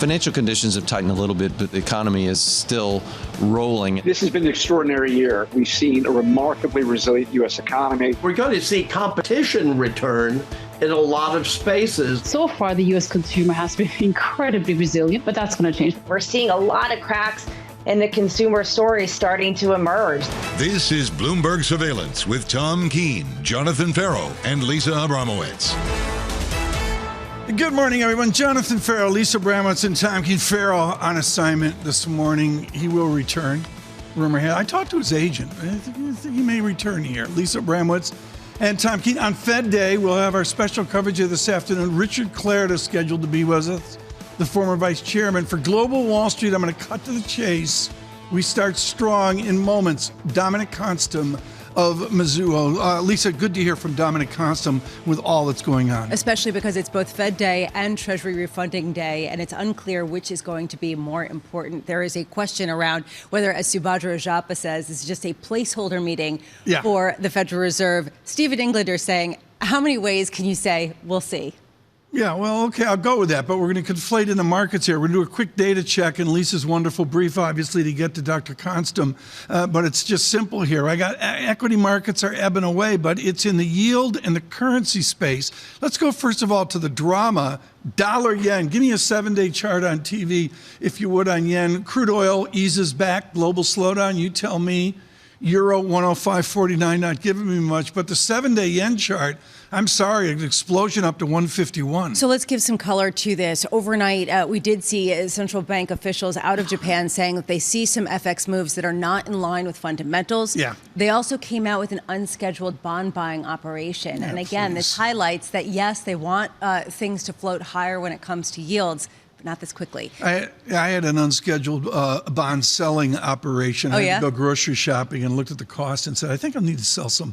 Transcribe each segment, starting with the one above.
financial conditions have tightened a little bit, but the economy is still rolling. This has been an extraordinary year. We've seen a remarkably resilient U.S. economy. We're going to see competition return in a lot of spaces. So far, the U.S. consumer has been incredibly resilient, but that's going to change. We're seeing a lot of cracks in the consumer story starting to emerge. This is Bloomberg Surveillance with Tom Keene, Jonathan Ferro, and Lisa Abramowicz. Good morning, everyone. Jonathan Ferro, Lisa Abramowicz, and Tom Keene. Ferro on assignment this morning. He will return. Rumor had. I talked to his agent. I think he may return here. Lisa Abramowicz and Tom Keene. On Fed Day, we'll have our special coverage of this afternoon. Richard Clarida is scheduled to be with us, the former vice chairman. For Global Wall Street, I'm going to cut to the chase. We start strong in moments. Dominic Constam of Mizuho. Lisa, good to hear from Dominic Constam with all that's going on. Especially because it's both Fed Day and Treasury Refunding Day, and it's unclear which is going to be more important. There is a question around whether, as Subhadra Rajappa says, this is just a placeholder meeting for the Federal Reserve. Stephen Englander saying, how many ways can you say, we'll see? Yeah, well, okay, I'll go with that, but we're going to conflate in the markets here. We're going to do a quick data check and Lisa's wonderful brief, obviously, to get to Dr. Constam, but it's just simple here. I got equity markets are ebbing away, but it's in the yield and the currency space. Let's go, first of all, to the drama. Dollar yen. Give me a 7-day chart on TV, if you would, on yen. Crude oil eases back, global slowdown, you tell me. Euro 105.49, not giving me much, but the 7-day yen chart, I'm sorry, an explosion up to 151. So let's give some color to this. Overnight, we did see central bank officials out of Japan saying that they see some FX moves that are not in line with fundamentals. Yeah. They also came out with an unscheduled bond buying operation. And again, this highlights that, yes, they want things to float higher when it comes to yields, but not this quickly. I had an unscheduled bond selling operation. I had to go grocery shopping and looked at the cost and said, I think I need to sell some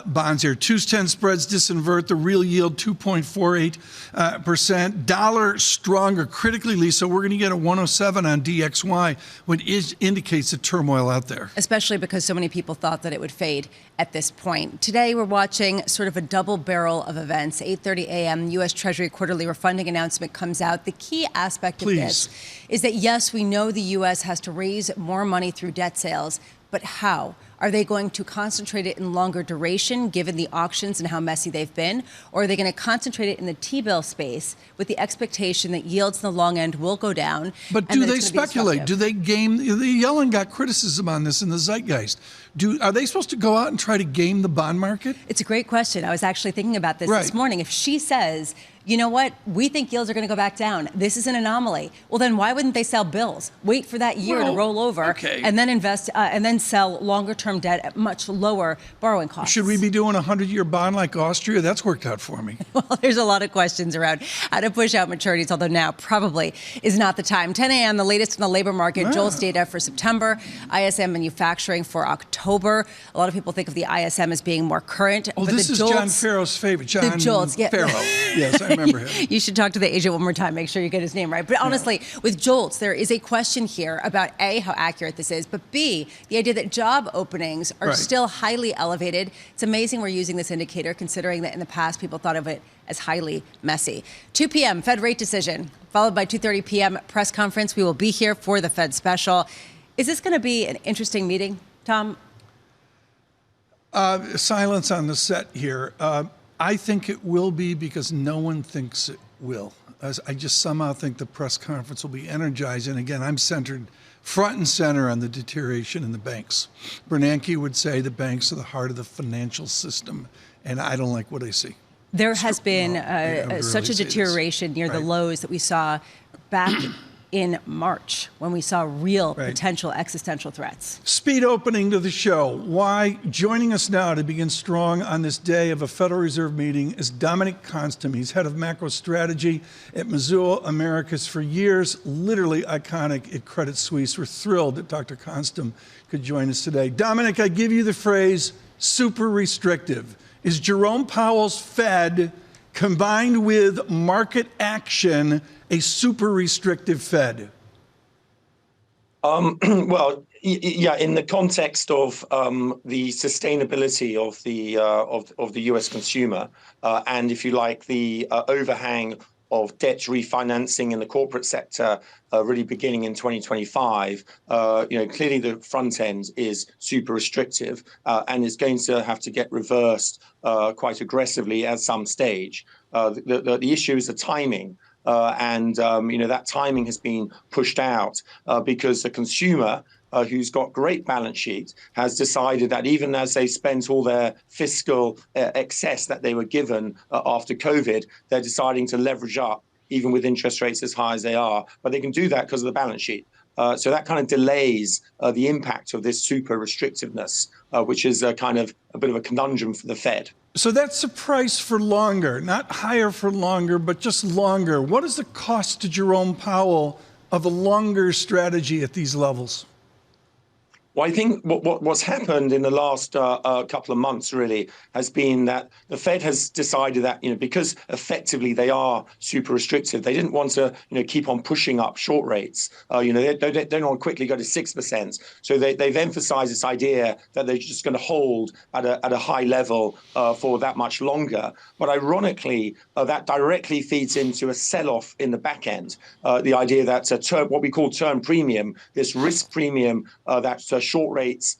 bonds here. 2-10 spreads disinvert, the real yield 2.48%. Dollar stronger critically, Lisa. We're going to get a 107 on DXY, which indicates the turmoil out there. Especially because so many people thought that it would fade at this point. Today, we're watching sort of a double barrel of events. 8:30 a.m., U.S. Treasury quarterly refunding announcement comes out. The key aspect of this is that, yes, we know the U.S. has to raise more money through debt sales, but how? Are they going to concentrate it in longer duration, given the auctions and how messy they've been? Or are they going to concentrate it in the T-bill space with the expectation that yields in the long end will go down? But do they speculate? Do they game? Yellen got criticism on this in the zeitgeist. Are they supposed to go out and try to game the bond market? It's a great question. I was actually thinking about this this morning. If she says, you know what, we think yields are going to go back down, this is an anomaly, well, then why wouldn't they sell bills? Wait for that year to roll over and then invest and then sell longer-term debt at much lower borrowing costs. Should we be doing a 100-year bond like Austria? That's worked out for me. Well, there's a lot of questions around how to push out maturities, although now probably is not the time. 10 a.m., the latest in the labor market, JOLTS data for September, ISM manufacturing for October. A lot of people think of the ISM as being more current. Oh, but this is John Ferro's favorite. John Ferro. Yes, I remember him. You should talk to the agent one more time, make sure you get his name right. But honestly, with JOLTS, there is a question here about A, how accurate this is, but B, the idea that job openings are still highly elevated. It's amazing we're using this indicator, considering that in the past people thought of it as highly messy. 2 p.m., Fed rate decision, followed by 2:30 p.m. press conference. We will be here for the Fed special. Is this going to be an interesting meeting, Tom? Silence on the set here. I think it will be because no one thinks it will. I just somehow think the press conference will be energized. And again, I'm centered front and center on the deterioration in the banks. Bernanke would say the banks are the heart of the financial system, and I don't like what I see. There has been such a deterioration near the lows that we saw back in March, when we saw real potential existential threats. Speed opening to the show. Why? Joining us now to begin strong on this day of a Federal Reserve meeting is Dominic Constam. He's head of macro strategy at Mizuho Americas for years, literally iconic at Credit Suisse. We're thrilled that Dr. Constam could join us today. Dominic, I give you the phrase super restrictive. Is Jerome Powell's Fed combined with market action a super restrictive Fed? Well, yeah, in the context of the sustainability of the U.S. consumer, and if you like, the overhang of debt refinancing in the corporate sector really beginning in 2025, clearly the front end is super restrictive and is going to have to get reversed quite aggressively at some stage. The issue is the timing. That timing has been pushed out because the consumer, who's got great balance sheet, has decided that even as they spent all their fiscal excess that they were given after COVID, they're deciding to leverage up, even with interest rates as high as they are. But they can do that because of the balance sheet. So that kind of delays the impact of this super restrictiveness, which is kind of a bit of a conundrum for the Fed. So that's the price for longer, not higher for longer, but just longer. What is the cost to Jerome Powell of a longer strategy at these levels? Well, I think what's happened in the last couple of months really has been that the Fed has decided that, because effectively they are super restrictive, they didn't want to, keep on pushing up short rates. They don't want to quickly go to 6%. So they've emphasized this idea that they're just going to hold at a high level for that much longer. But ironically, that directly feeds into a sell-off in the back end. The idea that what we call term premium, this risk premium that short rates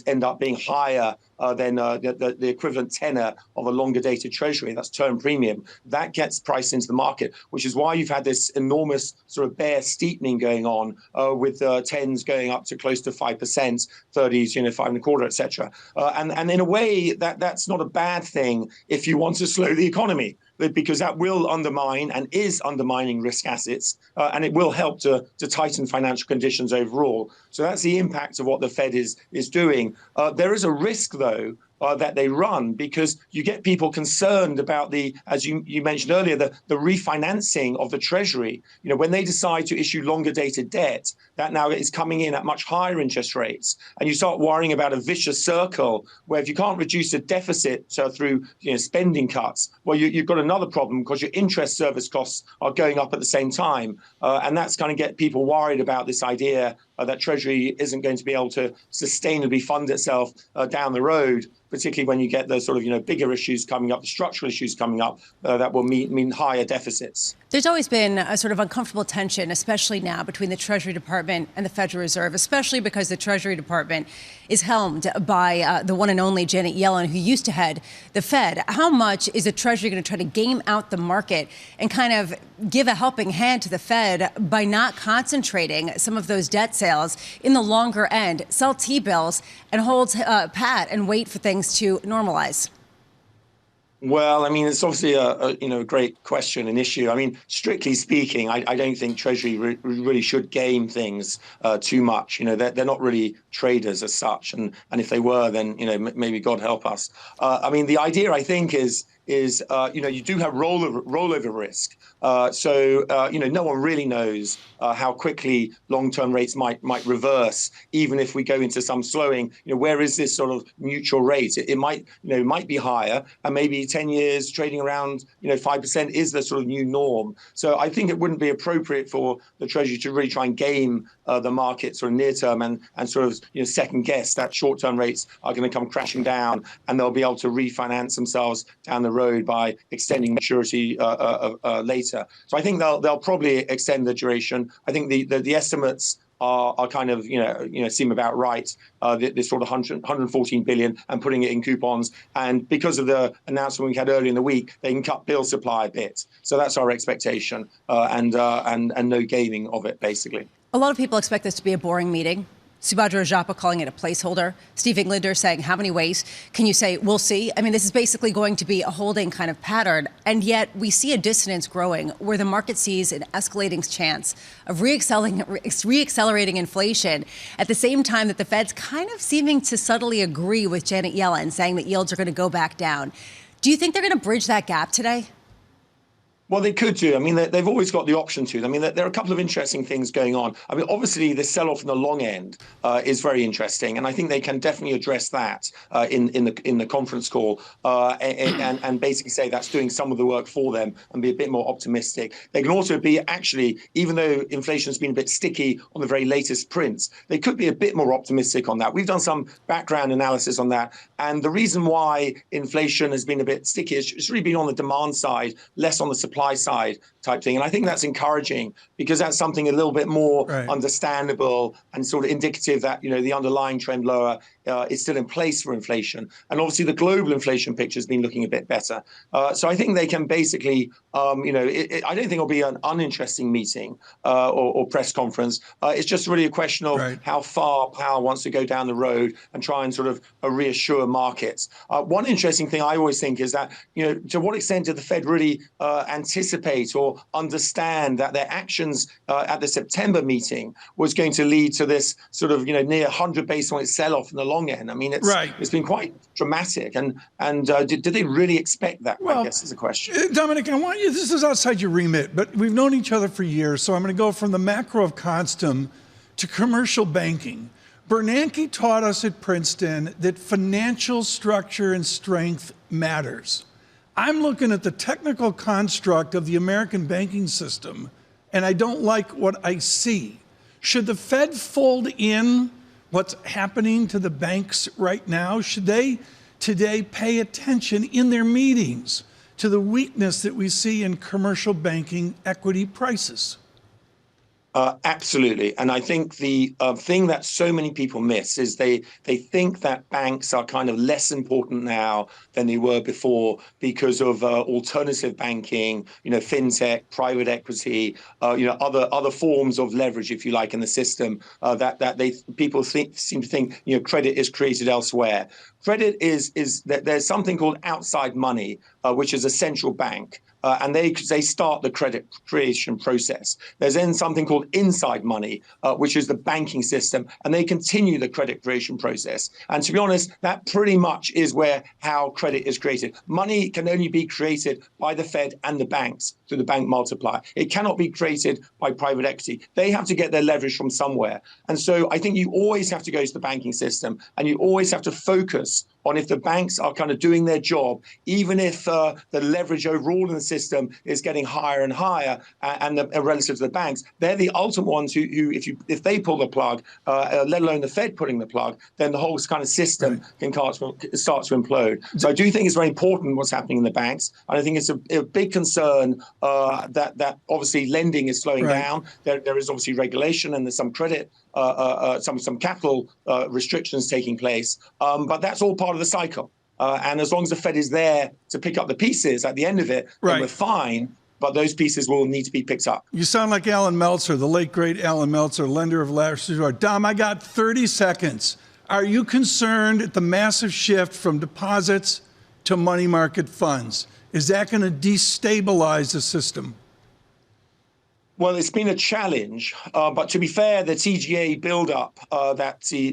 end up being higher than the equivalent tenor of a longer dated treasury. That's term premium. That gets priced into the market, which is why you've had this enormous sort of bear steepening going on with 10s going up to close to 5%, 30s, 5.25%, etc. And in a way, that's not a bad thing if you want to slow the economy, because that will undermine and is undermining risk assets, and it will help to tighten financial conditions overall. So that's the impact of what the Fed is doing. There is a risk, though, that they run, because you get people concerned about as you mentioned earlier, the refinancing of the Treasury. When they decide to issue longer dated debt, that now is coming in at much higher interest rates. And you start worrying about a vicious circle where if you can't reduce the deficit through spending cuts, well, you've got another problem because your interest service costs are going up at the same time. And that's going to get people worried about this idea that Treasury isn't going to be able to sustainably fund itself down the road, particularly when you get the sort of bigger issues coming up, the structural issues coming up that will mean higher deficits. There's always been a sort of uncomfortable tension, especially now, between the Treasury Department and the Federal Reserve, especially because the Treasury Department is helmed by the one and only Janet Yellen, who used to head the Fed. How much is the Treasury going to try to game out the market and kind of give a helping hand to the Fed by not concentrating some of those debt sales in the longer end, sell T-bills and hold pat and wait for things to normalize? Well, I mean, it's obviously a great question and issue. I mean, strictly speaking, I don't think Treasury really should game things too much. They're not really traders as such, and if they were, then maybe God help us. I mean, the idea, I think, is you do have rollover risk. No one really knows how quickly long-term rates might reverse, even if we go into some slowing. Where is this sort of neutral rate? It might be higher, and maybe 10 years trading around 5% is the sort of new norm. So I think it wouldn't be appropriate for the Treasury to really try and game the market sort of near term and sort of second guess that short-term rates are going to come crashing down and they'll be able to refinance themselves down the road by extending maturity later. So I think they'll probably extend the duration. I think the estimates are kind of seem about right. This sort of 114 billion and putting it in coupons, and because of the announcement we had earlier in the week, they can cut bill supply a bit. So that's our expectation, and no gaming of it basically. A lot of people expect this to be a boring meeting. Subhadra Rajappa calling it a placeholder. Steve Englander saying, how many ways can you say, we'll see? I mean, this is basically going to be a holding kind of pattern. And yet we see a dissonance growing where the market sees an escalating chance of reaccelerating inflation at the same time that the Fed's kind of seeming to subtly agree with Janet Yellen, saying that yields are going to go back down. Do you think they're going to bridge that gap today? Well, they could do. I mean, they've always got the option to. I mean, there are a couple of interesting things going on. I mean, obviously, the sell-off in the long end is very interesting, and I think they can definitely address that in the conference call and basically say that's doing some of the work for them and be a bit more optimistic. They can also be actually, even though inflation has been a bit sticky on the very latest prints, they could be a bit more optimistic on that. We've done some background analysis on that, and the reason why inflation has been a bit sticky is it's really been on the demand side, less on the supply supply side type thing. And I think that's encouraging because that's something a little bit more understandable and sort of indicative that, the underlying trend lower is still in place for inflation. And obviously the global inflation picture has been looking a bit better. So I think they can basically, I don't think it'll be an uninteresting meeting or press conference. It's just really a question of how far Powell wants to go down the road and try and sort of reassure markets. One interesting thing I always think is that, to what extent did the Fed really anticipate or understand that their actions at the September meeting was going to lead to this sort of, near 100 basis point sell-off in the long end? I mean, it's been quite dramatic. And did they really expect that? Well, I guess is the question. Dominic, I want you, this is outside your remit, but we've known each other for years. So I'm going to go from the macro of Constum to commercial banking. Bernanke taught us at Princeton that financial structure and strength matters. I'm looking at the technical construct of the American banking system, and I don't like what I see. Should the Fed fold in what's happening to the banks right now? Should they today pay attention in their meetings to the weakness that we see in commercial banking equity prices? Absolutely. And I think the thing that so many people miss is they think that banks are kind of less important now than they were before because of alternative banking, fintech, private equity, other forms of leverage, if you like, in the system that people seem to think, credit is created elsewhere. Credit is that there's something called outside money, which is a central bank. And they start the credit creation process. There's then something called inside money, which is the banking system, and they continue the credit creation process. And to be honest, that pretty much is how credit is created. Money can only be created by the Fed and the banks through the bank multiplier. It cannot be created by private equity. They have to get their leverage from somewhere. And so I think you always have to go to the banking system, and you always have to focus on if the banks are kind of doing their job, even if the leverage overall in the system is getting higher and higher, and relative to the banks, they're the ultimate ones who if they pull the plug, let alone the Fed pulling the plug, then the whole kind of system can start to implode. So I do think it's very important what's happening in the banks, and I think it's a big concern that obviously lending is slowing down. There is obviously regulation, and there's some credit. Some capital restrictions taking place, but that's all part of the cycle. And as long as the Fed is there to pick up the pieces at the end of it, then we're fine. But those pieces will need to be picked up. You sound like Alan Meltzer, the late, great Alan Meltzer, lender of last resort. Dom, I got 30 seconds. Are you concerned at the massive shift from deposits to money market funds? Is that going to destabilize the system? Well, it's been a challenge, but to be fair, the TGA build-up that the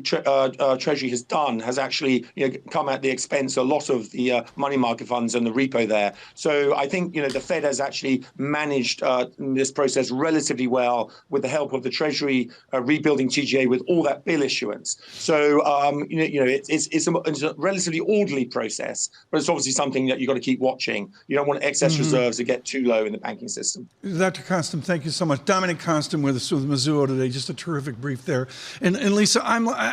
Treasury has done has actually come at the expense of a lot of the money market funds and the repo there. So I think the Fed has actually managed this process relatively well with the help of the Treasury rebuilding TGA with all that bill issuance. So it's a relatively orderly process, but it's obviously something that you've got to keep watching. You don't want excess reserves to get too low in the banking system. Dr. Constum, thank you so much. Dominic Constum with us with Mizuho today. Just a terrific brief there. And Lisa,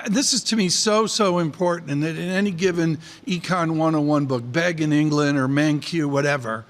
this is to me so important. And that in any given Econ 101 book, Begg in England or Mankiw, whatever,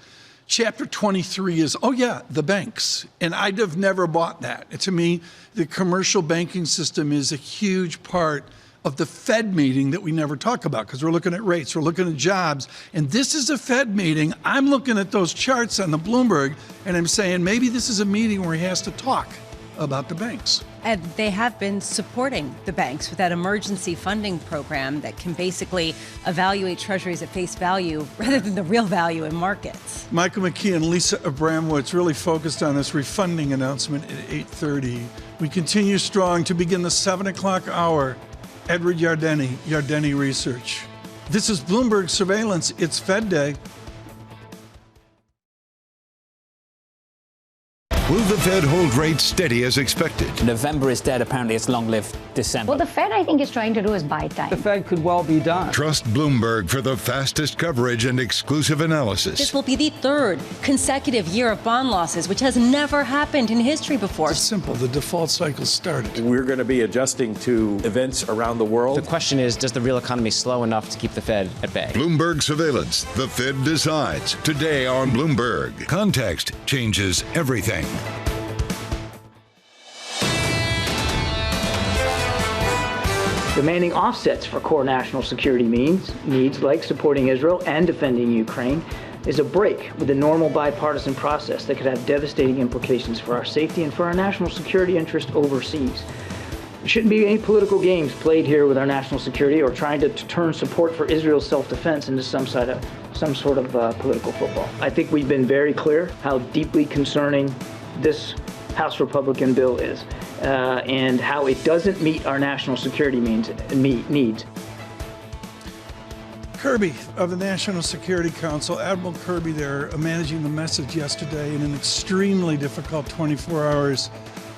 chapter 23 is, the banks. And I'd have never bought that. To me, the commercial banking system is a huge part of the Fed meeting that we never talk about because we're looking at rates, we're looking at jobs, and this is a Fed meeting. I'm looking at those charts on the Bloomberg, and I'm saying maybe this is a meeting where he has to talk about the banks. And they have been supporting the banks with that emergency funding program that can basically evaluate treasuries at face value rather than the real value in markets. Michael McKee and Lisa Abramowicz really focused on this refunding announcement at 8:30. We continue strong to begin the 7 o'clock hour. Edward Yardeni Research. This is Bloomberg Surveillance. It's Fed Day. Will the Fed hold rates steady as expected? November is dead. Apparently, it's long-lived December. What the Fed, I think, is trying to do is buy time. The Fed could well be done. Trust Bloomberg for the fastest coverage and exclusive analysis. This will be the third consecutive year of bond losses, which has never happened in history before. It's simple. The default cycle started. We're going to be adjusting to events around the world. The question is, does the real economy slow enough to keep the Fed at bay? Bloomberg Surveillance. The Fed decides. Today on Bloomberg. Context changes everything. Demanding offsets for core national security needs like supporting Israel and defending Ukraine is a break with the normal bipartisan process that could have devastating implications for our safety and for our national security interest overseas. There shouldn't be any political games played here with our national security or trying to turn support for Israel's self-defense into some sort of political football. I think we've been very clear how deeply concerning this House Republican bill is. And how it doesn't meet our national security needs. Kirby of the National Security Council, Admiral Kirby there, managing the message yesterday in an extremely difficult 24 hours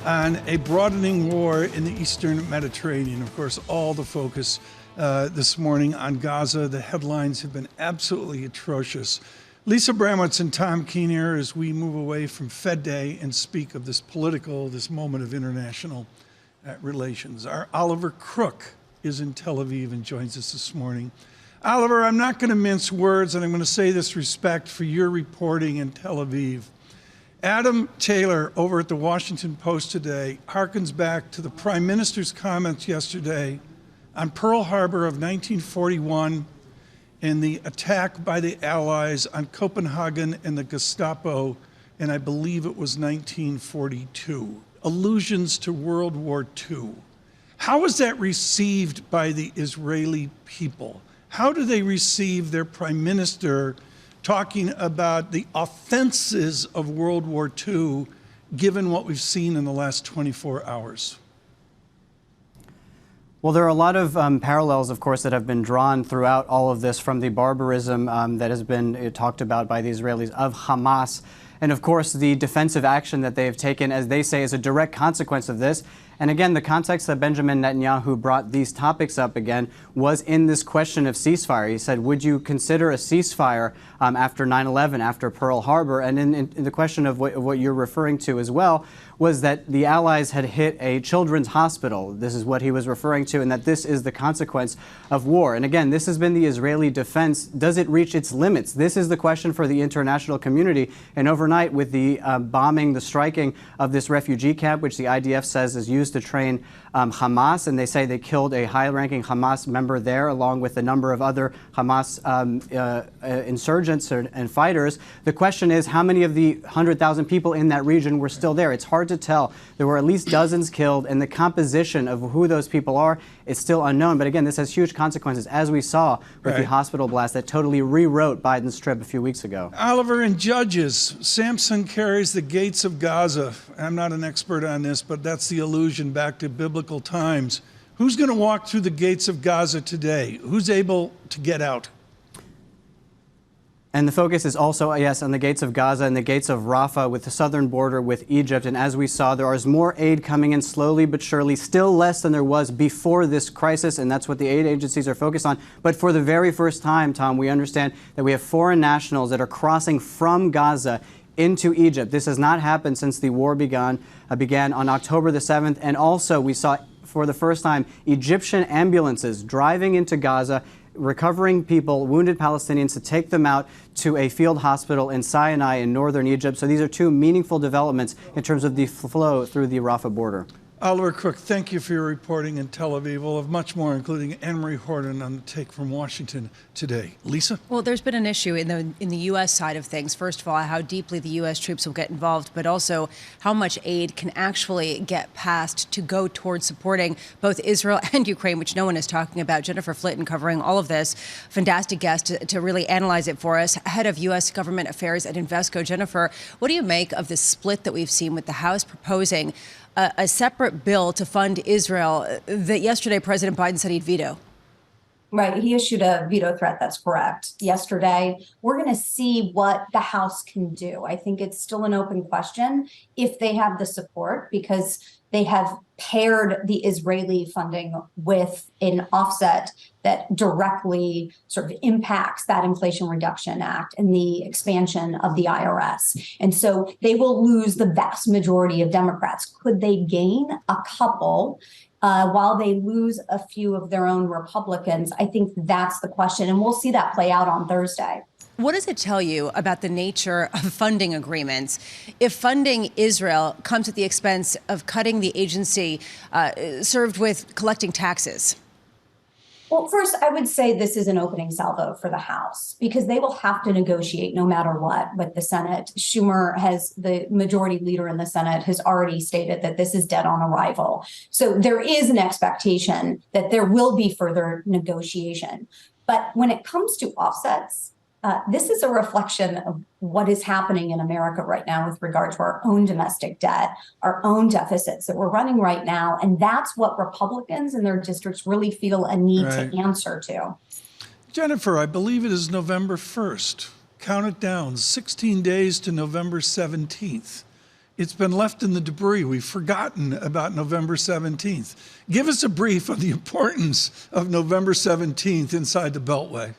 on a broadening war in the Eastern Mediterranean. Of course, all the focus this morning on Gaza. The headlines have been absolutely atrocious. Lisa Abramowicz and Tom Keene here as we move away from Fed Day and speak of this moment of international relations. Our Oliver Crook is in Tel Aviv and joins us this morning. Oliver, I'm not going to mince words, and I'm going to say this respect for your reporting in Tel Aviv. Adam Taylor over at the Washington Post today harkens back to the Prime Minister's comments yesterday on Pearl Harbor of 1941 and the attack by the Allies on Copenhagen and the Gestapo, and I believe it was 1942. Allusions to World War II. How was that received by the Israeli people? How do they receive their prime minister talking about the offenses of World War II, given what we've seen in the last 24 hours? Well, there are a lot of parallels, of course, that have been drawn throughout all of this from the barbarism that has been talked about by the Israelis of Hamas. And, of course, the defensive action that they have taken, as they say, is a direct consequence of this. And again, the context that Benjamin Netanyahu brought these topics up again was in this question of ceasefire. He said, would you consider a ceasefire after 9/11, after Pearl Harbor? And in the question of what you're referring to as well was that the Allies had hit a children's hospital. This is what he was referring to, and that this is the consequence of war. And again, this has been the Israeli defense. Does it reach its limits? This is the question for the international community. And overnight, with the bombing, the striking of this refugee camp, which the IDF says is used to train Hamas, and they say they killed a high-ranking Hamas member there, along with a number of other Hamas insurgents and fighters. The question is, how many of the 100,000 people in that region were still there? It's hard to tell. There were at least dozens killed, and the composition of who those people are is still unknown. But again, this has huge consequences, as we saw with the hospital blast that totally rewrote Biden's trip a few weeks ago. Oliver, and Judges, Samson carries the gates of Gaza. I'm not an expert on this, but that's the allusion back to biblical times. Who's going to walk through the gates of Gaza today? Who's able to get out? And the focus is also, yes, on the gates of Gaza and the gates of Rafah with the southern border with Egypt. And as we saw, there is more aid coming in slowly but surely, still less than there was before this crisis. And that's what the aid agencies are focused on. But for the very first time, Tom, we understand that we have foreign nationals that are crossing from Gaza into Egypt. This has not happened since the war began on October the 7th. And also we saw for the first time Egyptian ambulances driving into Gaza, recovering people, wounded Palestinians, to take them out to a field hospital in Sinai in northern Egypt. So these are two meaningful developments in terms of the flow through the Rafah border. Oliver Crook, thank you for your reporting in Tel Aviv. We'll have much more, including Anne-Marie Horton on the take from Washington today. Lisa? Well, there's been an issue in the U.S. side of things. First of all, how deeply the U.S. troops will get involved, but also how much aid can actually get passed to go towards supporting both Israel and Ukraine, which no one is talking about. Jennifer Flitton covering all of this. Fantastic guest to really analyze it for us. Head of U.S. Government Affairs at Invesco. Jennifer, what do you make of the split that we've seen with the House proposing a separate bill to fund Israel that yesterday President Biden said he'd veto? Right. He issued a veto threat. That's correct. Yesterday, we're going to see what the House can do. I think it's still an open question if they have the support, because they have paired the Israeli funding with an offset that directly sort of impacts that Inflation Reduction Act and the expansion of the IRS. And so they will lose the vast majority of Democrats. Could they gain a couple? While they lose a few of their own Republicans? I think that's the question, and we'll see that play out on Thursday. What does it tell you about the nature of funding agreements if funding Israel comes at the expense of cutting the agency served with collecting taxes? Well, first, I would say this is an opening salvo for the House, because they will have to negotiate no matter what with the Senate. Schumer, the majority leader in the Senate, has already stated that this is dead on arrival. So there is an expectation that there will be further negotiation. But when it comes to offsets, this is a reflection of what is happening in America right now with regard to our own domestic debt, our own deficits that we're running right now. And that's what Republicans in their districts really feel a need to answer to. Jennifer, I believe it is November 1st. Count it down, 16 days to November 17th. It's been left in the debris. We've forgotten about November 17th. Give us a brief on the importance of November 17th inside the Beltway.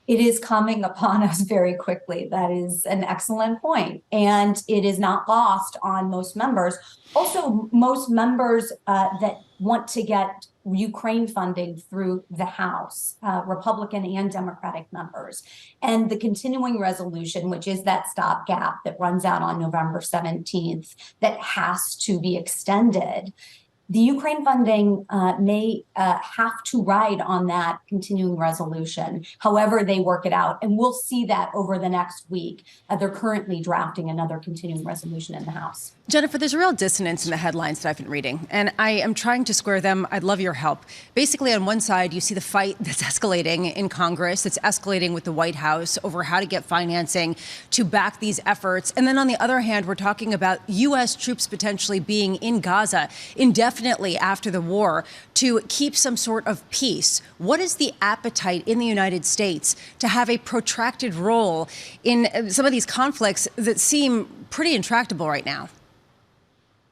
It is coming upon us very quickly. That is an excellent point. And it is not lost on most members. Also, most members that want to get Ukraine funding through the House, Republican and Democratic members. And the continuing resolution, which is that stopgap that runs out on November 17th, that has to be extended. The Ukraine funding may have to ride on that continuing resolution, however they work it out. And we'll see that over the next week. They're currently drafting another continuing resolution in the House. Jennifer, there's a real dissonance in the headlines that I've been reading, and I am trying to square them. I'd love your help. Basically, on one side, you see the fight that's escalating in Congress, that's escalating with the White House over how to get financing to back these efforts. And then on the other hand, we're talking about U.S. troops potentially being in Gaza indefinitely after the war to keep some sort of peace. What is the appetite in the United States to have a protracted role in some of these conflicts that seem pretty intractable right now?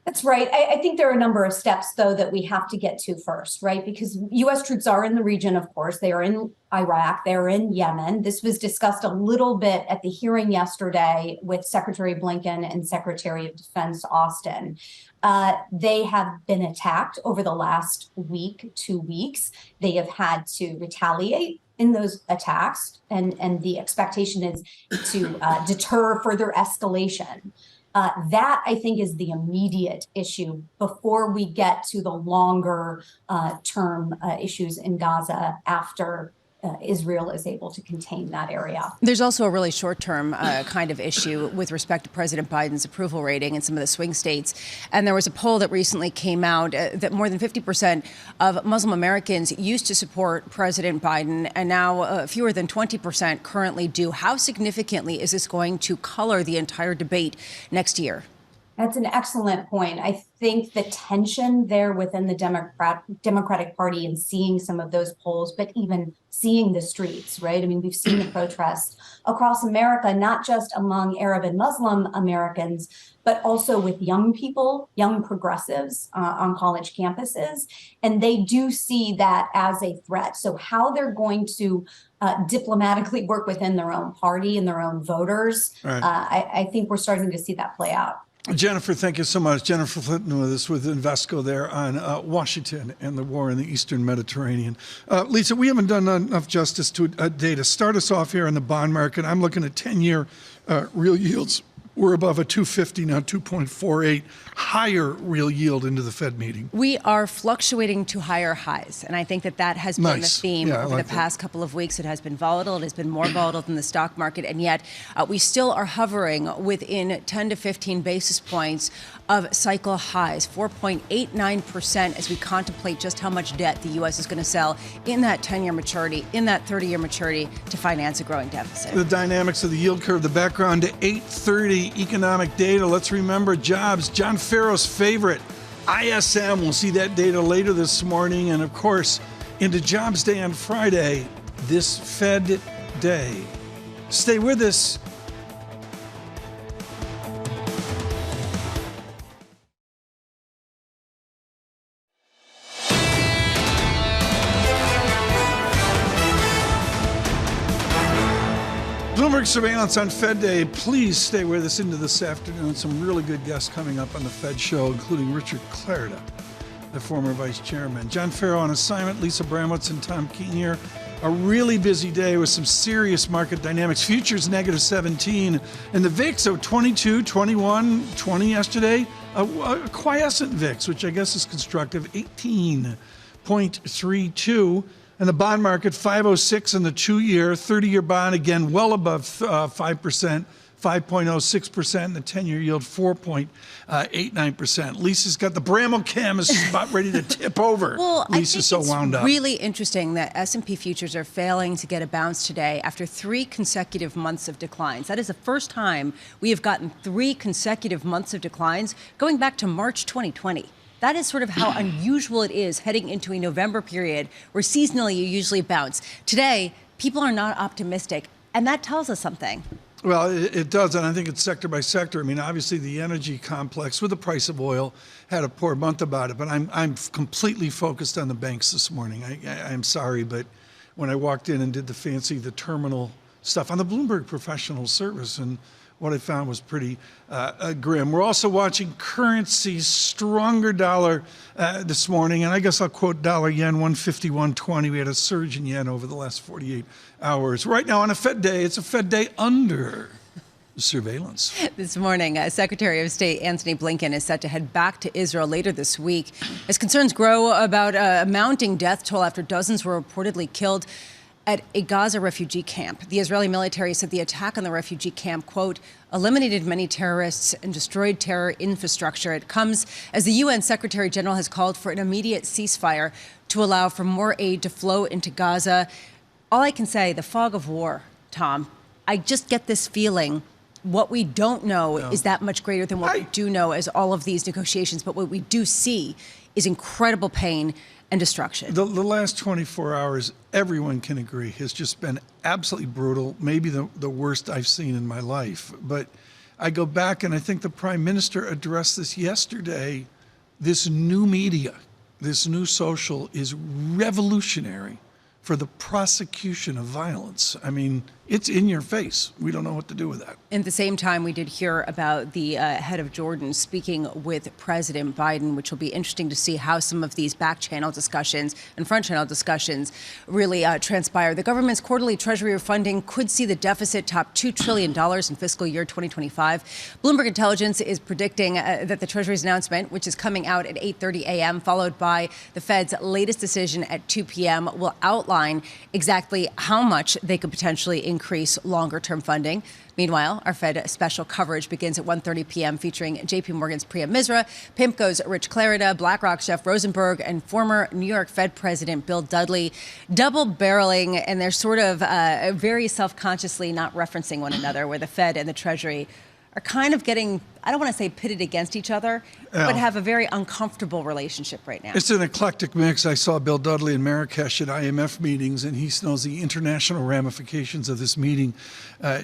That's right. I think there are a number of steps, though, that we have to get to first, right? Because U.S. troops are in the region, of course. They are in Iraq. They're in Yemen. This was discussed a little bit at the hearing yesterday with Secretary Blinken and Secretary of Defense Austin. They have been attacked over the last week, 2 weeks. They have had to retaliate in those attacks, and the expectation is to deter further escalation. That, I think, is the immediate issue before we get to the longer term issues in Gaza after Israel is able to contain that area. There's also a really short-term kind of issue with respect to President Biden's approval rating in some of the swing states. And there was a poll that recently came out that more than 50% of Muslim Americans used to support President Biden, and now fewer than 20% currently do. How significantly is this going to color the entire debate next year? That's an excellent point. I think the tension there within the Democratic Party and seeing some of those polls, but even seeing the streets, right? I mean, we've seen the protests across America, not just among Arab and Muslim Americans, but also with young people, young progressives on college campuses. And they do see that as a threat. So how they're going to diplomatically work within their own party and their own voters, right. I think we're starting to see that play out. Jennifer, thank you so much. Jennifer Flinton with us with Invesco there on Washington and the war in the Eastern Mediterranean. Lisa, we haven't done enough justice to data. Start us off here on the bond market. I'm looking at 10-year real yields. We're above a 250 now, 2.48, higher real yield into the Fed meeting. We are fluctuating to higher highs, and I think that has been the theme over the past couple of weeks. It has been volatile. It has been more volatile than the stock market, and yet we still are hovering within 10 to 15 basis points of cycle highs, 4.89% as we contemplate just how much debt the U.S. is going to sell in that 10-year maturity, in that 30-year maturity to finance a growing deficit. The dynamics of the yield curve, the background to 8:30 economic data. Let's remember jobs. John Farrow's favorite, ISM. We'll see that data later this morning. And of course, into Jobs Day on Friday, this Fed day. Stay with us. Bloomberg Surveillance on Fed Day. Please stay with us into this afternoon. Some really good guests coming up on the Fed show, including Richard Clarida, the former vice chairman. John Ferro on assignment, Lisa Abramowicz and Tom Keene here. A really busy day with some serious market dynamics. Futures negative 17, and the VIX of 22, 21, 20 yesterday. A quiescent VIX, which I guess is constructive, 18.32. And the bond market, 506 in the 2-year, 30-year bond, again, well above 5%, 5.06%, and the 10-year yield, 4.89%. Lisa's got the Brammo cam is about ready to tip over. Well, Lisa's so wound up. It's really interesting that S&P futures are failing to get a bounce today after 3 consecutive months of declines. That is the first time we have gotten 3 consecutive months of declines going back to March 2020. That is sort of how unusual it is heading into a November period where seasonally you usually bounce. Today, people are not optimistic, and that tells us something. Well, it does, and I think it's sector by sector. I mean, obviously the energy complex with the price of oil had a poor month about it, but I'm completely focused on the banks this morning. I'm sorry, but when I walked in and did the terminal stuff on the Bloomberg Professional Service, and what I found was pretty grim. We're also watching currencies, stronger dollar this morning, and I guess I'll quote dollar yen 151.20. We had a surge in yen over the last 48 hours. Right now on a Fed day, it's a Fed day under surveillance. This morning, Secretary of State Antony Blinken is set to head back to Israel later this week as concerns grow about a mounting death toll after dozens were reportedly killed at a Gaza refugee camp. The Israeli military said the attack on the refugee camp, quote, eliminated many terrorists and destroyed terror infrastructure. It comes as the UN Secretary General has called for an immediate ceasefire to allow for more aid to flow into Gaza. All I can say, the fog of war, Tom, I just get this feeling what we don't know is that much greater than what we do know as all of these negotiations. But what we do see is incredible pain and destruction. The last 24 hours, everyone can agree, has just been absolutely brutal, maybe the worst I've seen in my life. But I go back, and I think the Prime Minister addressed this yesterday. This new media, this new social is revolutionary for the prosecution of violence. I mean, it's in your face. We don't know what to do with that. At the same time, we did hear about the head of Jordan speaking with President Biden, which will be interesting to see how some of these back channel discussions and front channel discussions really transpire. The government's quarterly Treasury refunding could see the deficit top $2 trillion in fiscal year 2025. Bloomberg Intelligence is predicting that the Treasury's announcement, which is coming out at 8:30 a.m., followed by the Fed's latest decision at 2 p.m., will outline exactly how much they could potentially increase longer-term funding. Meanwhile, our Fed special coverage begins at 1:30 p.m. featuring J.P. Morgan's Priya Misra, PIMCO's Rich Clarida, BlackRock Jeff Rosenberg, and former New York Fed President Bill Dudley, double-barreling, and they're sort of very self-consciously not referencing one another, where the Fed and the Treasury are kind of getting, I don't want to say pitted against each other, but have a very uncomfortable relationship right now. It's an eclectic mix. I saw Bill Dudley in Marrakesh at IMF meetings, and he knows the international ramifications of this meeting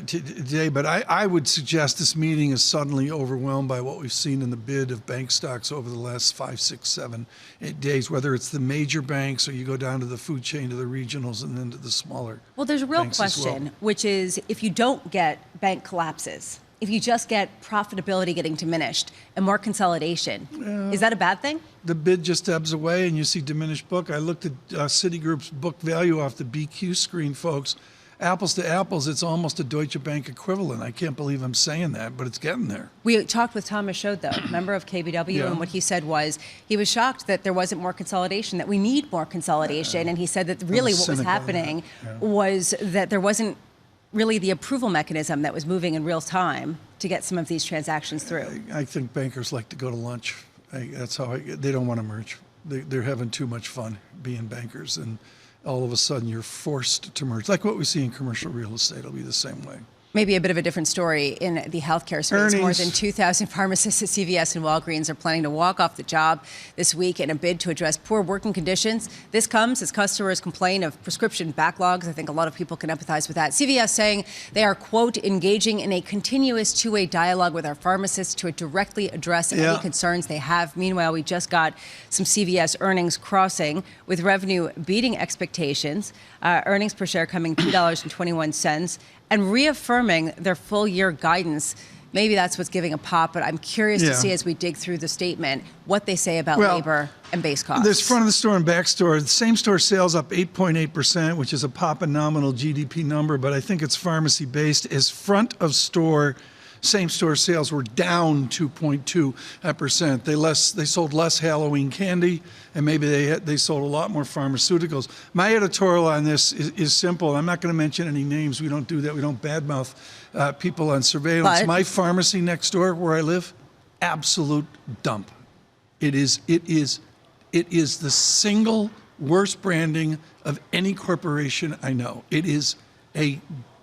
today. But I would suggest this meeting is suddenly overwhelmed by what we've seen in the bid of bank stocks over the last 5, 6, 7, 8 days, whether it's the major banks or you go down to the food chain, to the regionals, and then to the smaller. Well, there's a real question, which is if you don't get bank collapses, if you just get profitability getting diminished and more consolidation, is that a bad thing? The bid just ebbs away and you see diminished book. I looked at Citigroup's book value off the BQ screen, folks. Apples to apples, it's almost a Deutsche Bank equivalent. I can't believe I'm saying that, but it's getting there. We talked with Thomas Schode, though, member of KBW, and what he said was he was shocked that there wasn't more consolidation, that we need more consolidation. And he said that really what was happening was that there wasn't really the approval mechanism that was moving in real time to get some of these transactions through. I think bankers like to go to lunch. That's how they don't want to merge. They're having too much fun being bankers, and all of a sudden you're forced to merge. Like what we see in commercial real estate, it'll be the same way. Maybe a bit of a different story in the healthcare space. Earnings. More than 2,000 pharmacists at CVS and Walgreens are planning to walk off the job this week in a bid to address poor working conditions. This comes as customers complain of prescription backlogs. I think a lot of people can empathize with that. CVS saying they are, quote, engaging in a continuous two-way dialogue with our pharmacists to directly address any concerns they have. Meanwhile, we just got some CVS earnings crossing with revenue beating expectations, earnings per share coming $2.21, and reaffirming their full year guidance. Maybe that's what's giving a pop, but I'm curious to see as we dig through the statement what they say about labor and base costs. There's front of the store and back store. The same store sales up 8.8%, which is a pop in nominal GDP number, but I think it's pharmacy based. As front of store, same store sales were down 2.2%. They sold less Halloween candy, and maybe they sold a lot more pharmaceuticals. My editorial on this is simple. I'm not going to mention any names. We don't do that. We don't badmouth people on surveillance. But my pharmacy next door where I live, absolute dump. It is the single worst branding of any corporation I know. It is a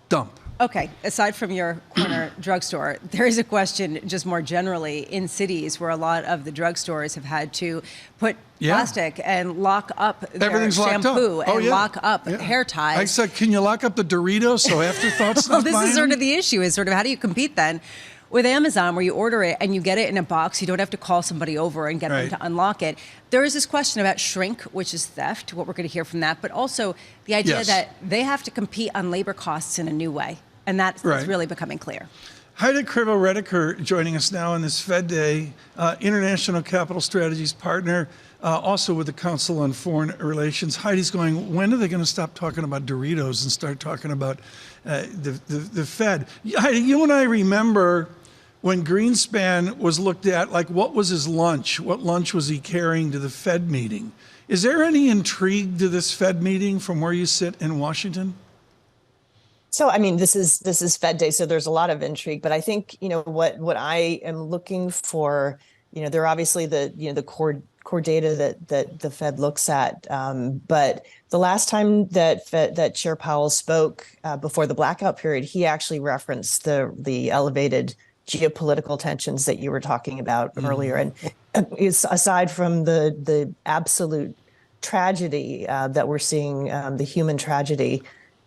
dump. Okay, aside from your corner drugstore, there is a question just more generally in cities where a lot of the drugstores have had to put plastic and lock up their shampoo and lock up hair ties. I said, can you lock up the Doritos so afterthoughts Well, not this buying is sort them? of the issue, is sort of how do you compete then? With Amazon, where you order it and you get it in a box, you don't have to call somebody over and get them to unlock it. There is this question about shrink, which is theft, what we're going to hear from that, but also the idea that they have to compete on labor costs in a new way. And that's really becoming clear. Heidi Krivo-Redeker joining us now on this Fed Day, International Capital Strategies partner, also with the Council on Foreign Relations. Heidi's going, when are they going to stop talking about Doritos and start talking about the Fed? Heidi, you and I remember when Greenspan was looked at, like, what was his lunch? What lunch was he carrying to the Fed meeting? Is there any intrigue to this Fed meeting from where you sit in Washington? So, I mean, this is Fed Day, so there's a lot of intrigue. But I think, what I am looking for, there are obviously the core data that the Fed looks at. But the last time that Chair Powell spoke before the blackout period, he actually referenced the elevated geopolitical tensions that you were talking about earlier. And aside from the absolute tragedy that we're seeing, the human tragedy,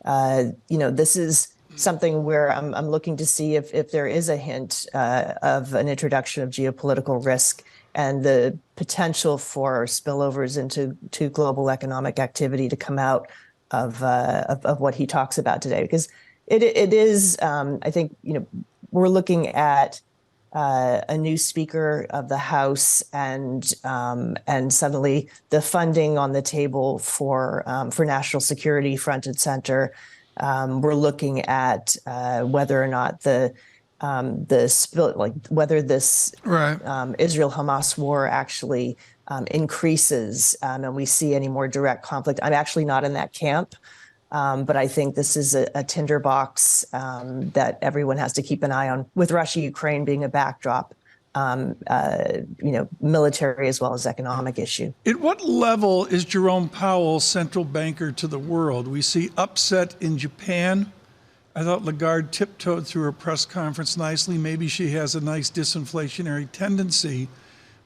this is something where I'm looking to see if there is a hint of an introduction of geopolitical risk and the potential for spillovers into global economic activity to come out of what he talks about today. Because it is, I think, we're looking at a new Speaker of the House and suddenly the funding on the table for national security front and center. We're looking at whether or not whether this Israel-Hamas war actually increases and we see any more direct conflict. I'm actually not in that camp. But I think this is a tinderbox that everyone has to keep an eye on, with Russia, Ukraine being a backdrop, military as well as economic issue. At what level is Jerome Powell central banker to the world? We see upset in Japan. I thought Lagarde tiptoed through her press conference nicely. Maybe she has a nice disinflationary tendency.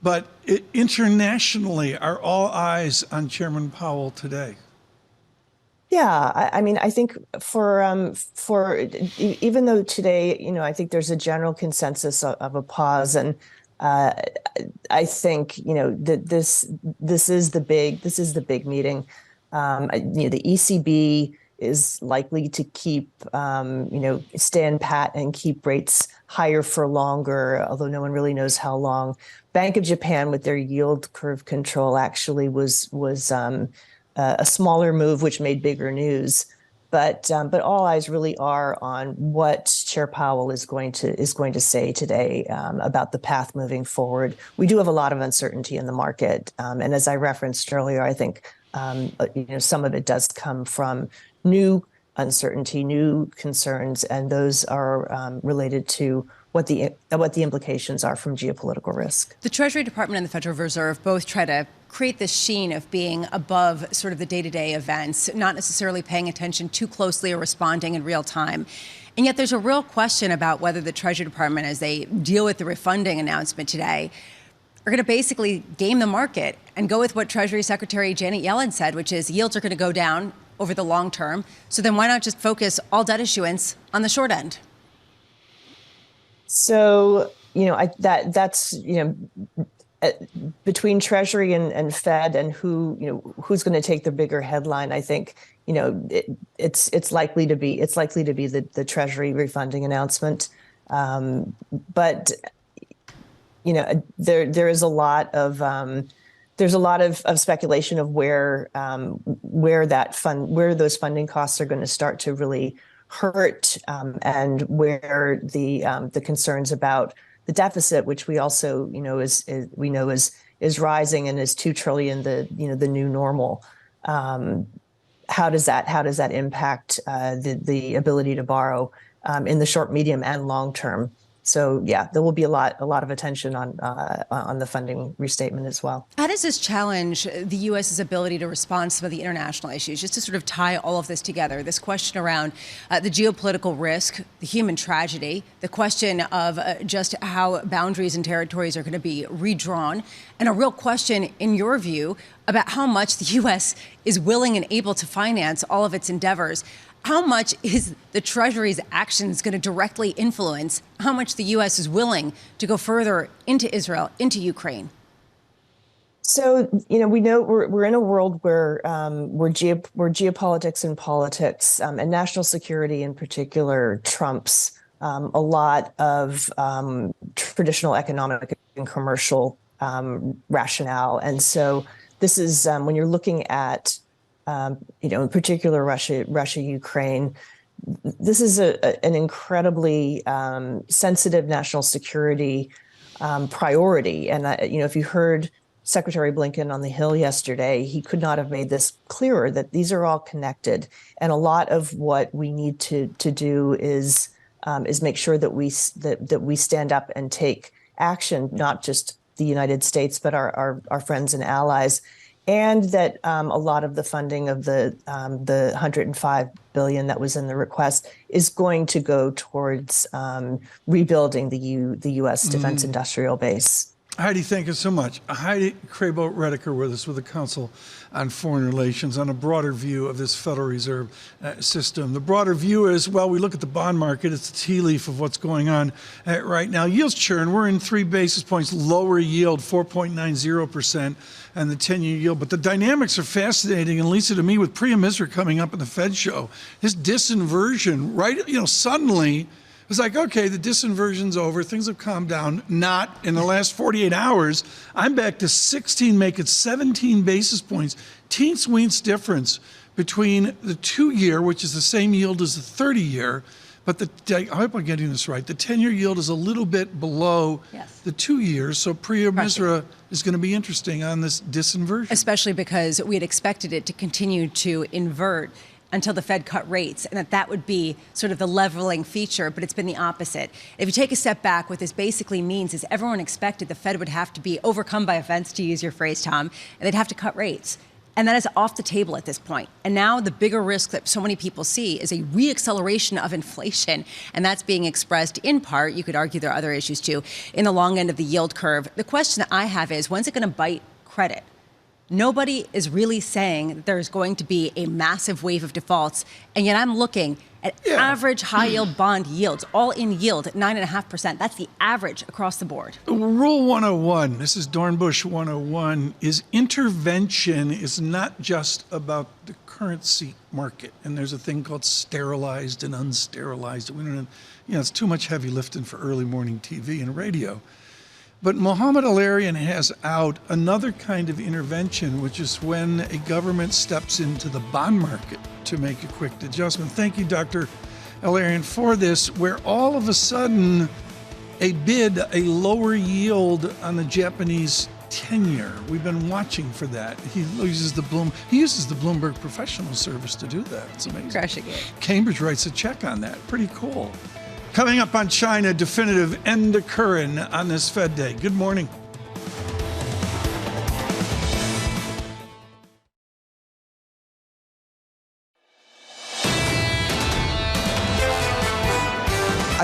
But internationally, are all eyes on Chairman Powell today? Yeah, I mean, I think for even though today, I think there's a general consensus of a pause, and I think that this is the big meeting. The ECB is likely to keep stand pat and keep rates higher for longer, although no one really knows how long. Bank of Japan, with their yield curve control, actually was a smaller move, which made bigger news, but all eyes really are on what Chair Powell is going to say today about the path moving forward. We do have a lot of uncertainty in the market, and as I referenced earlier, I think some of it does come from new uncertainty, new concerns, and those are related to what the implications are from geopolitical risk. The Treasury Department and the Federal Reserve both try to create this sheen of being above sort of the day-to-day events, not necessarily paying attention too closely or responding in real time. And yet there's a real question about whether the Treasury Department, as they deal with the refunding announcement today, are going to basically game the market and go with what Treasury Secretary Janet Yellen said, which is yields are going to go down over the long term. So then why not just focus all debt issuance on the short end? So, that's, between Treasury and Fed and who's going to take the bigger headline, I think, it's likely to be the Treasury refunding announcement. But there is a lot of there's a lot of speculation of where those funding costs are going to start to really hurt, and where the concerns about the deficit, which we also is rising and is $2 trillion, the new normal. How does that impact the ability to borrow in the short, medium, and long term? So yeah, there will be a lot of attention on the funding restatement as well. How does this challenge the U.S.'s ability to respond to some of the international issues? Just to sort of tie all of this together, this question around the geopolitical risk, the human tragedy, the question of just how boundaries and territories are going to be redrawn, and a real question, in your view, about how much the U.S. is willing and able to finance all of its endeavors. How much is the Treasury's actions going to directly influence how much the U.S. is willing to go further into Israel, into Ukraine? So, we know we're in a world where geopolitics and politics and national security in particular trumps a lot of traditional economic and commercial rationale. And so this is when you're looking at in particular, Russia, Ukraine. This is an incredibly sensitive national security priority. And, if you heard Secretary Blinken on the Hill yesterday, he could not have made this clearer, that these are all connected. And a lot of what we need to do is make sure that we stand up and take action, not just the United States, but our friends and allies. And that a lot of the funding of the $105 billion that was in the request is going to go towards rebuilding the U.S. defense industrial base. Heidi, thank you so much. Heidi Krabo-Redeker with us with the Council on Foreign Relations on a broader view of this Federal Reserve system. The broader view is, well, we look at the bond market. It's the tea leaf of what's going on right now. Yields churn, we're in 3 basis points lower yield, 4.90%, and the 10-year yield. But the dynamics are fascinating. And Lisa, to me, with Priya Misra coming up in the Fed show, this disinversion, right, suddenly it's like, okay, the disinversion's over. Things have calmed down. Not in the last 48 hours. I'm back to 16, make it 17 basis points. Teens-weens difference between the 2-year, which is the same yield as the 30-year, but I hope I'm getting this right. The 10-year yield is a little bit below the 2 years. So Priya Misra is going to be interesting on this disinversion. Especially because we had expected it to continue to invert until the Fed cut rates, and that would be sort of the leveling feature, but it's been the opposite. If you take a step back, what this basically means is everyone expected the Fed would have to be overcome by events, to use your phrase, Tom, and they'd have to cut rates. And that is off the table at this point. And now the bigger risk that so many people see is a reacceleration of inflation, and that's being expressed in part, you could argue there are other issues too, in the long end of the yield curve. The question that I have is, when's it going to bite credit? Nobody is really saying that there's going to be a massive wave of defaults, and yet I'm looking at average high-yield bond yields, all in yield at 9.5%. That's the average across the board. Rule 101, this is Dornbush 101, is intervention is not just about the currency market, and there's a thing called sterilized and unsterilized. We don't, it's too much heavy lifting for early morning TV and radio. But Mohamed El-Erian has out another kind of intervention, which is when a government steps into the bond market to make a quick adjustment. Thank you, Dr. El-Erian, for this, where all of a sudden a lower yield on the Japanese 10-year. We've been watching for that. He uses the Bloomberg Professional Service to do that. It's amazing. Crushing it. Cambridge writes a check on that. Pretty cool. Coming up on China, definitive Enda Curran on this Fed Day. Good morning.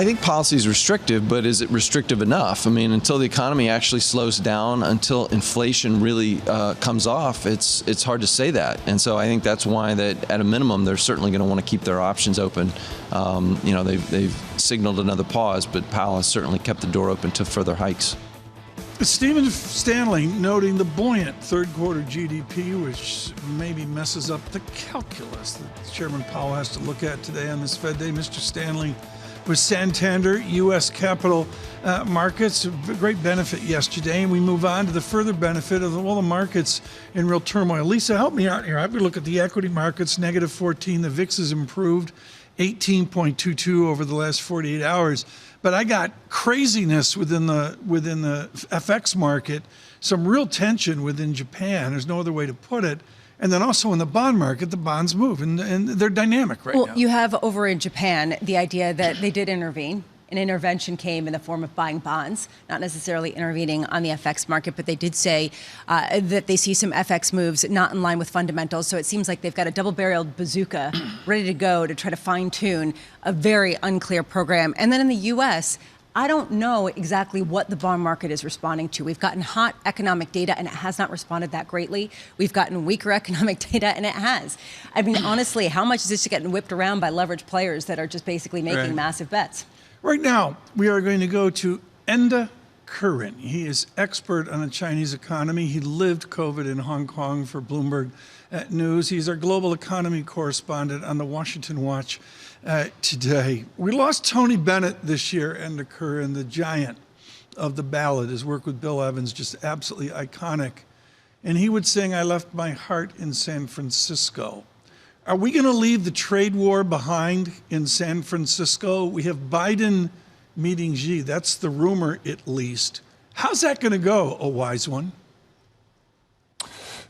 I think policy is restrictive, but is it restrictive enough? I mean, until the economy actually slows down, until inflation really comes off, it's hard to say that. And so I think that's why that at a minimum, they're certainly going to want to keep their options open. They've signaled another pause, but Powell has certainly kept the door open to further hikes. Stephen Stanley noting the buoyant third quarter GDP, which maybe messes up the calculus that Chairman Powell has to look at today on this Fed Day. Mr. Stanley with Santander, U.S. capital markets, a great benefit yesterday. And we move on to the further benefit of all the markets in real turmoil. Lisa, help me out here. I have to look at the equity markets, negative 14. The VIX has improved 18.22 over the last 48 hours. But I got craziness within the FX market, some real tension within Japan. There's no other way to put it. And then also in the bond market, the bonds move, and they're dynamic right now. Well, you have over in Japan the idea that they did intervene. An intervention came in the form of buying bonds, not necessarily intervening on the FX market, but they did say that they see some FX moves not in line with fundamentals. So it seems like they've got a double-barreled bazooka ready to go to try to fine-tune a very unclear program. And then in the U.S., I don't know exactly what the bond market is responding to. We've gotten hot economic data, and it has not responded that greatly. We've gotten weaker economic data, and it has. I mean, honestly, how much is this getting whipped around by leveraged players that are just basically making massive bets? Right now, we are going to go to Enda Curran. He is expert on the Chinese economy. He lived COVID in Hong Kong for Bloomberg News. He's our global economy correspondent on the Washington Watch today. We lost Tony Bennett this year, Enda Curran, the giant of the ballad. His work with Bill Evans, just absolutely iconic. And he would sing, "I left my heart in San Francisco." Are we going to leave the trade war behind in San Francisco? We have Biden meeting Xi. That's the rumor, at least. How's that going to go, a wise one?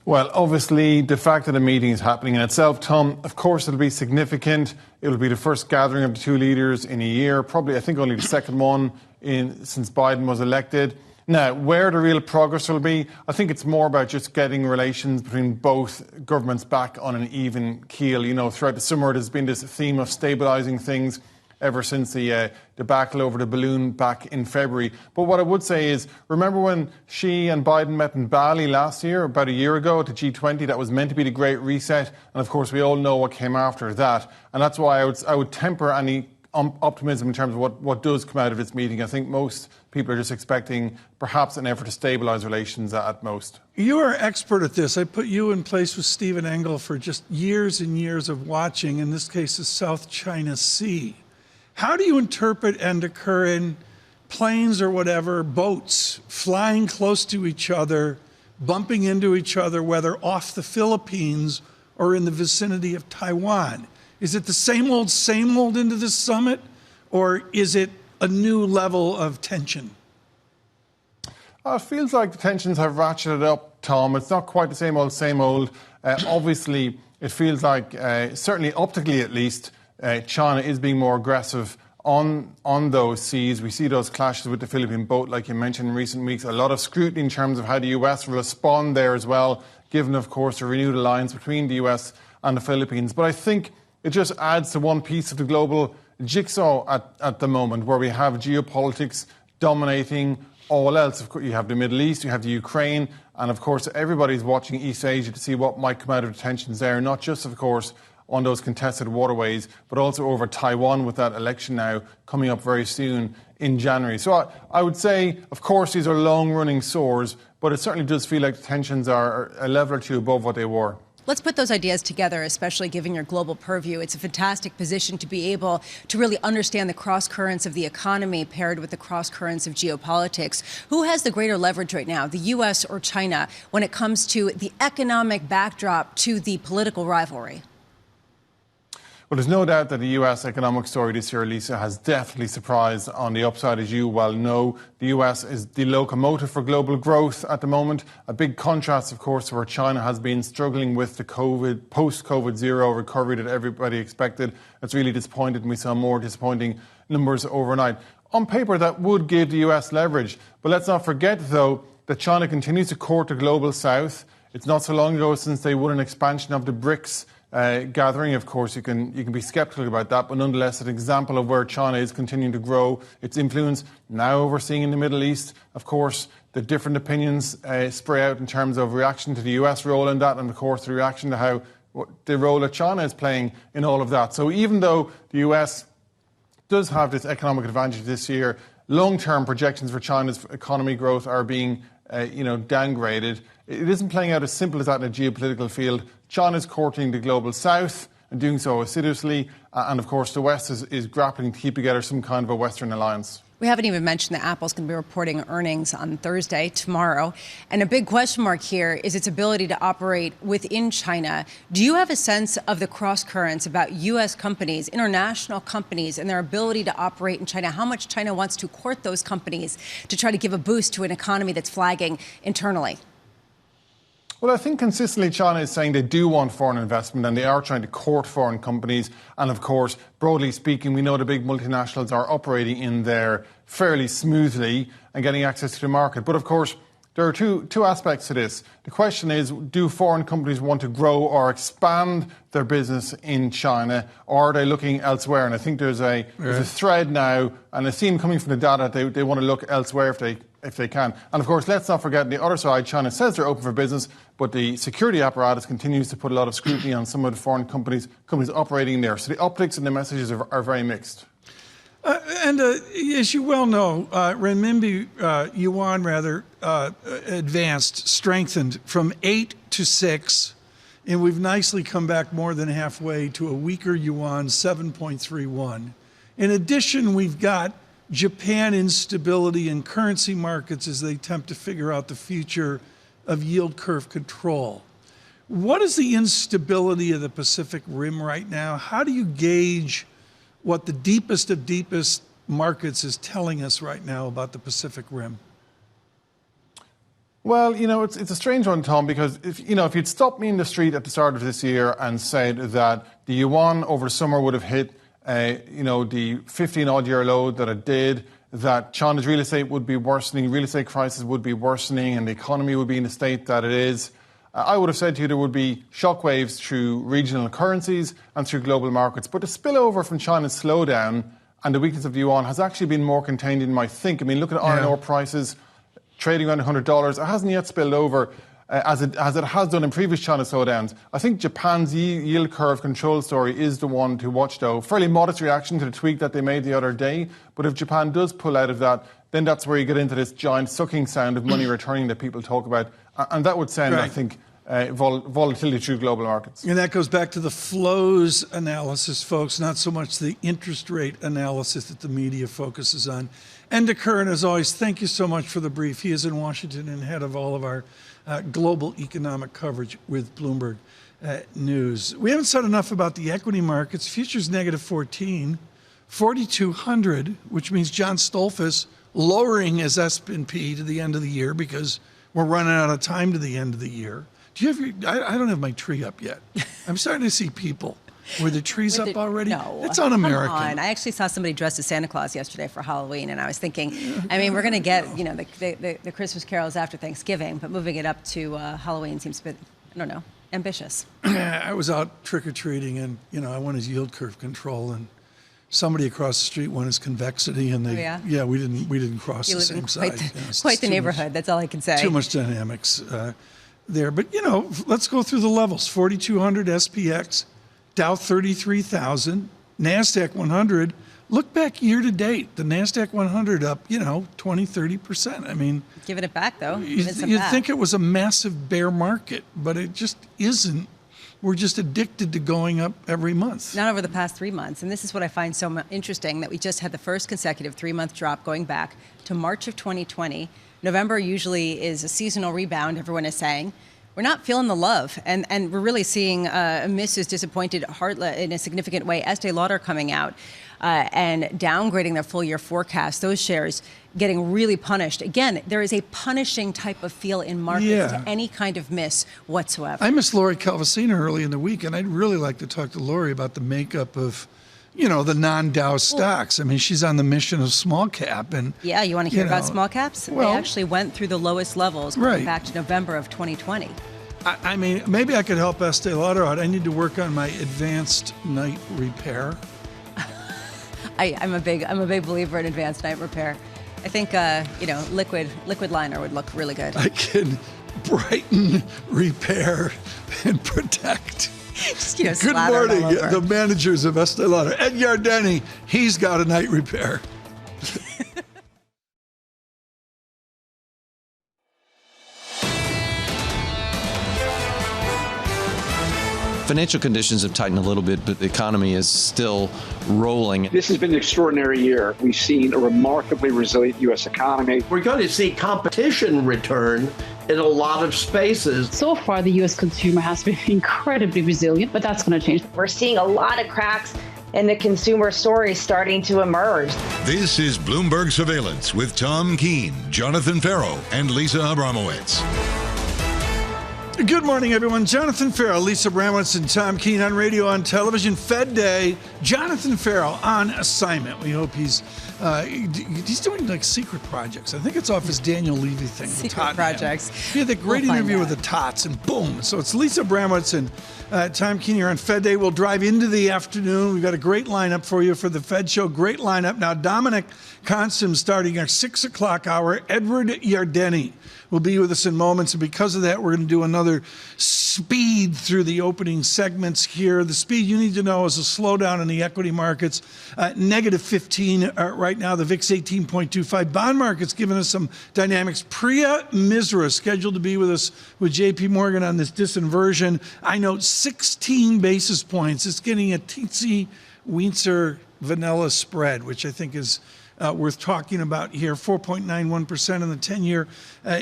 Well, obviously, the fact that a meeting is happening in itself, Tom, of course, it'll be significant. It'll be the first gathering of the two leaders in a year, probably, I think, only the second one since Biden was elected. Now, where the real progress will be, I think it's more about just getting relations between both governments back on an even keel. You know, throughout the summer, there's been this theme of stabilising things ever since the debacle over the balloon back in February. But what I would say is, remember when Xi and Biden met in Bali last year, about a year ago, at the G20? That was meant to be the Great Reset. And of course, we all know what came after that. And that's why I would temper any optimism in terms of what does come out of this meeting. I think most people are just expecting perhaps an effort to stabilise relations at most. You are expert at this. I put you in place with Stephen Engel for just years and years of watching, in this case, the South China Sea. How do you interpret Enda Curran, planes or whatever, boats flying close to each other, bumping into each other, whether off the Philippines or in the vicinity of Taiwan? Is it the same old into this summit, or is it a new level of tension? It feels like the tensions have ratcheted up, Tom. It's not quite the same old. Obviously, it feels like, certainly optically at least, China is being more aggressive on those seas. We see those clashes with the Philippine boat, like you mentioned in recent weeks. A lot of scrutiny in terms of how the US will respond there as well, given, of course, a renewed alliance between the US and the Philippines. But I think it just adds to one piece of the global jigsaw at the moment, where we have geopolitics dominating all else. Of course, you have the Middle East, you have the Ukraine, and of course, everybody's watching East Asia to see what might come out of the tensions there, not just, of course, on those contested waterways, but also over Taiwan with that election now coming up very soon in January. So I would say, of course, these are long-running sores, but it certainly does feel like the tensions are a level or two above what they were. Let's put those ideas together, especially given your global purview. It's a fantastic position to be able to really understand the cross currents of the economy paired with the cross currents of geopolitics. Who has the greater leverage right now, the U.S. or China, when it comes to the economic backdrop to the political rivalry? Well, there's no doubt that the US economic story this year, Lisa, has definitely surprised on the upside. As you well know, the US is the locomotive for global growth at the moment. A big contrast, of course, to where China has been struggling with the post-COVID zero recovery that everybody expected. It's really disappointed, and we saw more disappointing numbers overnight. On paper, that would give the US leverage. But let's not forget, though, that China continues to court the global south. It's not so long ago since they won an expansion of the BRICS gathering. Of course, you can be skeptical about that, but nonetheless, an example of where China is continuing to grow its influence. Now we're seeing in the Middle East, of course, the different opinions spray out in terms of reaction to the US role in that, and of course the reaction to the role that China is playing in all of that. So even though the US does have this economic advantage this year, long-term projections for China's economy growth are being downgraded. It isn't playing out as simple as that in a geopolitical field. China's courting the global south and doing so assiduously, and of course the West is grappling to keep together some kind of a Western alliance. We haven't even mentioned that Apple's going to be reporting earnings on Thursday, tomorrow. And a big question mark here is its ability to operate within China. Do you have a sense of the cross currents about U.S. companies, international companies, and their ability to operate in China? How much China wants to court those companies to try to give a boost to an economy that's flagging internally? Well, I think consistently China is saying they do want foreign investment and they are trying to court foreign companies. And of course, broadly speaking, we know the big multinationals are operating in there fairly smoothly and getting access to the market. But of course, there are two aspects to this. The question is, do foreign companies want to grow or expand their business in China, or are they looking elsewhere? And I think there's a thread now and a theme coming from the data that they want to look elsewhere if they can. And of course, let's not forget, on the other side, China says they're open for business, but the security apparatus continues to put a lot of scrutiny on some of the foreign companies operating there. So the optics and the messages are very mixed. And as you well know, yuan advanced, strengthened from 8 to 6, and we've nicely come back more than halfway to a weaker yuan, 7.31. In addition, we've got Japan instability in currency markets as they attempt to figure out the future of yield curve control. What is the instability of the Pacific Rim right now? How do you gauge what the deepest of deepest markets is telling us right now about the Pacific Rim? Well, it's a strange one, Tom, because if you'd stopped me in the street at the start of this year and said that the yuan over summer would have hit the 15-odd-year low that it did, that China's real estate would be worsening, real estate crisis would be worsening, and the economy would be in the state that it is, I would have said to you there would be shockwaves through regional currencies and through global markets. But the spillover from China's slowdown and the weakness of the yuan has actually been more contained than you might think. I mean, look at iron ore prices trading around $100. It hasn't yet spilled over as it has done in previous China slowdowns. I think Japan's yield curve control story is the one to watch, though. Fairly modest reaction to the tweak that they made the other day. But if Japan does pull out of that, then that's where you get into this giant sucking sound of money returning that people talk about. And that would send, I think, volatility through global markets. And that goes back to the flows analysis, folks, not so much the interest rate analysis that the media focuses on. And to Curran, as always, thank you so much for the brief. He is in Washington and head of all of our global economic coverage with Bloomberg News. We haven't said enough about the equity markets. Futures negative 14, 4,200, which means John Stolfus lowering his S&P to the end of the year because we're running out of time to the end of the year. Do you have I don't have my tree up yet. I'm starting to see people. Were the trees up already? No. It's un-American. Come on. I actually saw somebody dressed as Santa Claus yesterday for Halloween, and I was thinking, we're going to get, the Christmas carols after Thanksgiving, but moving it up to Halloween seems a bit, ambitious. I was out trick-or-treating, and, I wanted yield curve control, and somebody across the street wanted his convexity, and we didn't cross the same side. Quite the neighborhood, that's all I can say. Too much dynamics there. But, let's go through the levels. 4,200 SPX. Dow 33,000, NASDAQ 100. Look back year to date. The NASDAQ 100 up, 20-30%. Giving it back, though. You'd think it was a massive bear market, but it just isn't. We're just addicted to going up every month. Not over the past 3 months. And this is what I find so interesting, that we just had the first consecutive 3-month drop going back to March of 2020. November usually is a seasonal rebound, everyone is saying. We're not feeling the love, and we're really seeing Mrs. Disappointed Heartlet in a significant way. Estee Lauder coming out and downgrading their full-year forecast. Those shares getting really punished. Again, there is a punishing type of feel in markets to any kind of miss whatsoever. I missed Lori Calvasina early in the week, and I'd really like to talk to Lori about the makeup of the non-Dow stocks. She's on the mission of small cap. And yeah, you want to hear about small caps? Well, they actually went through the lowest levels going back to November of 2020. I mean, maybe I could help Estee Lauder out. I need to work on my advanced night repair. I'm a big believer in advanced night repair. I think liquid liner would look really good. I can brighten, repair, and protect. Just, Good morning, the managers of Estee Lauder. Ed Yardeni, he's got a night repair. Financial conditions have tightened a little bit, but the economy is still rolling. This has been an extraordinary year. We've seen a remarkably resilient U.S. economy. We're going to see competition return in a lot of spaces. So far, the U.S. consumer has been incredibly resilient, but that's going to change. We're seeing a lot of cracks in the consumer story starting to emerge. This is Bloomberg Surveillance with Tom Keene, Jonathan Ferro, and Lisa Abramowicz. Good morning, everyone. Jonathan Ferro, Lisa Abramowicz, and Tom Keene on radio, on television. Fed Day. Jonathan Ferro on assignment. We hope he's doing like secret projects. I think it's off his Daniel Levy thing. Secret projects. He had that great interview with the Tots, and boom. So it's Lisa Abramowicz and Tom Keene here on Fed Day. We'll drive into the afternoon. We've got a great lineup for you for the Fed show. Great lineup. Now, Dominic Constam starting our 6 o'clock hour. Edward Yardeni will be with us in moments, and because of that, we're going to do another speed through the opening segments here. The speed you need to know is a slowdown in the equity markets, negative 15 right now. The VIX 18.25. Bond market's giving us some dynamics. Priya Misra scheduled to be with us with J.P. Morgan on this disinversion. I note 16 basis points. It's getting a teensy weensy vanilla spread, which I think is worth talking about here. 4.91% in the 10-year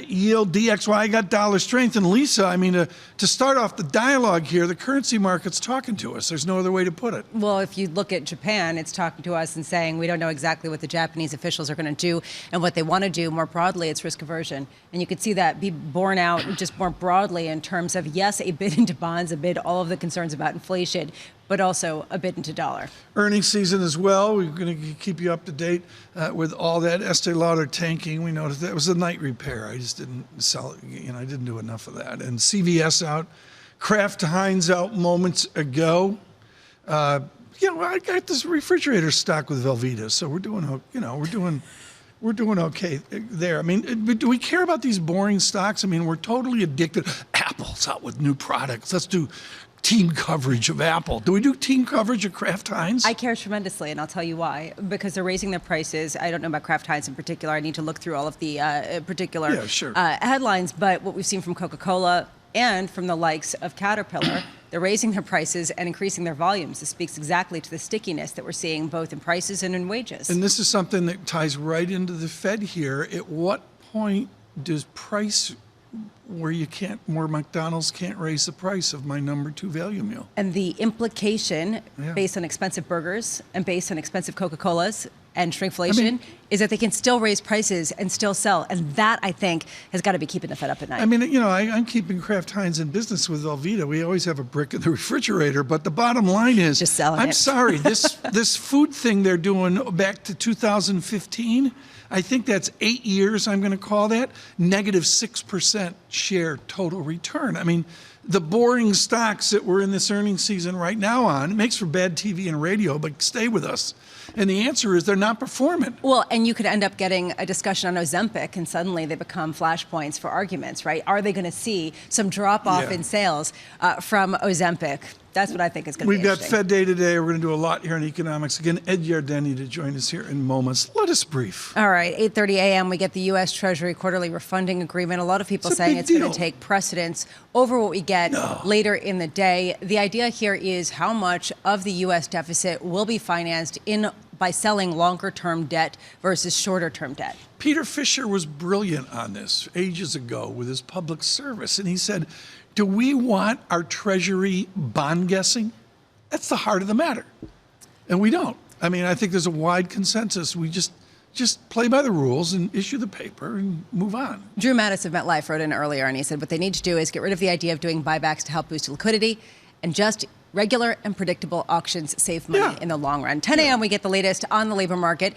yield. DXY, I got dollar strength. And Lisa, I mean, to start off the dialogue here, the currency market's talking to us. There's no other way to put it. Well, if you look at Japan, it's talking to us and saying we don't know exactly what the Japanese officials are going to do and what they want to do. More broadly, it's risk aversion. And you could see that be borne out just more broadly in terms of, yes, a bid into bonds amid all of the concerns about inflation, but also a bid into dollar. Earnings season as well. We're going to keep you up to date with all that. Estee Lauder tanking. We noticed that was a night repair. I just didn't sell it. I didn't do enough of that. And CVS out. Kraft Heinz out moments ago. I got this refrigerator stock with Velveeta, so we're doing, we're doing okay there. I mean, do we care about these boring stocks? I mean, we're totally addicted. Apple's out with new products. Let's do team coverage of Apple. Do we do team coverage of Kraft Heinz? I care tremendously, and I'll tell you why. Because they're raising their prices. I don't know about Kraft Heinz in particular. I need to look through all of the particular headlines. But what we've seen from Coca-Cola and from the likes of Caterpillar, they're raising their prices and increasing their volumes. This speaks exactly to the stickiness that we're seeing both in prices and in wages. And this is something that ties right into the Fed here. At what point does price where McDonald's can't raise the price of my number 2 value meal? And the implication based on expensive burgers and based on expensive Coca-Colas and shrinkflation is that they can still raise prices and still sell. And that, I think, has got to be keeping the Fed up at night. I mean, I'm keeping Kraft Heinz in business with Velveeta. We always have a brick in the refrigerator. But the bottom line is, just selling I'm sorry, this food thing they're doing back to 2015, I think that's 8 years, I'm going to call that, negative 6% share total return. I mean, the boring stocks that we're in this earnings season right now on, it makes for bad TV and radio, but stay with us. And the answer is they're not performing. Well, and you could end up getting a discussion on Ozempic, and suddenly they become flashpoints for arguments, right? Are they going to see some drop-off in sales from Ozempic? That's what I think is going to be interesting. We've got Fed Day today. We're going to do a lot here on economics. Again, Ed Yardeni to join us here in moments. Let us brief. All right, 8:30 a.m. we get the U.S. Treasury quarterly refunding agreement. A lot of people saying it's going to take precedence over what we get later in the day. The idea here is how much of the U.S. deficit will be financed by selling longer-term debt versus shorter-term debt. Peter Fisher was brilliant on this ages ago with his public service, and he said, do we want our Treasury bond guessing? That's the heart of the matter. And we don't. I mean, I think there's a wide consensus. We just play by the rules and issue the paper and move on. Drew Mattis of MetLife wrote in earlier, and he said what they need to do is get rid of the idea of doing buybacks to help boost liquidity and just Regular and predictable auctions save money in the long run. 10 a.m. we get the latest on the labor market.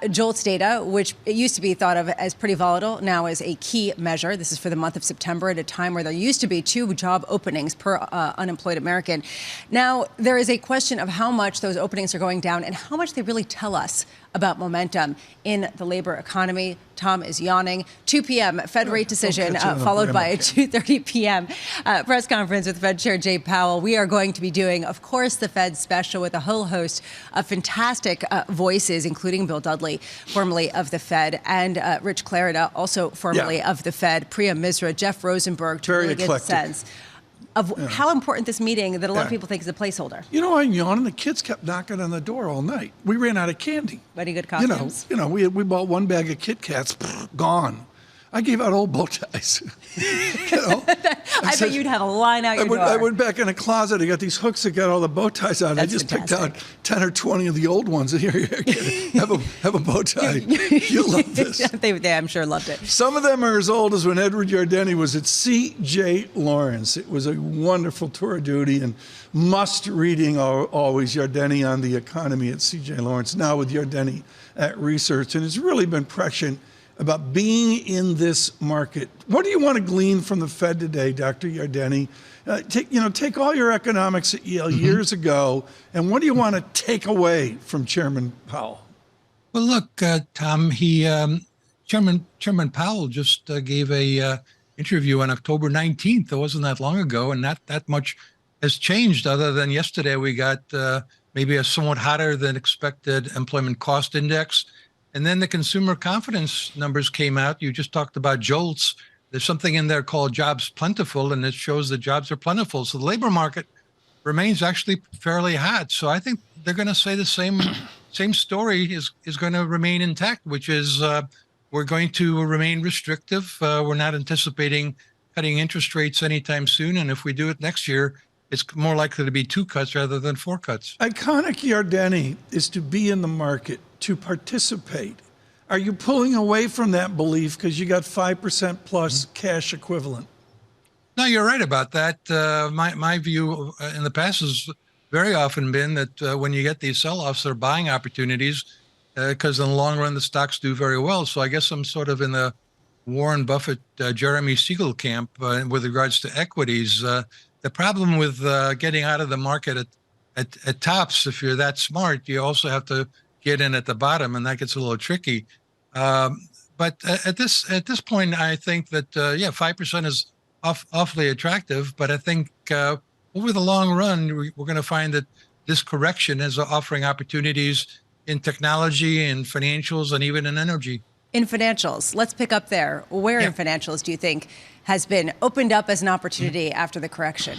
JOLTS data, which it used to be thought of as pretty volatile, now is a key measure. This is for the month of September at a time where there used to be 2 job openings per unemployed American. Now, there is a question of how much those openings are going down and how much they really tell us about momentum in the labor economy. Tom is yawning. 2 p.m. Fed rate decision, followed by a 2:30 p.m. Press conference with Fed Chair Jay Powell. We are going to be doing, of course, the Fed special with a whole host of fantastic voices, including Bill Dudley, formerly of the Fed, and Rich Clarida, also formerly of the Fed, Priya Misra, Jeff Rosenberg, to really get a sense of how important this meeting that a lot of people think is a placeholder. You know, I'm yawning. The kids kept knocking on the door all night. We ran out of candy. Any good costumes? We bought 1 bag of Kit Kats, gone. I gave out old bow ties. I bet you'd have a line out your door. I went back in a closet. I got these hooks that got all the bow ties on. I just picked out 10 or 20 of the old ones. Here, have a bow tie. You'll love this. They, I'm sure, loved it. Some of them are as old as when Edward Yardeni was at C.J. Lawrence. It was a wonderful tour of duty and must reading always, Yardeni on the economy at C.J. Lawrence, now with Yardeni at Research. And it's really been prescient about being in this market. What do you want to glean from the Fed today, Dr. Yardeni? Take all your economics at Yale years ago, and what do you want to take away from Chairman Powell? Well, look, Tom, Chairman Powell just gave a interview on October 19th. It wasn't that long ago, and not that much has changed other than yesterday we got maybe a somewhat hotter than expected employment cost index. And then the consumer confidence numbers came out. You just talked about JOLTS. There's something in there called jobs plentiful, and it shows that jobs are plentiful. So the labor market remains actually fairly hot. So I think they're going to say the same story is going to remain intact, which is we're going to remain restrictive. We're not anticipating cutting interest rates anytime soon. And if we do it next year, it's more likely to be 2 cuts rather than 4 cuts. Iconic Yardeni is to be in the market, to participate. Are you pulling away from that belief because you got 5% plus cash equivalent? No, you're right about that. My view in the past has very often been that when you get these sell-offs, they're buying opportunities because in the long run, the stocks do very well. So I guess I'm sort of in the Warren Buffett, Jeremy Siegel camp with regards to equities. The problem with getting out of the market at tops, if you're that smart, you also have to get in at the bottom, and that gets a little tricky. But at this point, I think that 5% is awfully attractive. But I think over the long run, we're going to find that this correction is offering opportunities in technology, in financials, and even in energy. In financials, let's pick up there. Where in financials do you think has been opened up as an opportunity after the correction?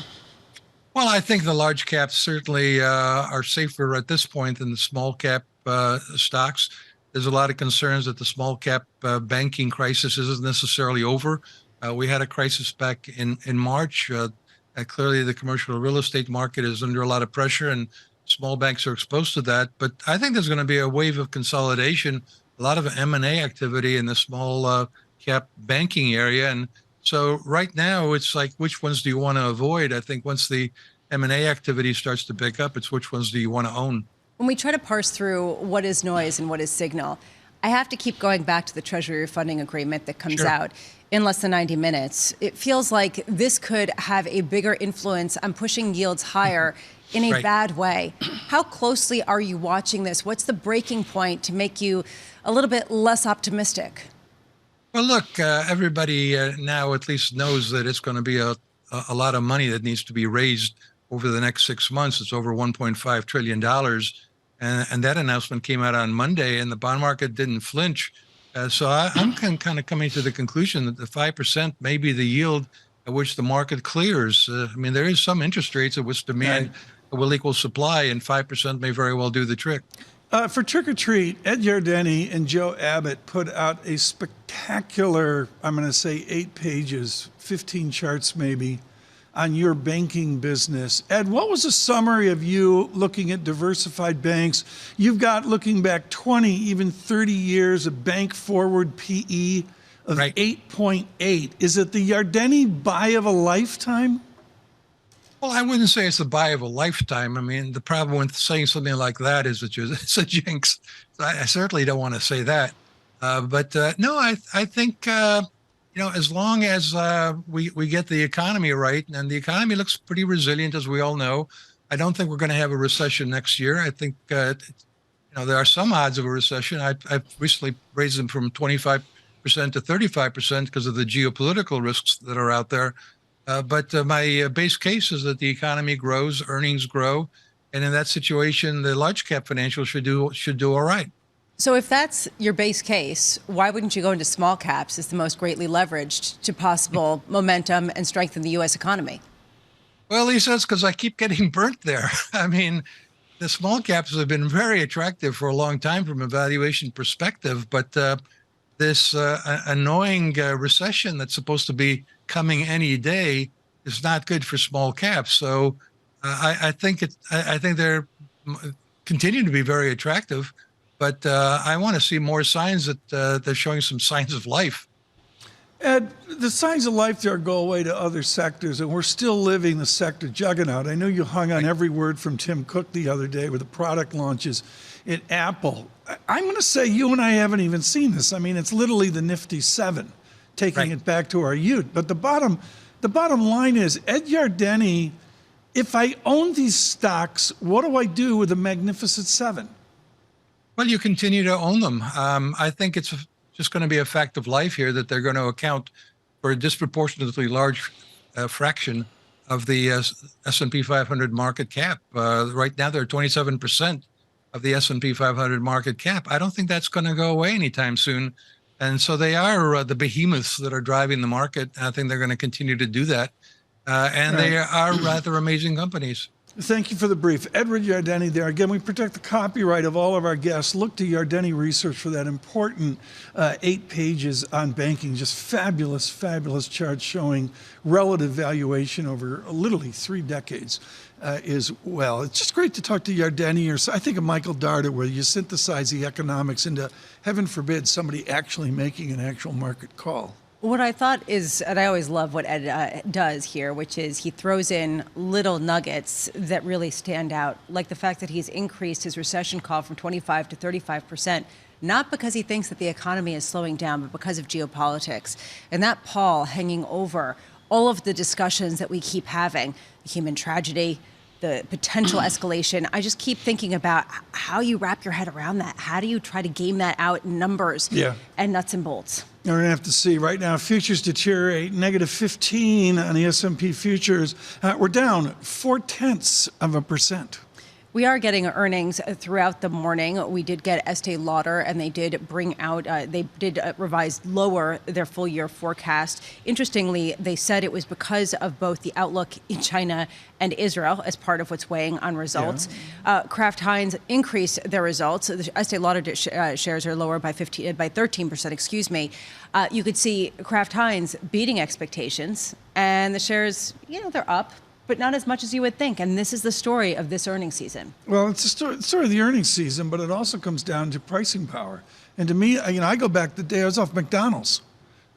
Well, I think the large caps certainly are safer at this point than the small cap stocks. There's a lot of concerns that the small cap banking crisis isn't necessarily over. We had a crisis back in March. Clearly, the commercial real estate market is under a lot of pressure, and small banks are exposed to that. But I think there's going to be a wave of consolidation, a lot of M&A activity in the small cap banking area. And so right now, it's like, which ones do you want to avoid? I think once the M&A activity starts to pick up, it's which ones do you want to own? When we try to parse through what is noise and what is signal, I have to keep going back to the Treasury refunding agreement that comes out in less than 90 minutes. It feels like this could have a bigger influence on pushing yields higher in a bad way. How closely are you watching this? What's the breaking point to make you a little bit less optimistic? Well, look, everybody now at least knows that it's going to be a lot of money that needs to be raised over the next 6 months. It's over $1.5 trillion. And that announcement came out on Monday, and the bond market didn't flinch. So I'm kind of coming to the conclusion that the 5% may be the yield at which the market clears. I mean, there is some interest rates at which demand will equal supply, and 5% may very well do the trick. For Trick or Treat, Ed Yardeni and Joe Abbott put out a spectacular, I'm going to say 8 pages, 15 charts maybe, on your banking business. Ed, what was a summary of you looking at diversified banks? You've got, looking back 20, even 30 years, a bank forward PE of 8.8. Is it the Yardeni buy of a lifetime? Well, I wouldn't say it's the buy of a lifetime. I mean, the problem with saying something like that is that it's a jinx. I certainly don't want to say that. But no, I think, as long as we get the economy right, and the economy looks pretty resilient, as we all know, I don't think we're going to have a recession next year. I think, there are some odds of a recession. I've recently raised them from 25% to 35% because of the geopolitical risks that are out there. But my base case is that the economy grows, earnings grow, and in that situation, the large cap financials should do all right. So if that's your base case, why wouldn't you go into small caps as the most greatly leveraged to possible momentum and strengthen the U.S. economy? Well, Lisa, that's because I keep getting burnt there. I mean, the small caps have been very attractive for a long time from a valuation perspective, but this annoying recession that's supposed to be coming any day is not good for small caps. So I think they're continue to be very attractive, but I want to see more signs that they're showing some signs of life. Ed, the signs of life there go away to other sectors, and we're still living the sector juggernaut. I know you hung on every word from Tim Cook the other day with the product launches at Apple. I'm going to say you and I haven't even seen this. I mean, it's literally the Nifty 7, taking it back to our youth. But the bottom line is, Ed Yardeni, if I own these stocks, what do I do with the Magnificent 7? Well, you continue to own them. I think it's just going to be a fact of life here that they're going to account for a disproportionately large fraction of the S&P 500 market cap. Right now, they're 27% of the S&P 500 market cap. I don't think that's going to go away anytime soon. And so they are the behemoths that are driving the market. I think they're going to continue to do that. And they are rather amazing companies. Thank you for the brief. Edward Yardeni there. Again, we protect the copyright of all of our guests. Look to Yardeni Research for that important 8 pages on banking. Just fabulous, fabulous charts showing relative valuation over literally 3 decades as well. It's just great to talk to Yardeni, or I think of Michael Darda, where you synthesize the economics into, heaven forbid, somebody actually making an actual market call. What I thought is, and I always love what Ed does here, which is he throws in little nuggets that really stand out, like the fact that he's increased his recession call from 25 to 35%, not because he thinks that the economy is slowing down, but because of geopolitics. And that pall hanging over all of the discussions that we keep having, the human tragedy, the potential escalation. I just keep thinking about how you wrap your head around that. How do you try to game that out in numbers and nuts and bolts? We're going to have to see. Right now, futures deteriorate, negative 15 on the S&P futures. We're down 0.4%. We are getting earnings throughout the morning. We did get Estee Lauder, and they did bring out, revise lower their full year forecast. Interestingly, they said it was because of both the outlook in China and Israel as part of what's weighing on results. Kraft Heinz increased their results. The Estee Lauder shares are lower by 13%, excuse me. You could see Kraft Heinz beating expectations, and the shares, they're up, but not as much as you would think. And this is the story of this earnings season. Well, it's the story of the earnings season, but it also comes down to pricing power. And to me, I go back the day I was off McDonald's.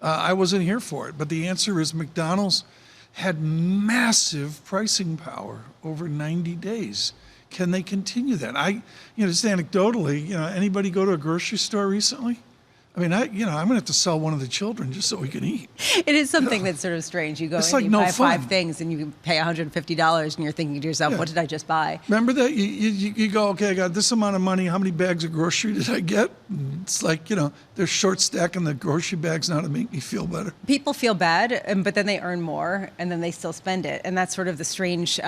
I wasn't here for it, but the answer is McDonald's had massive pricing power over 90 days. Can they continue that? Just anecdotally, anybody go to a grocery store recently? I mean, I'm going to have to sell one of the children just so we can eat. It is something that's sort of strange. You go and you buy 5 things and you pay $150 and you're thinking to yourself, what did I just buy? Remember that? You go, okay, I got this amount of money. How many bags of grocery did I get? It's like, they're short stacking the grocery bags now to make me feel better. People feel bad, but then they earn more and then they still spend it. And that's sort of the strange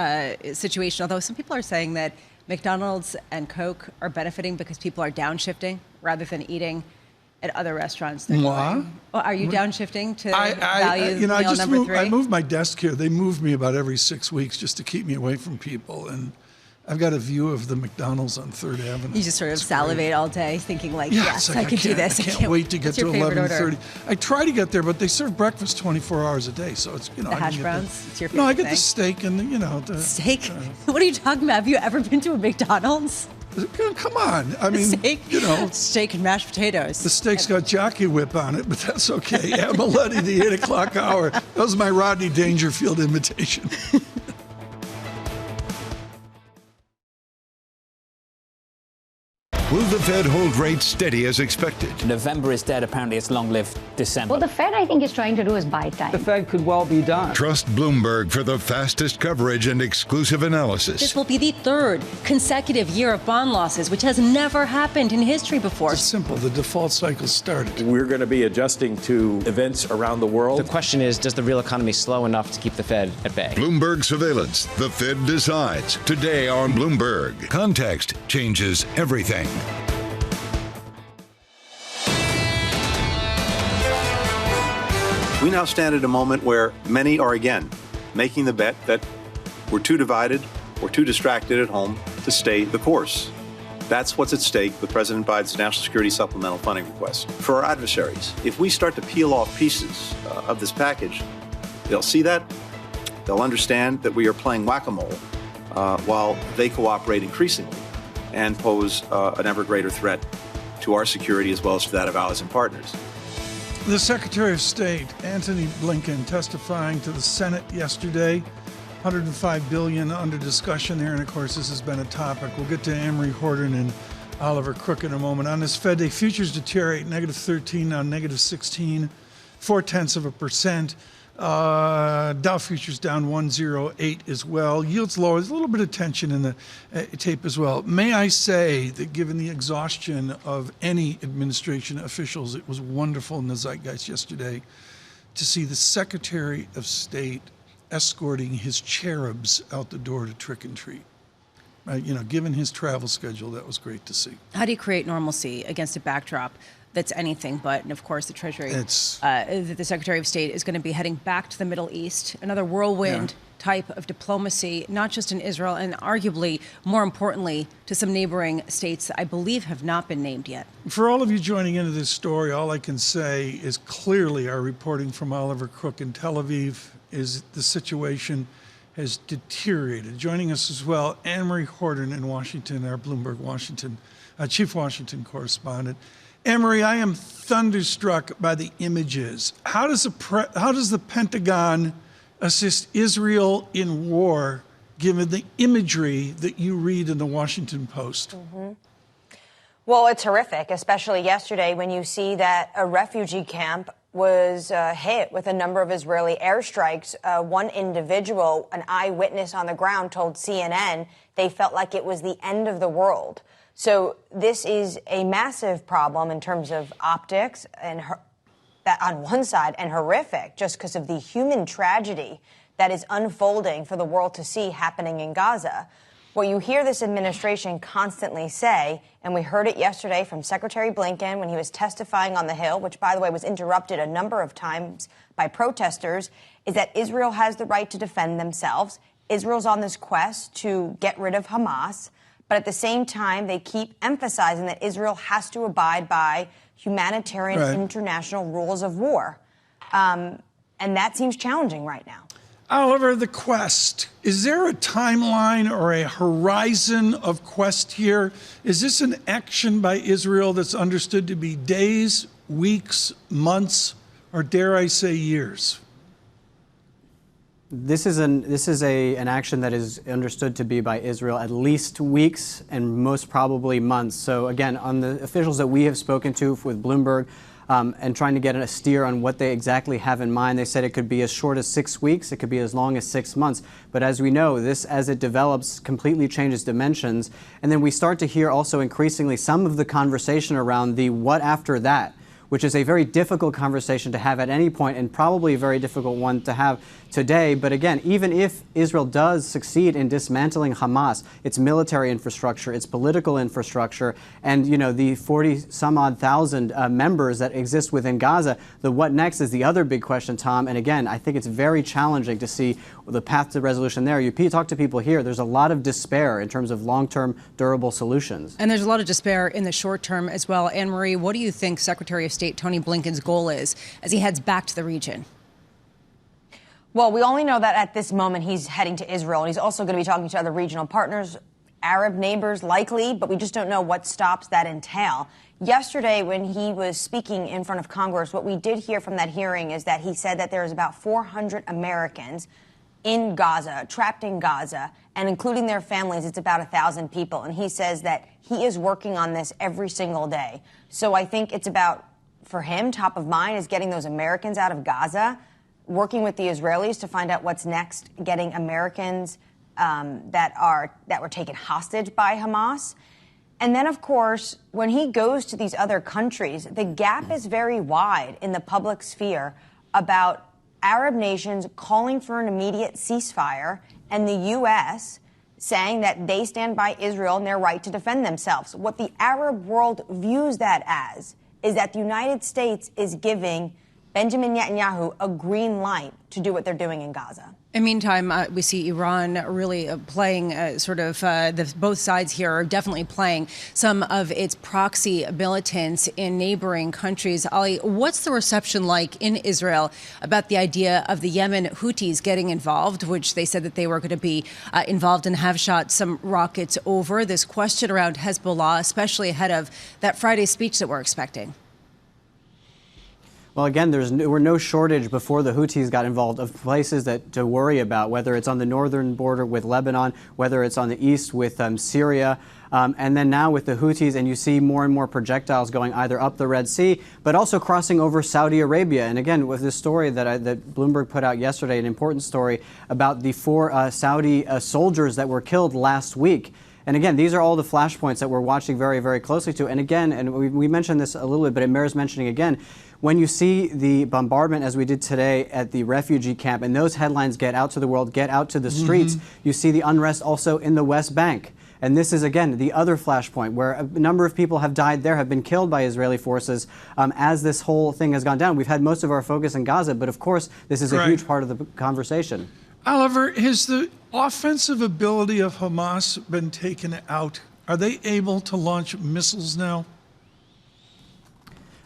situation. Although some people are saying that McDonald's and Coke are benefiting because people are downshifting rather than eating at other restaurants. Well, are you downshifting to value meal number 3? I moved my desk here. They move me about every 6 weeks just to keep me away from people. And I've got a view of the McDonald's on 3rd Avenue. You just sort of salivate all day thinking yes, I can do this. I can't wait to get to 11:30. I try to get there, but they serve breakfast 24 hours a day. So it's, the hash browns, it's your favorite I get the steak and the steak? What are you talking about? Have you ever been to a McDonald's? Come on. I mean, steak and mashed potatoes. The steak's got Jockey Whip on it, but that's okay. Amaletti, the 8 o'clock hour. That was my Rodney Dangerfield invitation. Will the Fed hold rates steady as expected? November is dead. Apparently, it's long-lived December. What the Fed, I think, is trying to do is buy time. The Fed could well be done. Trust Bloomberg for the fastest coverage and exclusive analysis. This will be the third consecutive year of bond losses, which has never happened in history before. It's simple. The default cycle started. We're going to be adjusting to events around the world. The question is, does the real economy slow enough to keep the Fed at bay? Bloomberg surveillance. The Fed decides. Today on Bloomberg. Context changes everything. We now stand at a moment where many are again making the bet that we're too divided or too distracted at home to stay the course. That's what's at stake with President Biden's national security supplemental funding request. For our adversaries, if we start to peel off pieces of this package, they'll see that, they'll understand that we are playing whack-a-mole while they cooperate increasingly and pose an ever greater threat to our security as well as to that of allies and partners. The Secretary of State, Antony Blinken, testifying to the Senate yesterday. $105 billion under discussion there, and of course this has been a topic. We'll get to Amory Horton and Oliver Crook in a moment. On this Fed Day, futures deteriorate, -13, now -16, 0.4%. Dow futures down 108 as well. Yields lower. There's a little bit of tension in the tape as well. May I say that given the exhaustion of any administration officials, it was wonderful in the zeitgeist yesterday to see the Secretary of State escorting his cherubs out the door to trick and treat. Given his travel schedule, that was great to see. How do you create normalcy against a backdrop that's anything but? And of course, the Treasury, the Secretary of State is going to be heading back to the Middle East, another whirlwind type of diplomacy, not just in Israel, and arguably, more importantly, to some neighboring states that I believe have not been named yet. For all of you joining into this story, all I can say is clearly our reporting from Oliver Crook in Tel Aviv is the situation has deteriorated. Joining us as well, Amory Horton in Washington, our Bloomberg Washington, Chief Washington correspondent. Amory, I am thunderstruck by the images. How does the Pentagon assist Israel in war, given the imagery that you read in the Washington Post? Mm-hmm. Well, it's horrific, especially yesterday when you see that a refugee camp was hit with a number of Israeli airstrikes. One individual, an eyewitness on the ground, told CNN they felt like it was the end of the world. So this is a massive problem in terms of optics and that on one side, and horrific just because of the human tragedy that is unfolding for the world to see happening in Gaza. What you hear this administration constantly say, and we heard it yesterday from Secretary Blinken when he was testifying on the Hill, which, by the way, was interrupted a number of times by protesters, is that Israel has the right to defend themselves. Israel's on this quest to get rid of Hamas. But at the same time, they keep emphasizing that Israel has to abide by humanitarian international rules of war. And that seems challenging right now. Oliver, the quest, is there a timeline or a horizon of quest here? Is this an action by Israel that's understood to be days, weeks, months, or dare I say years? This is an action that is understood to be by Israel at least weeks and most probably months. So again, on the officials that we have spoken to with Bloomberg and trying to get a steer on what they exactly have in mind, they said it could be as short as 6 weeks, it could be as long as 6 months. But as we know, this, as it develops, completely changes dimensions. And then we start to hear also increasingly some of the conversation around the what after that, which is a very difficult conversation to have at any point and probably a very difficult one to have today. But again, even if Israel does succeed in dismantling Hamas, its military infrastructure, its political infrastructure, and the 40-some-odd thousand members that exist within Gaza, the what next is the other big question, Tom. And again, I think it's very challenging to see the path to resolution there. You talk to people here, there's a lot of despair in terms of long-term durable solutions. And there's a lot of despair in the short term as well. Anne-Marie, what do you think Secretary of State Tony Blinken's goal is as he heads back to the region? Well, we only know that at this moment he's heading to Israel, and he's also going to be talking to other regional partners, Arab neighbors likely, but we just don't know what stops that entail. Yesterday, when he was speaking in front of Congress, what we did hear from that hearing is that he said that there's about 400 Americans in Gaza, trapped in Gaza, and including their families, it's about 1,000 people. And he says that he is working on this every single day. So I think it's about, for him, top of mind is getting those Americans out of Gaza, working with the Israelis to find out what's next, getting Americans that were taken hostage by Hamas. And then, of course, when he goes to these other countries, the gap is very wide in the public sphere about Arab nations calling for an immediate ceasefire and the U.S. saying that they stand by Israel and their right to defend themselves. What the Arab world views that as is that the United States is giving Benjamin Netanyahu a green light to do what they're doing in Gaza. In the meantime, we see Iran really playing both sides here are definitely playing some of its proxy militants in neighboring countries. Ali, what's the reception like in Israel about the idea of the Yemen Houthis getting involved, which they said that they were going to be involved and have shot some rockets over? This question around Hezbollah, especially ahead of that Friday speech that we're expecting. Well, again, there were no shortage before the Houthis got involved of places to worry about, whether it's on the northern border with Lebanon, whether it's on the east with Syria, and then now with the Houthis, and you see more and more projectiles going either up the Red Sea, but also crossing over Saudi Arabia. And again, with this story that Bloomberg put out yesterday, an important story about the 4 Saudi soldiers that were killed last week. And again, these are all the flashpoints that we're watching very, very closely to. And again, and we mentioned this a little bit, but it bears mentioning again, when you see the bombardment, as we did today at the refugee camp, and those headlines get out to the world, get out to the streets, you see the unrest also in the West Bank. And this is, again, the other flashpoint where a number of people have died there, have been killed by Israeli forces as this whole thing has gone down. We've had most of our focus in Gaza, but of course, this is a huge part of the conversation. Oliver, has the offensive ability of Hamas been taken out? Are they able to launch missiles now?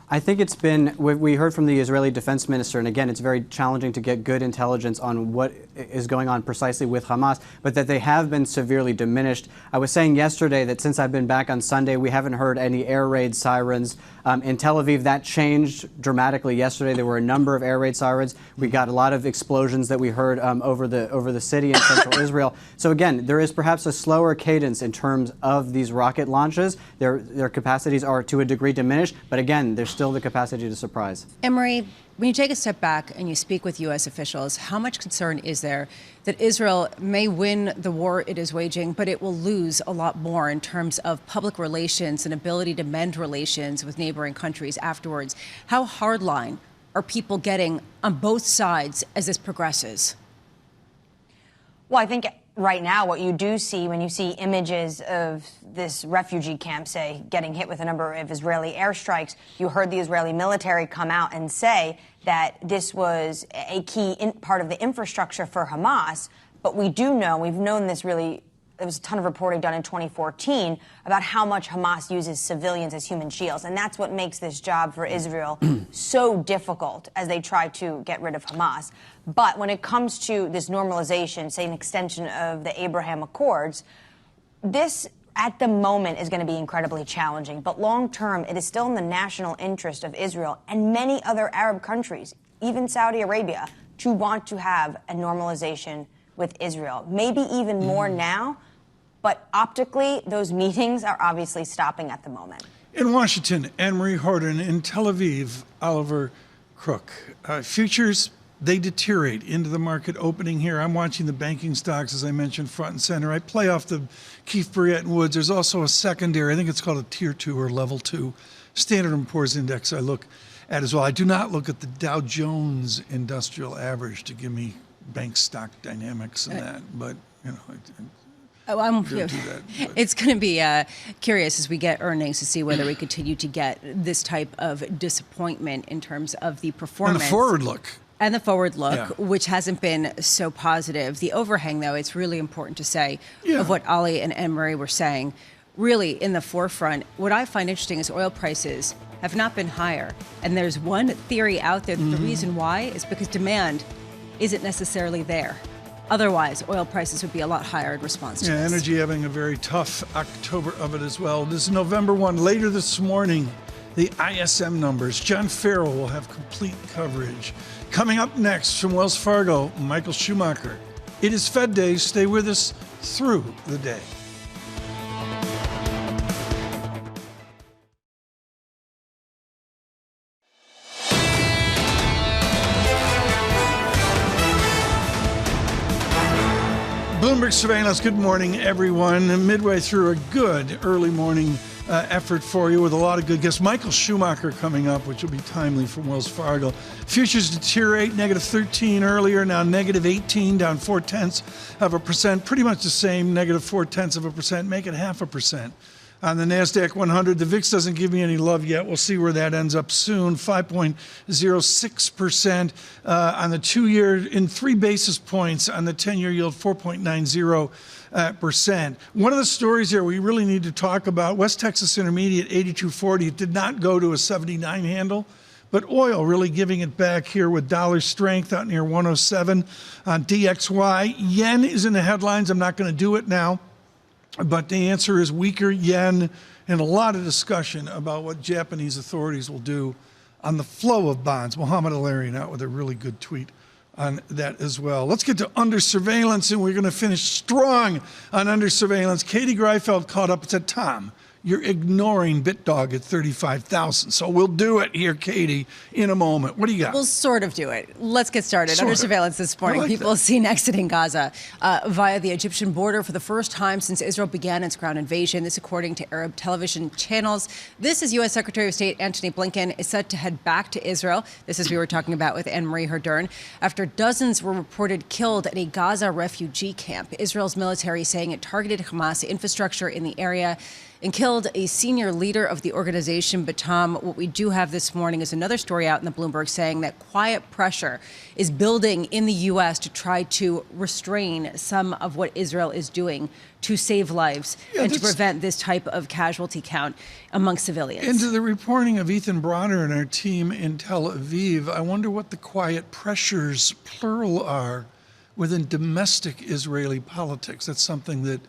I think it's been, we heard from the Israeli defense minister, and again, it's very challenging to get good intelligence on what is going on precisely with Hamas, but that they have been severely diminished. I was saying yesterday that since I've been back on Sunday, we haven't heard any air raid sirens. In Tel Aviv, that changed dramatically yesterday. There were a number of air raid sirens. We got a lot of explosions that we heard over the city in central Israel. So again, there is perhaps a slower cadence in terms of these rocket launches. Their capacities are to a degree diminished, but again, there's still the capacity to surprise. Emery, when you take a step back and you speak with U.S. officials, how much concern is there that Israel may win the war it is waging, but it will lose a lot more in terms of public relations and ability to mend relations with neighboring countries afterwards? How hardline are people getting on both sides as this progresses? Well, I think right now what you do see when you see images of this refugee camp, say, getting hit with a number of Israeli airstrikes, you heard the Israeli military come out and say that this was a key part of the infrastructure for Hamas. But we do know, we've known this really, there was a ton of reporting done in 2014 about how much Hamas uses civilians as human shields. And that's what makes this job for Israel so difficult as they try to get rid of Hamas. But when it comes to this normalization, say an extension of the Abraham Accords, this at the moment is going to be incredibly challenging. But long term, it is still in the national interest of Israel and many other Arab countries, even Saudi Arabia, to want to have a normalization with Israel. Maybe even more now, but optically, those meetings are obviously stopping at the moment. In Washington, Anne-Marie Horton. In Tel Aviv, Oliver Crook. Futures, they deteriorate into the market opening here. I'm watching the banking stocks, as I mentioned, front and center. I play off the Keefe, Bruyette, and Woods. There's also a secondary, I think it's called a Tier 2 or Level 2 Standard & Poor's Index I look at as well. I do not look at the Dow Jones Industrial Average to give me bank stock dynamics and that, but, you know, it's going to be curious as we get earnings to see whether we continue to get this type of disappointment in terms of the performance. And the forward look. And the forward look, which hasn't been so positive. The overhang, though, it's really important to say, of what Ali and Anne-Marie were saying, really in the forefront. What I find interesting is oil prices have not been higher. And there's one theory out there that the reason why is because demand isn't necessarily there. Otherwise, oil prices would be a lot higher in response to this. Energy having a very tough October of it as well. This is November 1. Later this morning, the ISM numbers. John Farrell will have complete coverage. Coming up next from Wells Fargo, Michael Schumacher It is Fed Day. Stay with us through the day. Bloomberg Surveillance, good morning, everyone. Midway through a good early morning effort for you with a lot of good guests. Michael Schumacher coming up, which will be timely from Wells Fargo. Futures deteriorate, negative 13 earlier, now negative 18, down 0.4%. Pretty much the same, negative 0.4%. Make it 0.5%. On the NASDAQ 100, the VIX doesn't give me any love yet. We'll see where that ends up soon. 5.06% on the 2-year, in 3 basis points on the 10-year yield, 4.90%. One of the stories here we really need to talk about, West Texas Intermediate 82.40. It did not go to a 79 handle, but oil really giving it back here with dollar strength out near 107 on DXY. Yen is in the headlines. I'm not going to do it now. But the answer is weaker yen and a lot of discussion about what Japanese authorities will do on the flow of bonds. Mohamed Al-Arian out with a really good tweet on that as well. Let's get to under surveillance, and we're going to finish strong on under surveillance. Katie Greifeld caught up and said, Tom, you're ignoring BitDog at 35,000. So we'll do it here, Katie, in a moment. What do you got? We'll sort of do it. Let's get started. Sort Under of. surveillance this morning, people seen exiting Gaza via the Egyptian border for the first time since Israel began its ground invasion. This according to Arab television channels. This is U.S. Secretary of State Antony Blinken is set to head back to Israel. This is we were talking about with Anne-Marie Herdern. After dozens were reported killed at a Gaza refugee camp. Israel's military saying it targeted Hamas infrastructure in the area and killed a senior leader of the organization. But Tom, what we do have this morning is another story out in the Bloomberg saying that quiet pressure is building in the U.S. to try to restrain some of what Israel is doing to save lives and to prevent this type of casualty count among civilians. Into the reporting of Ethan Bronner and our team in Tel Aviv, I wonder what the quiet pressures, plural, are within domestic Israeli politics. That's something that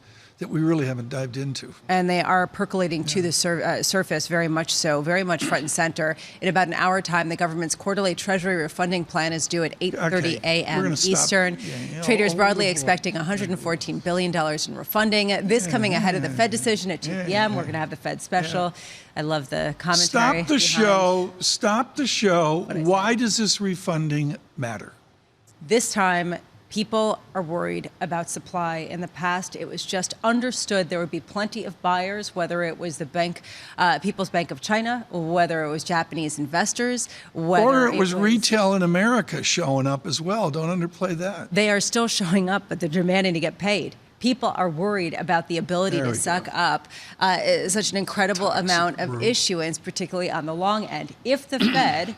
we really haven't dived into. And they are percolating to the surface, very much so, very much front and center. In about an hour time, the government's quarterly Treasury refunding plan is due at 8:30 a.m. Eastern. Traders broadly expecting $114 billion in refunding. This coming ahead of the Fed decision at 2 p.m. We're going to have the Fed special. I love the commentary. Stop the show. Stop the show. Why does this refunding matter? This time, people are worried about supply. In the past, it was just understood there would be plenty of buyers, whether it was the bank, People's Bank of China, whether it was Japanese investors, whether or it was retail in America showing up as well. Don't underplay that. They are still showing up, but they're demanding to get paid. People are worried about the ability to suck up such an incredible amount of issuance, particularly on the long end. If the Fed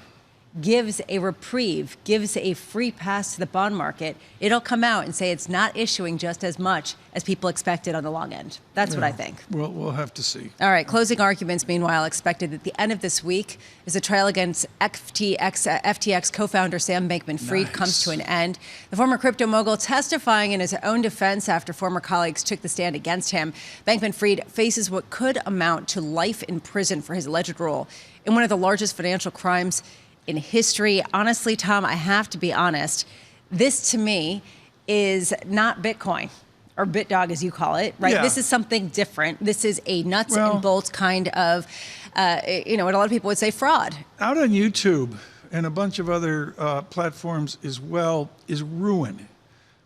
gives a reprieve, gives a free pass to the bond market, it'll come out and say it's not issuing just as much as people expected on the long end. That's what I think. We'll have to see. All right, closing arguments, meanwhile, expected at the end of this week as the trial against FTX co-founder Sam Bankman-Fried comes to an end. The former crypto mogul testifying in his own defense after former colleagues took the stand against him. Bankman-Fried faces what could amount to life in prison for his alleged role in one of the largest financial crimes in history. Honestly, Tom, I have to be honest. This, to me, is not Bitcoin, or BitDog, as you call it, right? Yeah. This is something different. This is a nuts and bolts kind of, what a lot of people would say, fraud. Out on YouTube and a bunch of other platforms as well is ruin.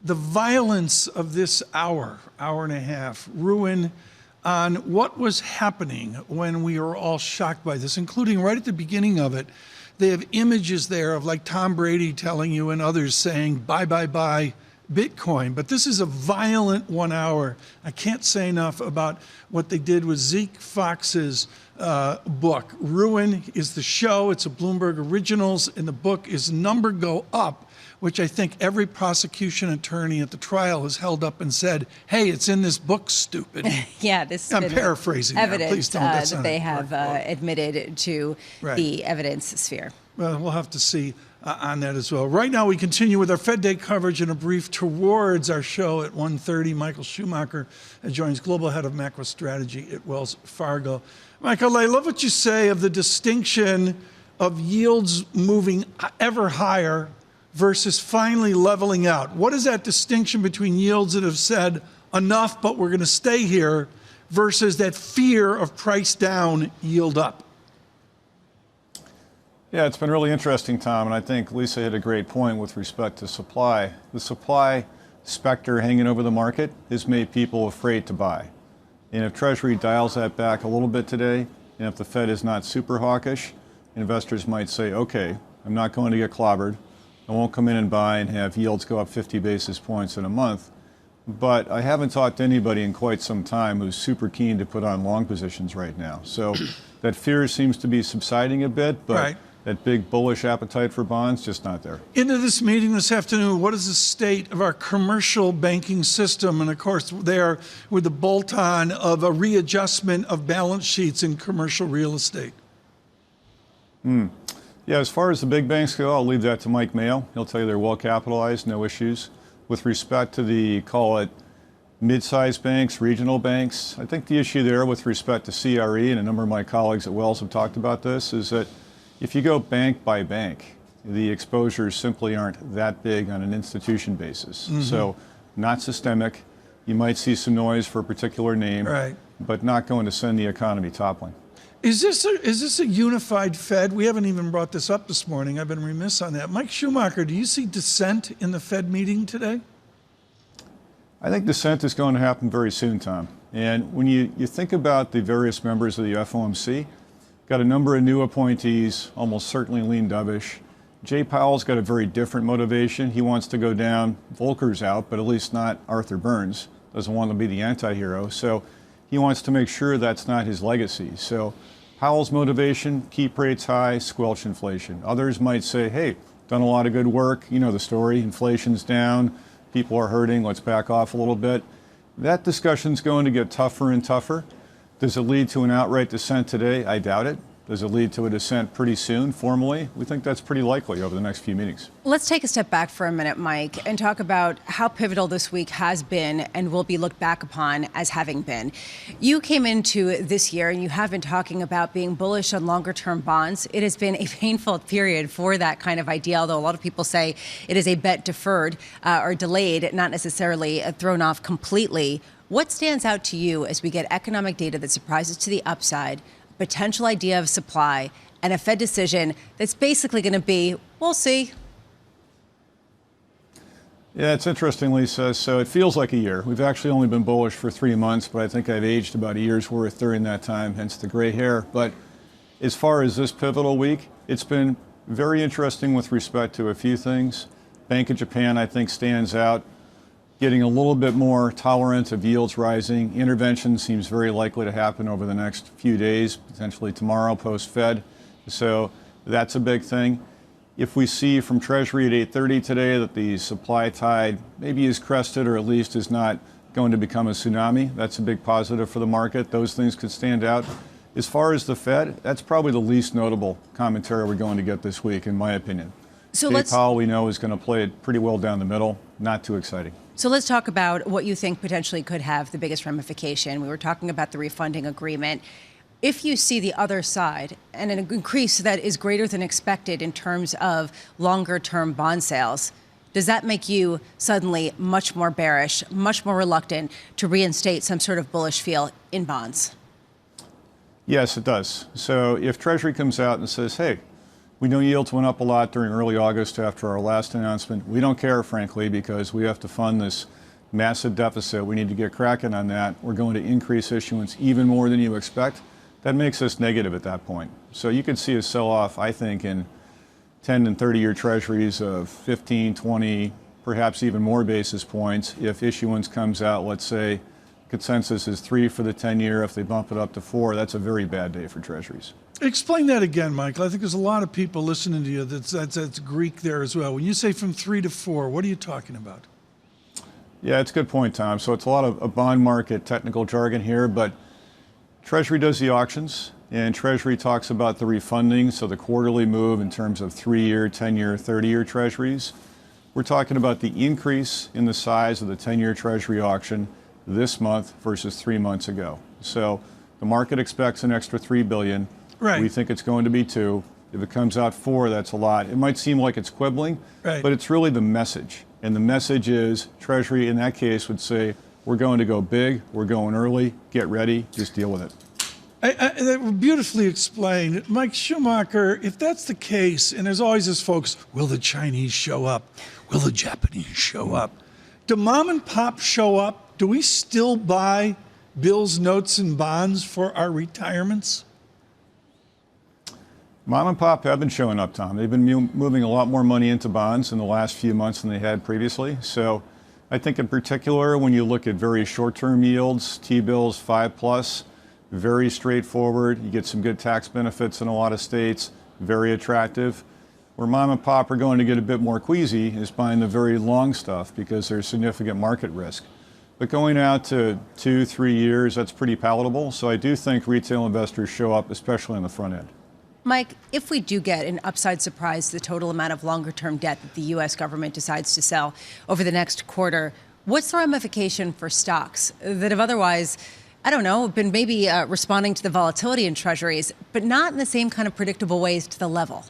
The violence of this hour and a half, ruin on what was happening when we were all shocked by this, including right at the beginning of it. They have images there of like Tom Brady telling you and others saying, bye, bye, bye, Bitcoin. But this is a violent 1 hour. I can't say enough about what they did with Zeke Fox's book. Ruin is the show. It's a Bloomberg Originals, and the book is Number Go Up, which I think every prosecution attorney at the trial has held up and said, hey, it's in this book, stupid. Yeah, this I'm paraphrasing evidence Please don't. That's that they have admitted to the evidence sphere. Well, we'll have to see on that as well. Right now, we continue with our Fed Day coverage and a brief towards our show at 1:30. Michael Schumacher joins Global Head of Macro Strategy at Wells Fargo. Michael, I love what you say of the distinction of yields moving ever higher versus finally leveling out? What is that distinction between yields that have said enough, but we're going to stay here, versus that fear of price down, yield up? Yeah, it's been really interesting, Tom, and I think Lisa hit a great point with respect to supply. The supply specter hanging over the market has made people afraid to buy. And if Treasury dials that back a little bit today, and if the Fed is not super hawkish, investors might say, okay, I'm not going to get clobbered. I won't come in and buy and have yields go up 50 basis points in a month. But I haven't talked to anybody in quite some time who's super keen to put on long positions right now. So that fear seems to be subsiding a bit, but that big bullish appetite for bonds, just not there. Into this meeting this afternoon, what is the state of our commercial banking system? And of course, there with the bolt-on of a readjustment of balance sheets in commercial real estate. Yeah, as far as the big banks go, I'll leave that to Mike Mayo. He'll tell you they're well capitalized, no issues. With respect to the, call it, mid-sized banks, regional banks, I think the issue there with respect to CRE, and a number of my colleagues at Wells have talked about this, is that if you go bank by bank, the exposures simply aren't that big on an institution basis. So not systemic. You might see some noise for a particular name, but not going to send the economy toppling. Is this a unified Fed? We haven't even brought this up this morning. I've been remiss on that. Mike Schumacher, do you see dissent in the Fed meeting today? I think dissent is going to happen very soon, Tom. And when you think about the various members of the FOMC, got a number of new appointees, almost certainly lean dovish. Jay Powell's got a very different motivation. He wants to go down. Volcker's out, but at least not Arthur Burns. Doesn't want to be the anti-hero. So he wants to make sure that's not his legacy. So Powell's motivation, keep rates high, squelch inflation. Others might say, hey, done a lot of good work. You know the story. Inflation's down. People are hurting. Let's back off a little bit. That discussion's going to get tougher and tougher. Does it lead to an outright dissent today? I doubt it. Does it lead to a dissent pretty soon, formally? We think that's pretty likely over the next few meetings. Let's take a step back for a minute, Mike, and talk about how pivotal this week has been and will be looked back upon as having been. You came into this year and you have been talking about being bullish on longer-term bonds. It has been a painful period for that kind of idea, although a lot of people say it is a bet deferred or delayed, not necessarily thrown off completely. What stands out to you as we get economic data that surprises to the upside, potential idea of supply, and a Fed decision that's basically going to be, we'll see? Yeah, it's interesting, Lisa. So it feels like a year. We've actually only been bullish for 3 months, but I think I've aged about a year's worth during that time, hence the gray hair. But as far as this pivotal week, it's been very interesting with respect to a few things. Bank of Japan, I think, stands out. Getting a little bit more tolerant of yields rising. Intervention seems very likely to happen over the next few days, potentially tomorrow post-Fed. So that's a big thing. If we see from Treasury at 8:30 today that the supply tide maybe is crested or at least is not going to become a tsunami, that's a big positive for the market. Those things could stand out. As far as the Fed, that's probably the least notable commentary we're going to get this week, in my opinion. So Jay Powell, we know, is going to play it pretty well down the middle. Not too exciting. So let's talk about what you think potentially could have the biggest ramification. We were talking about the refunding agreement. If you see the other side and an increase that is greater than expected in terms of longer-term bond sales, does that make you suddenly much more bearish, much more reluctant to reinstate some sort of bullish feel in bonds? Yes, it does. So if Treasury comes out and says, hey, we know yields went up a lot during early August after our last announcement. We don't care, frankly, because we have to fund this massive deficit. We need to get cracking on that. We're going to increase issuance even more than you expect. That makes us negative at that point. So you could see a sell-off, I think, in 10 and 30-year treasuries of 15, 20, perhaps even more basis points. If issuance comes out, let's say, consensus is 3 for the 10-year. If they bump it up to 4, that's a very bad day for treasuries. Explain that again, Michael. I think there's a lot of people listening to you that's Greek there as well. When you say from 3 to 4, what are you talking about? Yeah, it's a good point, Tom. So it's a lot of bond market technical jargon here, but Treasury does the auctions, and Treasury talks about the refunding, so the quarterly move in terms of 3-year, 10-year, 30-year treasuries. We're talking about the increase in the size of the 10-year Treasury auction this month versus 3 months ago. So the market expects an extra $3 billion. Right. We think it's going to be 2. If it comes out 4, that's a lot. It might seem like it's quibbling, Right. but it's really the message. And the message is Treasury, in that case, would say, we're going to go big, we're going early, get ready, just deal with it. That was beautifully explained. Mike Schumacher, if that's the case, and there's always this folks, will the Chinese show up? Will the Japanese show up? Do mom and pop show up? Do we still buy bills, notes, and bonds for our retirements? Mom and pop have been showing up, Tom. They've been moving a lot more money into bonds in the last few months than they had previously. So I think in particular, when you look at very short-term yields, T-bills 5+, very straightforward. You get some good tax benefits in a lot of states, very attractive. Where mom and pop are going to get a bit more queasy is buying the very long stuff because there's significant market risk. But going out to 2-3 years, that's pretty palatable. So I do think retail investors show up, especially on the front end. Mike, if we do get an upside surprise, the total amount of longer-term debt that the U.S. government decides to sell over the next quarter, what's the ramification for stocks that have otherwise, I don't know, been maybe responding to the volatility in treasuries, but not in the same kind of predictable ways to the level?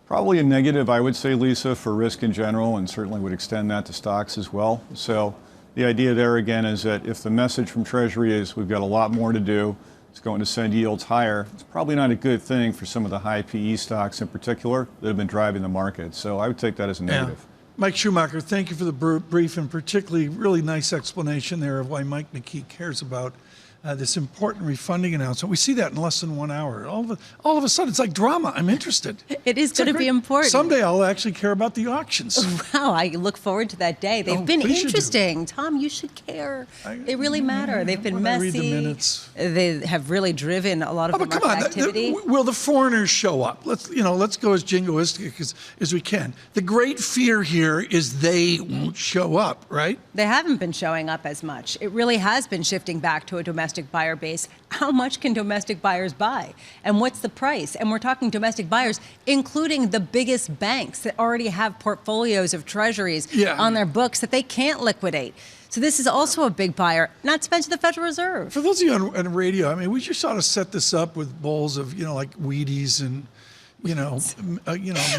Probably a negative, I would say, Lisa, for risk in general, and certainly would extend that to stocks as well. So the idea there, again, is that if the message from Treasury is we've got a lot more to do, it's going to send yields higher, it's probably not a good thing for some of the high PE stocks in particular that have been driving the market. So I would take that as a negative. Yeah. Mike Schumacher, thank you for the brief and particularly really nice explanation there of why Mike McKee cares about this important refunding announcement. We see that in less than 1 hour. All of a sudden, it's like drama. I'm interested. It is going to be important. Someday I'll actually care about the auctions. Wow, I look forward to that day. They've been interesting. Tom, you should care. They really matter. They've been messy. Read the minutes. They have really driven a lot of the market activity. Will the foreigners show up? Let's go as jingoistic as we can. The great fear here is they won't show up, right? They haven't been showing up as much. It really has been shifting back to a domestic buyer base. How much can domestic buyers buy? And what's the price? And we're talking domestic buyers, including the biggest banks that already have portfolios of treasuries on their books that they can't liquidate. So this is also a big buyer, not to mention the Federal Reserve. For those of you on radio, I mean, we just ought to set this up with bowls of, like Wheaties and,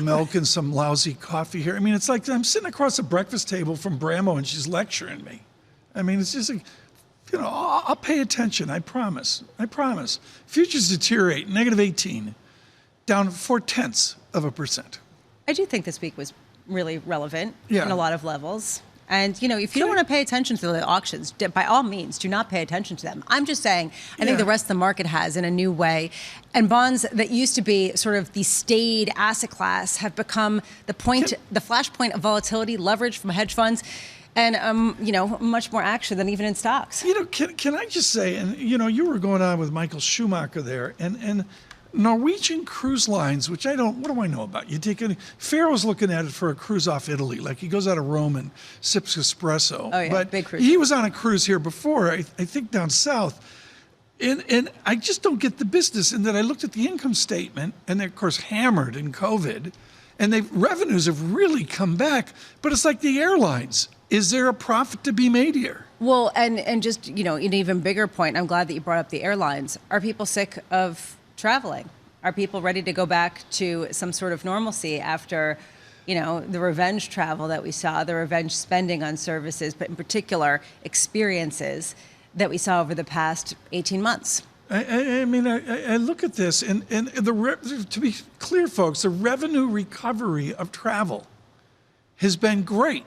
milk and some lousy coffee here. I mean, it's like I'm sitting across a breakfast table from Bramo and she's lecturing me. I mean, it's just like, I'll pay attention. I promise. Futures deteriorate, -18, down 0.4%. I do think this week was really relevant in a lot of levels. And, if you don't want to pay attention to the auctions, by all means, do not pay attention to them. I'm just saying, I think the rest of the market has in a new way. And bonds that used to be sort of the staid asset class have become the flashpoint of volatility, leverage from hedge funds. And, much more action than even in stocks. Can I just say, and, you were going on with Michael Schumacher there, and Norwegian Cruise Lines, which what do I know about? Ferro's looking at it for a cruise off Italy, like he goes out of Rome and sips espresso. Oh, yeah, but big cruise. He was on a cruise here before, I think down south. And I just don't get the business in that I looked at the income statement, and they're, of course, hammered in COVID, and revenues have really come back, but it's like the airlines. Is there a profit to be made here? Well, and just, an even bigger point, I'm glad that you brought up the airlines. Are people sick of traveling? Are people ready to go back to some sort of normalcy after, the revenge travel that we saw, the revenge spending on services, but in particular, experiences that we saw over the past 18 months? I mean, I look at this, and to be clear, folks, the revenue recovery of travel has been great.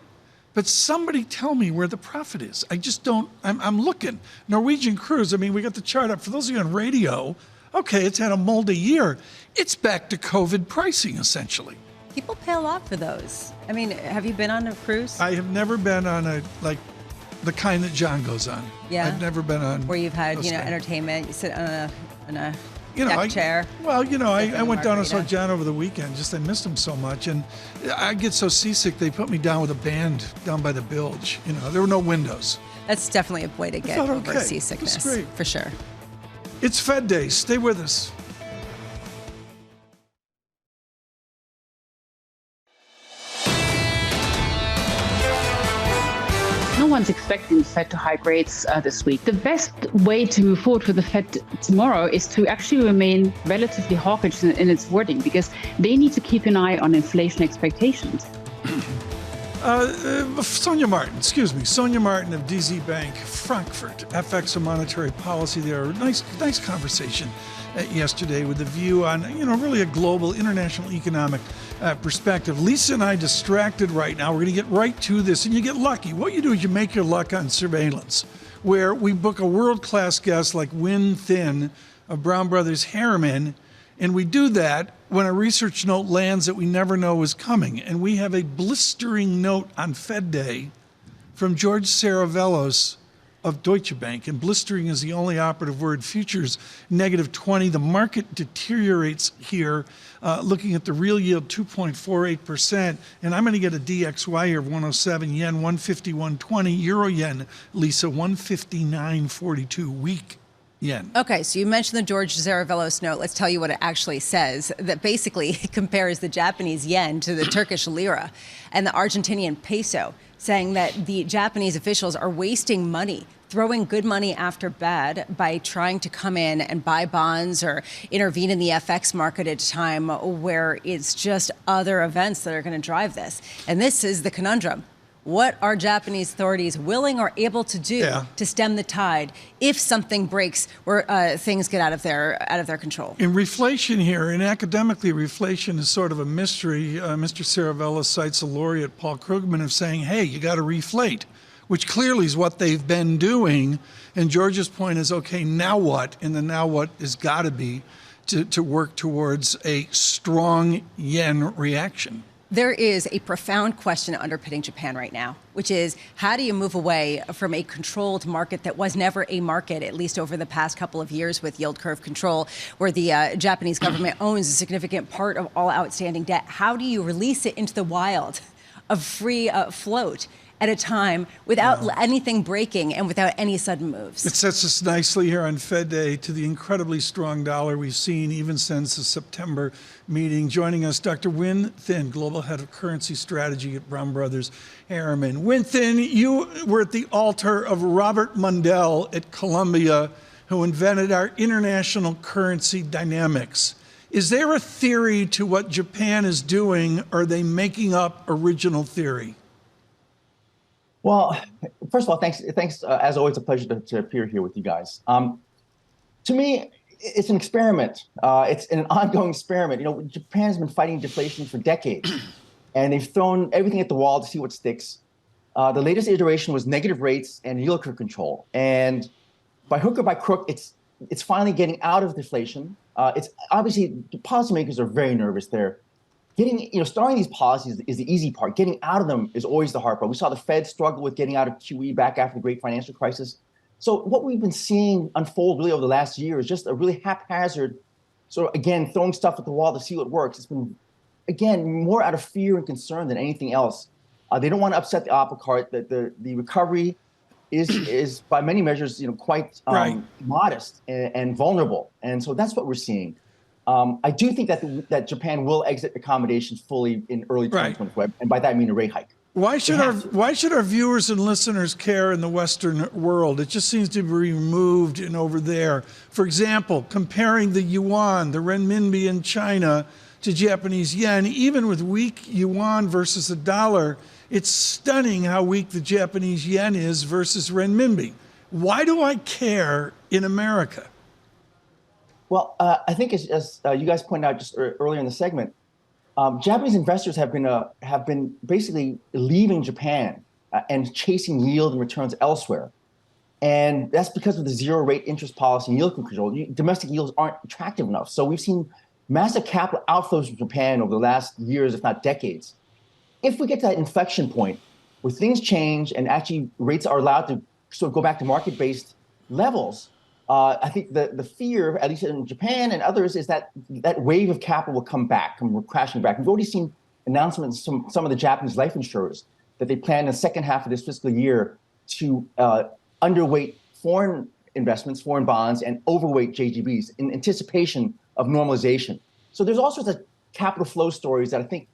But somebody tell me where the profit is. I just don't, I'm looking. Norwegian Cruise, I mean, we got the chart up. For those of you on radio, okay, it's had a moldy year. It's back to COVID pricing, essentially. People pay a lot for those. I mean, have you been on a cruise? I have never been on the kind that John goes on. Yeah. I've never been on. Where you've had, entertainment. You sit on a deck chair. Well, I went down and saw John over the weekend. I missed him so much. And I get so seasick, they put me down with a band down by the bilge. There were no windows. That's definitely a way to get over seasickness. It's great. For sure. It's Fed Day. Stay with us. No everyone's expecting the Fed to hike rates this week. The best way to move forward for the Fed tomorrow is to actually remain relatively hawkish in its wording, because they need to keep an eye on inflation expectations. Sonia Martin of DZ Bank, Frankfurt, FX and monetary policy there. Nice conversation yesterday with a view on, really a global, international economic perspective. Lisa and I distracted right now. We're going to get right to this, and you get lucky. What you do is you make your luck on surveillance, where we book a world-class guest like Win Thin of Brown Brothers Harriman, and we do that when a research note lands that we never know is coming. And we have a blistering note on Fed Day from George Saravelos of Deutsche Bank. And blistering is the only operative word. Futures -20. The market deteriorates here, looking at the real yield 2.48%. And I'm going to get a DXY here of 107, yen 151.20, euro yen, Lisa, 159.42, weak yen. Okay, so you mentioned the George Saravelos note. Let's tell you what it actually says. That basically compares the Japanese yen to the Turkish lira and the Argentinian peso, saying that the Japanese officials are wasting money, throwing good money after bad by trying to come in and buy bonds or intervene in the FX market at a time where it's just other events that are going to drive this. And this is the conundrum. What are Japanese authorities willing or able to do to stem the tide if something breaks or things get out of their control? In reflation here, and academically, reflation is sort of a mystery. Mr. Saravelos cites a laureate, Paul Krugman, of saying, hey, you got to reflate, which clearly is what they've been doing. And George's point is, okay, now what? And the now what has got to be to work towards a strong yen reaction. There is a profound question underpinning Japan right now, which is how do you move away from a controlled market that was never a market, at least over the past couple of years with yield curve control, where the Japanese government owns a significant part of all outstanding debt? How do you release it into the wild of free float at a time without anything breaking and without any sudden moves? It sets us nicely here on Fed Day to the incredibly strong dollar we've seen even since the September meeting. Joining us, Dr. Win Thin, Global Head of Currency Strategy at Brown Brothers Harriman. Win Thin, you were at the altar of Robert Mundell at Columbia, who invented our international currency dynamics. Is there a theory to what Japan is doing, or are they making up original theory? Well, first of all, thanks. As always, a pleasure to appear here with you guys. To me, it's an experiment. It's an ongoing experiment. Japan has been fighting deflation for decades, and they've thrown everything at the wall to see what sticks. The latest iteration was negative rates and yield curve control. And by hook or by crook, it's finally getting out of deflation. It's obviously the policymakers are very nervous. They're starting these policies is the easy part. Getting out of them is always the hard part. We saw the Fed struggle with getting out of QE back after the great financial crisis. So what we've been seeing unfold really over the last year is just a really haphazard sort of, again, throwing stuff at the wall to see what works. It's been, again, more out of fear and concern than anything else. They don't want to upset the apple cart. The recovery is by many measures, quite modest and vulnerable. And so that's what we're seeing. I do think that Japan will exit accommodations fully in early 2025, and by that I mean a rate hike. Why should our viewers and listeners care in the Western world? It just seems to be removed and over there. For example, comparing the yuan, the renminbi in China to Japanese yen, even with weak yuan versus the dollar, it's stunning how weak the Japanese yen is versus renminbi. Why do I care in America? Well, I think as you guys pointed out just earlier in the segment, Japanese investors have been basically leaving Japan and chasing yield and returns elsewhere. And that's because of the zero rate interest policy and yield control. Domestic yields aren't attractive enough. So we've seen massive capital outflows from Japan over the last years, if not decades. If we get to that inflection point where things change and actually rates are allowed to sort of go back to market-based levels, I think the fear, at least in Japan and others, is that that wave of capital will come crashing back. We've already seen announcements from some of the Japanese life insurers that they plan in the second half of this fiscal year to underweight foreign investments, foreign bonds, and overweight JGBs in anticipation of normalization. So there's all sorts of capital flow stories that I think,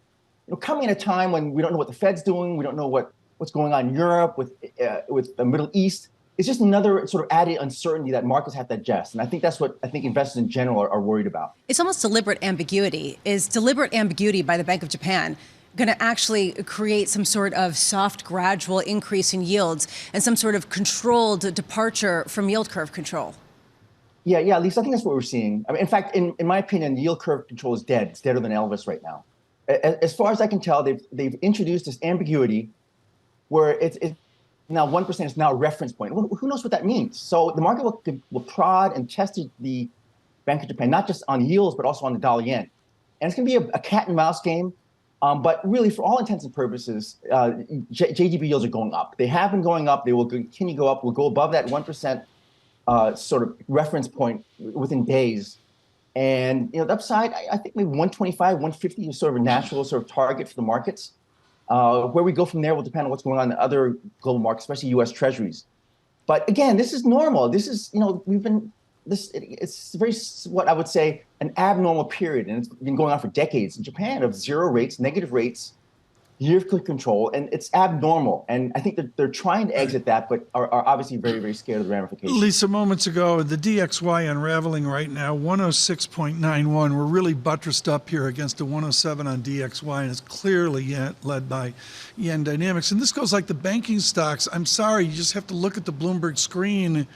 coming at a time when we don't know what the Fed's doing, we don't know what what's going on in Europe, with the Middle East. It's just another sort of added uncertainty that markets have to adjust. And I think that's what I think investors in general are worried about. It's almost deliberate ambiguity. Is deliberate ambiguity by the Bank of Japan going to actually create some sort of soft, gradual increase in yields and some sort of controlled departure from yield curve control? Yeah, at least I think that's what we're seeing. I mean, in fact, in my opinion, the yield curve control is dead. It's deader than Elvis right now. As far as I can tell, they've introduced this ambiguity where it's now 1% is now a reference point. Well, who knows what that means? So the market will prod and test the Bank of Japan, not just on yields, but also on the dollar yen. And it's going to be a cat and mouse game. But really, for all intents and purposes, JGB yields are going up. They have been going up. They will continue to go up. We'll go above that 1% sort of reference point within days. And the upside, I think maybe 125, 150 is sort of a natural sort of target for the markets. Where we go from there will depend on what's going on in other global markets, especially U.S. Treasuries. But again, this is normal. This is, it's very, what I would say, an abnormal period. And it's been going on for decades in Japan of zero rates, negative rates, yield curve control, and it's abnormal. And I think that they're trying to exit that, but are obviously very, very scared of the ramifications. Lisa, moments ago, the DXY unraveling right now, 106.91. We're really buttressed up here against a 107 on DXY, and it's clearly led by yen dynamics. And this goes like the banking stocks. I'm sorry, you just have to look at the Bloomberg screen,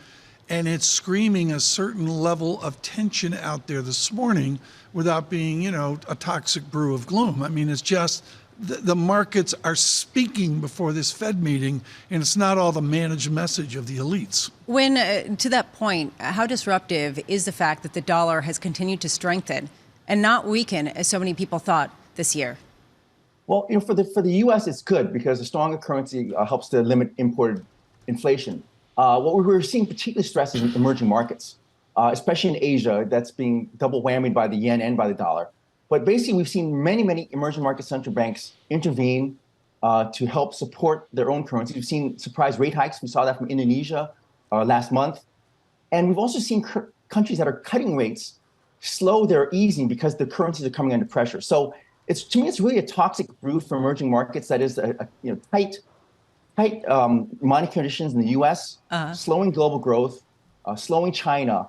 and it's screaming a certain level of tension out there this morning without being, a toxic brew of gloom. I mean, it's just the markets are speaking before this Fed meeting, and it's not all the managed message of the elites. When, to that point, how disruptive is the fact that the dollar has continued to strengthen and not weaken as so many people thought this year? Well, for the U.S., it's good because the stronger currency helps to limit imported inflation. What we're seeing particularly stress is in emerging markets, especially in Asia, that's being double whammied by the yen and by the dollar. But basically, we've seen many emerging market central banks intervene to help support their own currencies. We've seen surprise rate hikes. We saw that from Indonesia last month. And we've also seen countries that are cutting rates slow their easing because the currencies are coming under pressure. So to me, it's really a toxic brew for emerging markets. That is tight monetary conditions in the U.S., slowing global growth, slowing China,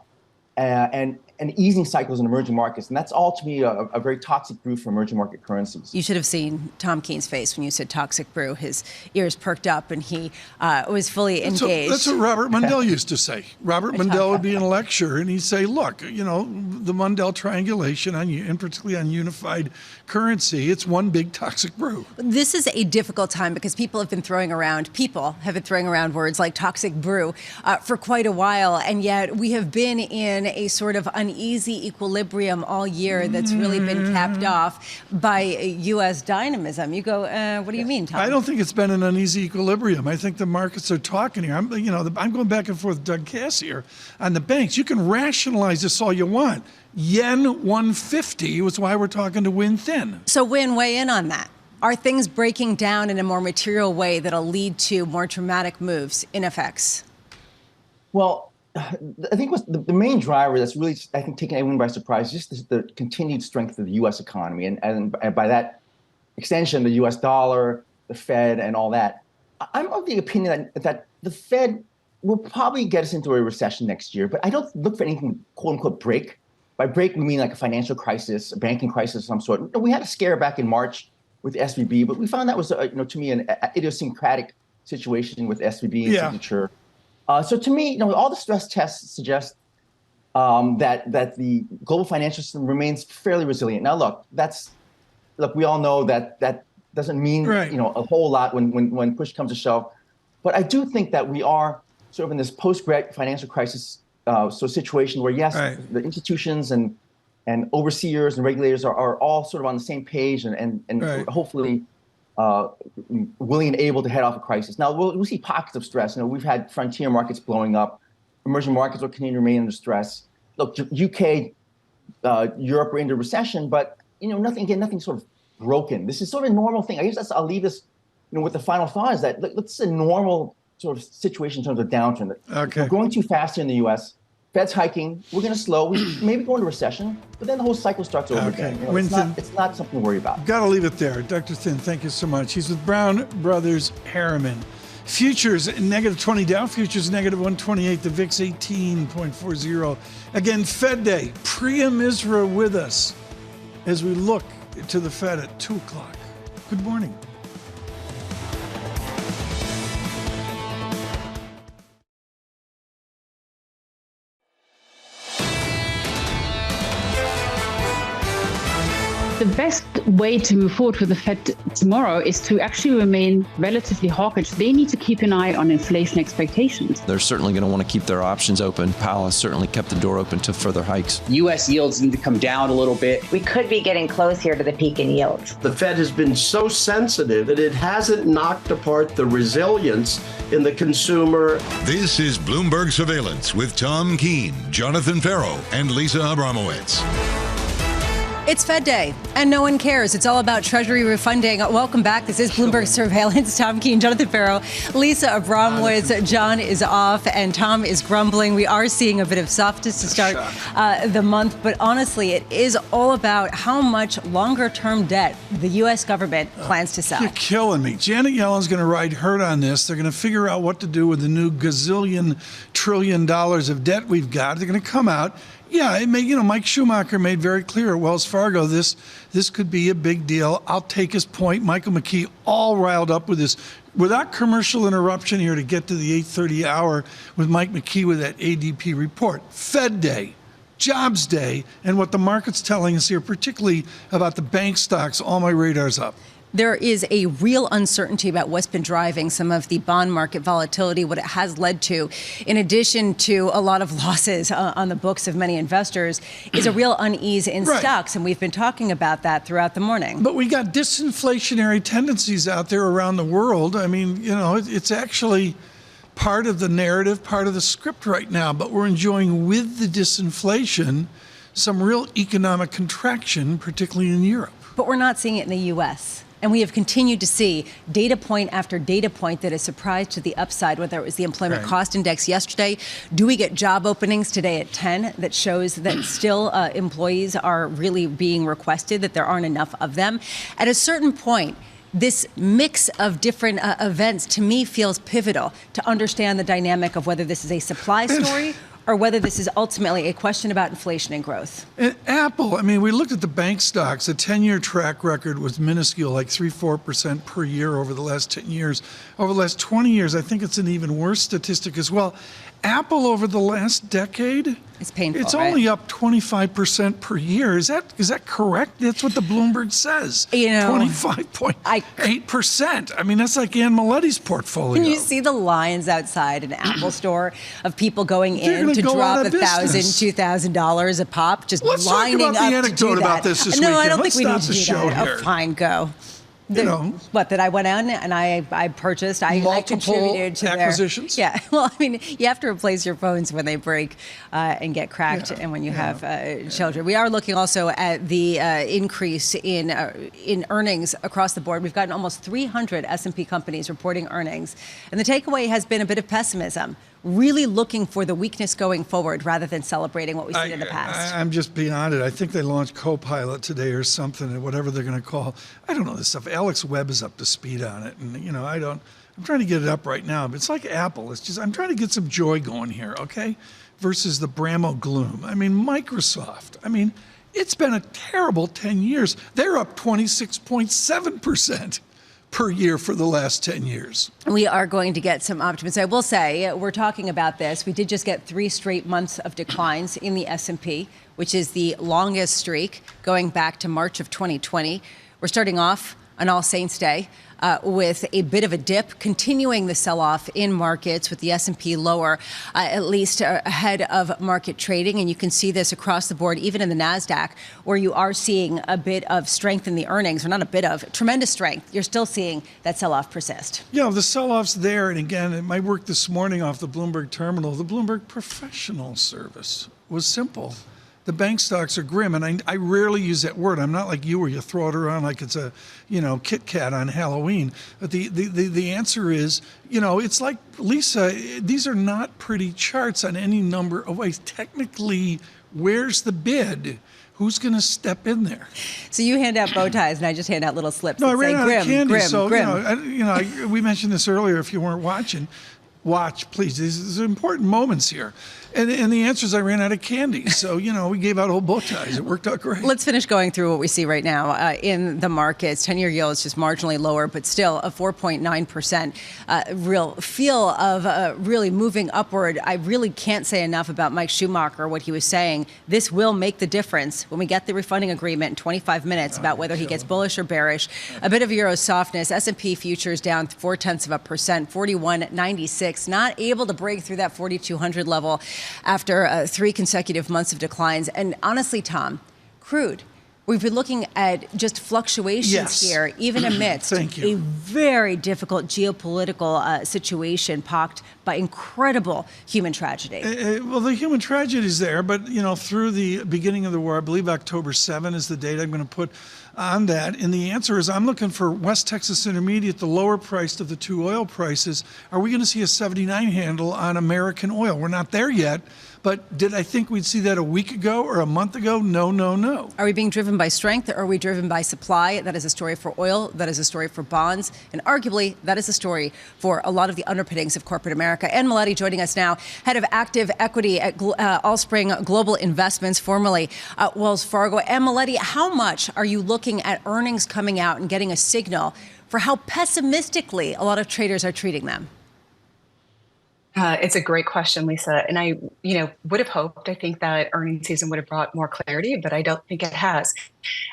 and easing cycles in emerging markets. And that's all, to me, a very toxic brew for emerging market currencies. You should have seen Tom Keene's face when you said toxic brew. His ears perked up, and he was fully engaged. That's what Robert Mundell used to say. Robert Mundell would be in a lecture, and he'd say, look, the Mundell triangulation, and particularly on unified currency, it's one big toxic brew. This is a difficult time because people have been throwing around words like toxic brew for quite a while, and yet we have been in a sort of uneasy equilibrium all year that's really been capped off by U.S. dynamism. You go, what do you mean, Tom? I don't think it's been an uneasy equilibrium. I think the markets are talking here. I'm going back and forth with Doug Cass here on the banks. You can rationalize this all you want. Yen 150 was why we're talking to Win Thin. So Win, weigh in on that. Are things breaking down in a more material way that'll lead to more dramatic moves in FX? Well, I think the main driver that's really, I think, taken everyone by surprise is just the continued strength of the U.S. economy. And by that extension, the U.S. dollar, the Fed, and all that. I'm of the opinion that the Fed will probably get us into a recession next year, but I don't look for anything, quote unquote, break. By break, we mean like a financial crisis, a banking crisis of some sort. We had a scare back in March with SVB, but we found that was, to me, an idiosyncratic situation with SVB and Signature. So to me, all the stress tests suggest that the global financial system remains fairly resilient. Now, look, we all know that doesn't mean a whole lot when push comes to shove. But I do think that we are sort of in this post-Great financial crisis situation where, yes, the institutions and overseers and regulators are all sort of on the same page and hopefully willing and able to head off a crisis. Now, we'll see pockets of stress. We've had frontier markets blowing up. Emerging markets will continue to remain under stress. Look, UK, Europe are into recession, but nothing sort of broken. This is sort of a normal thing. I guess I'll leave this with the final thought is that it's a normal sort of situation in terms of downturn. We're going too fast here in the U.S. Fed's hiking. We're going to slow. We maybe go into recession, but then the whole cycle starts over again. You know, it's not something to worry about. Got to leave it there. Dr. Thin, thank you so much. He's with Brown Brothers Harriman. Futures -20, Dow futures -128, the VIX 18.40. Again, Fed Day. Priya Misra with us as we look to the Fed at 2 o'clock. Good morning. The best way to move forward for the Fed tomorrow is to actually remain relatively hawkish. They need to keep an eye on inflation expectations. They're certainly going to want to keep their options open. Powell has certainly kept the door open to further hikes. U.S. yields need to come down a little bit. We could be getting close here to the peak in yields. The Fed has been so sensitive that it hasn't knocked apart the resilience in the consumer. This is Bloomberg Surveillance with Tom Keene, Jonathan Ferro, and Lisa Abramowicz. It's Fed Day, and no one cares. It's all about Treasury refunding. Welcome back. This is Bloomberg Surveillance. Tom Keene, Jonathan Ferro, Lisa Abramowicz. John is off, and Tom is grumbling. We are seeing a bit of softness to start the month, but honestly, it is all about how much longer-term debt the U.S. government plans to sell. You're killing me. Janet Yellen's going to ride herd on this. They're going to figure out what to do with the new gazillion trillion dollars of debt we've got. They're going to come out. Yeah, it may, Mike Schumacher made very clear at Wells Fargo this could be a big deal. I'll take his point. Michael McKee all riled up with this. Without commercial interruption here to get to the 8:30 hour with Mike McKee with that ADP report. Fed Day, Jobs Day, and what the market's telling us here, particularly about the bank stocks, all my radar's up. There is a real uncertainty about what's been driving some of the bond market volatility, what it has led to, in addition to a lot of losses on the books of many investors, is a real unease in stocks. And we've been talking about that throughout the morning. But we got disinflationary tendencies out there around the world. I mean, it's actually part of the narrative, part of the script right now. But we're enjoying, with the disinflation, some real economic contraction, particularly in Europe. But we're not seeing it in the U.S. And we have continued to see data point after data point that is surprised to the upside, whether it was the employment cost index yesterday. Do we get job openings today at 10 that shows that still employees are really being requested, that there aren't enough of them? At a certain point, this mix of different events, to me, feels pivotal to understand the dynamic of whether this is a supply story or whether this is ultimately a question about inflation and growth. And Apple, I mean, we looked at the bank stocks. The 10-year track record was minuscule, like 3-4% per year over the last 10 years. Over the last 20 years, I think it's an even worse statistic as well. Apple over the last decade, it's painful. It's only up 25% per year. Is that correct? That's what the Bloomberg says. 25.8%. I mean, that's like Ann Miletti's portfolio. Can you see the lines outside an Apple store of people going in to drop $1,000, $2,000 a pop, just Let's lining talk about up the anecdote to do that. about this No, weekend. I don't Let's think we need stop to the do show that. here. Oh, fine, go. What, that I went on and I purchased, I contributed to acquisitions? Yeah, well, I mean, you have to replace your phones when they break and get cracked, and when you have children. We are looking also at the increase in earnings across the board. We've gotten almost 300 S&P companies reporting earnings, and the takeaway has been a bit of pessimism, really looking for the weakness going forward rather than celebrating what we've seen in the past. I'm just beyond it. I think they launched Copilot today or something, or whatever they're going to call. I don't know this stuff. Alex Webb is up to speed on it, and I'm trying to get it up right now, but it's like Apple. It's just I'm trying to get some joy going here, okay? Versus the Bramo gloom. I mean, Microsoft. I mean, it's been a terrible 10 years. They're up 26.7%. per year for the last 10 years. We are going to get some optimism. I will say, we're talking about this. We did just get 3 straight months of declines in the S&P, which is the longest streak going back to March of 2020. We're starting off on All Saints Day with a bit of a dip, continuing the sell-off in markets with the S&P lower, at least ahead of market trading. And you can see this across the board, even in the NASDAQ, where you are seeing a bit of strength in the earnings, or not a bit of, tremendous strength. You're still seeing that sell-off persist. Yeah, the sell-off's there. And again, my work this morning off the Bloomberg terminal, the Bloomberg Professional service was simple. the bank stocks are grim. And I rarely use that word. I'm not like you where you throw it around like it's a, Kit Kat on Halloween. But the answer is, it's like, Lisa, these are not pretty charts on any number of ways. Technically, where's the bid? Who's going to step in there? So you hand out bow ties, and I just hand out little slips. No, I ran out grim, of candy. Grim, so grim. we mentioned this earlier. If you weren't watching, watch, please. These are important moments here. And the answer is I ran out of candy. So, we gave out old bow ties. It worked out great. Let's finish going through what we see right now in the markets. 10-year yield is just marginally lower, but still a 4.9%. Real feel of really moving upward. I really can't say enough about Mike Schumacher, what he was saying. This will make the difference when we get the refunding agreement in 25 minutes about whether he gets bullish or bearish. A bit of euro softness. S&P futures down 0.4%, 41.96. Not able to break through that 4,200 level after 3 consecutive months of declines. And honestly, Tom, crude, we've been looking at just fluctuations here, even amidst a very difficult geopolitical situation pocked by incredible human tragedy. Well, the human tragedy is there, but, through the beginning of the war, I believe October 7 is the date I'm going to put on that. And the answer is I'm looking for West Texas Intermediate, the lower priced of the two oil prices. Are we going to see a 79 handle on American oil? We're not there yet. But did I think we'd see that a week ago or a month ago? No, no, no. Are we being driven by strength, or are we driven by supply? That is a story for oil. That is a story for bonds. And arguably, that is a story for a lot of the underpinnings of corporate America. Anne Maletti joining us now, head of active equity at Allspring Global Investments, formerly Wells Fargo. Anne Maletti, how much are you looking at earnings coming out and getting a signal for how pessimistically a lot of traders are treating them? It's a great question, Lisa. And I, would have hoped, I think that earnings season would have brought more clarity, but I don't think it has.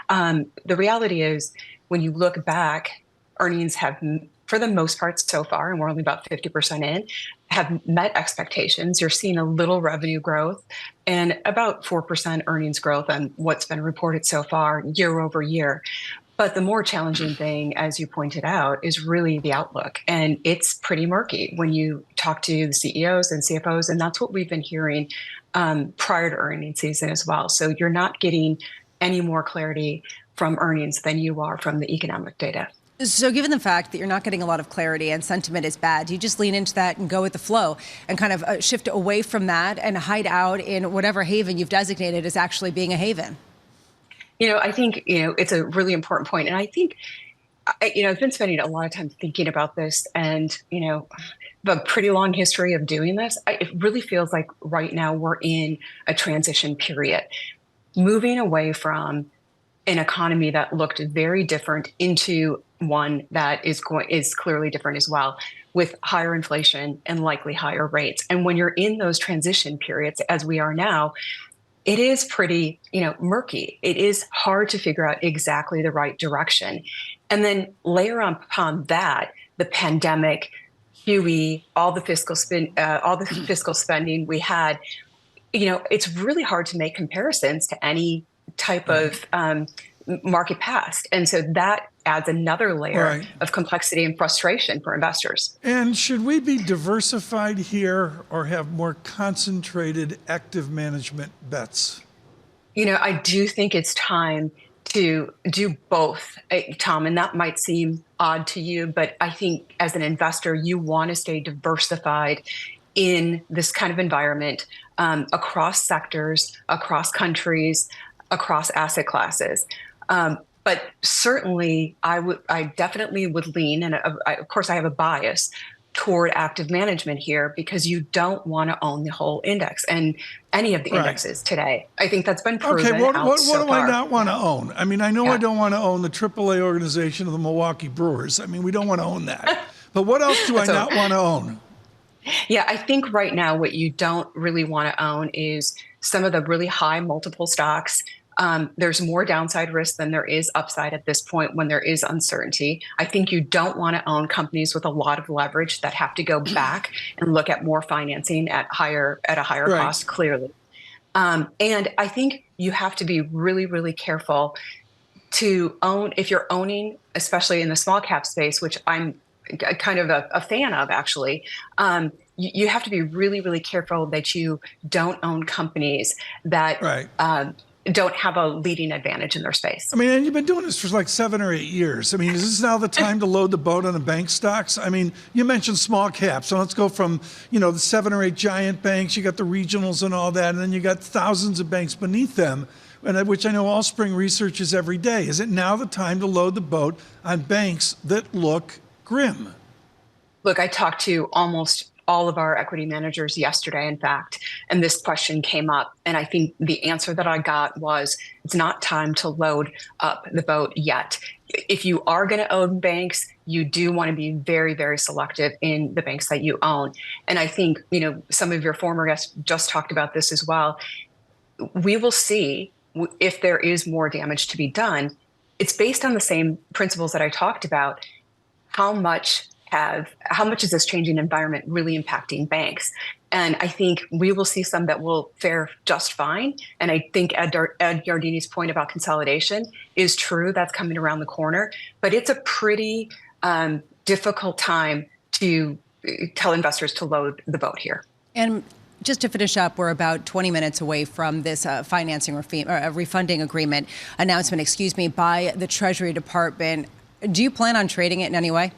The reality is, when you look back, earnings have, for the most part so far, and we're only about 50% in, have met expectations. You're seeing a little revenue growth and about 4% earnings growth on what's been reported so far year over year. But the more challenging thing, as you pointed out, is really the outlook. And it's pretty murky when you talk to the CEOs and CFOs. And that's what we've been hearing prior to earnings season as well. So you're not getting any more clarity from earnings than you are from the economic data. So given the fact that you're not getting a lot of clarity and sentiment is bad, do you just lean into that and go with the flow and kind of shift away from that and hide out in whatever haven you've designated as actually being a haven? I think, it's a really important point. And I think, I've been spending a lot of time thinking about this and, a pretty long history of doing this. It really feels like right now we're in a transition period, moving away from an economy that looked very different into one that is clearly different as well, with higher inflation and likely higher rates. And when you're in those transition periods, as we are now, it is pretty, murky. It is hard to figure out exactly the right direction. And then layer upon that, the pandemic, QE, all the fiscal spending we had, it's really hard to make comparisons to any type of market past. And so that adds another layer of complexity and frustration for investors. And should we be diversified here or have more concentrated active management bets? I do think it's time to do both, Tom, and that might seem odd to you, but I think as an investor, you want to stay diversified in this kind of environment, across sectors, across countries, across asset classes. But certainly, I definitely would lean, and of course I have a bias toward active management here, because you don't want to own the whole index and any of the indexes today. I think that's been proven. Okay, what do I not want to own? I mean, I know I don't want to own the AAA organization of the Milwaukee Brewers. I mean, we don't want to own that. But what else do I not want to own? Yeah, I think right now what you don't really want to own is some of the really high multiple stocks. There's more downside risk than there is upside at this point when there is uncertainty. I think you don't want to own companies with a lot of leverage that have to go back and look at more financing at a higher cost, clearly. And I think you have to be really, really careful to own, if you're owning, especially in the small cap space, which I'm kind of a fan of, actually, you have to be really, really careful that you don't own companies that don't have a leading advantage in their space. I mean, and you've been doing this for like 7 or 8 years. I mean, is this now the time to load the boat on the bank stocks? I mean, you mentioned small caps. So let's go from, the 7 or 8 giant banks. You got the regionals and all that. And then you got thousands of banks beneath them, which I know Allspring researches every day. Is it now the time to load the boat on banks that look grim? Look, I talked to almost all of our equity managers yesterday, in fact, and this question came up. And I think the answer that I got was, it's not time to load up the boat yet. If you are going to own banks, you do want to be very, very selective in the banks that you own. And I think, some of your former guests just talked about this as well. We will see if there is more damage to be done. It's based on the same principles that I talked about. How much is this changing environment really impacting banks? And I think we will see some that will fare just fine. And I think Ed Yardeni's point about consolidation is true. That's coming around the corner. But it's a pretty difficult time to tell investors to load the boat here. And just to finish up, we're about 20 minutes away from this refunding agreement announcement, by the Treasury Department. Do you plan on trading it in any way?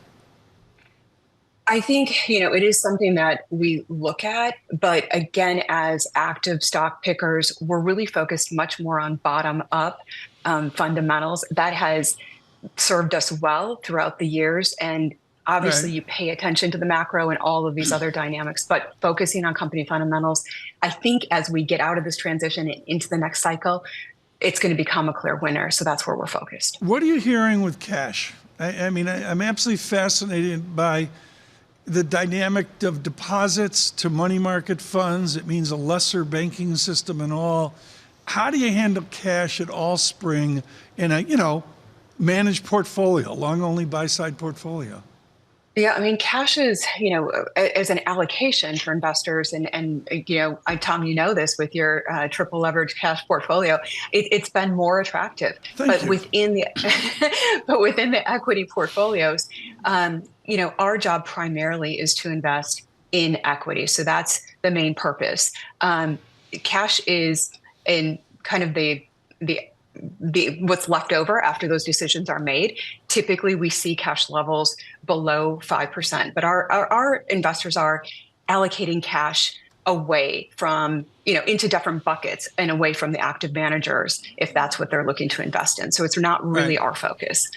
I think, it is something that we look at. But again, as active stock pickers, we're really focused much more on bottom up fundamentals. That has served us well throughout the years. And obviously, you pay attention to the macro and all of these other dynamics. But focusing on company fundamentals, I think as we get out of this transition and into the next cycle, it's going to become a clear winner. So that's where we're focused. What are you hearing with cash? I mean, I'm absolutely fascinated by the dynamic of deposits to money market funds. It means a lesser banking system and all. How do you handle cash at Allspring in a, managed portfolio, long only buy side portfolio? Yeah, I mean, cash is, as an allocation for investors, and Tom, this with your triple leverage cash portfolio, it's been more attractive. Within the equity portfolios, our job primarily is to invest in equity. So that's the main purpose. Cash is in kind of the what's left over after those decisions are made. Typically, we see cash levels below 5%, but our investors are allocating cash away from, into different buckets and away from the active managers, if that's what they're looking to invest in. So it's not really our focus.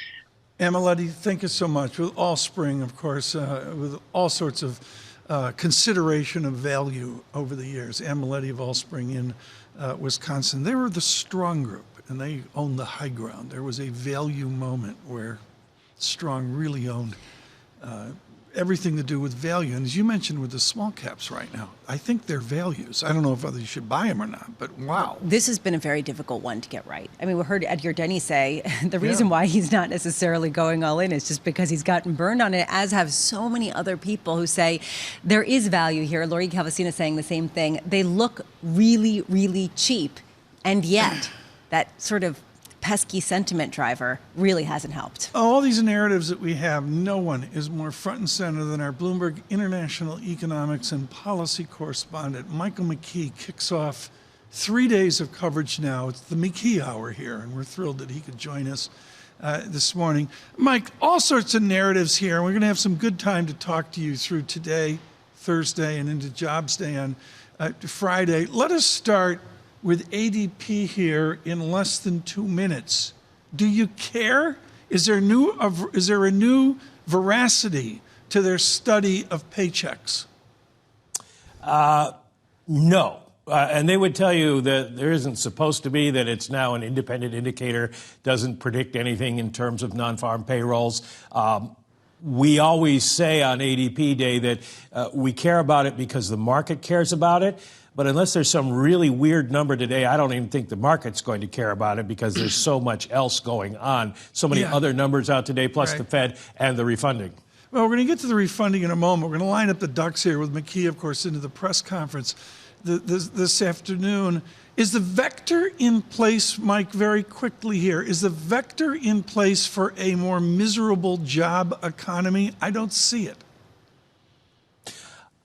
Amelie, thank you so much. With Allspring, of course, with all sorts of consideration of value over the years. Amelie of Allspring in Wisconsin, they were the strong group, and they owned the high ground. There was a value moment where Strong really owned everything to do with value. And as you mentioned with the small caps right now, I think they're values. I don't know if others should buy them or not, but wow. This has been a very difficult one to get right. I mean, we heard Ed Yardeni say the reason why he's not necessarily going all in is just because he's gotten burned on it, as have so many other people who say there is value here. Lori Calvasina saying the same thing. They look really, really cheap. And yet, that sort of pesky sentiment driver really hasn't helped. All these narratives that we have, no one is more front and center than our Bloomberg International Economics and Policy correspondent. Michael McKee kicks off 3 days of coverage now. It's the McKee Hour here, and we're thrilled that he could join us this morning. Mike, all sorts of narratives here, and we're going to have some good time to talk to you through today, Thursday, and into Jobs Day on Friday. Let us start with ADP here in less than 2 minutes. Do you care? Is there a new veracity to their study of paychecks? No. And they would tell you that there isn't supposed to be, that it's now an independent indicator, doesn't predict anything in terms of non-farm payrolls. We always say on ADP Day that we care about it because the market cares about it. But unless there's some really weird number today, I don't even think the market's going to care about it because there's so much else going on. So many other numbers out today, plus the Fed and the refunding. Well, we're going to get to the refunding in a moment. We're going to line up the ducks here with McKee, of course, into the press conference this afternoon. Is the vector in place, Mike, very quickly here, is the vector in place for a more miserable job economy? I don't see it.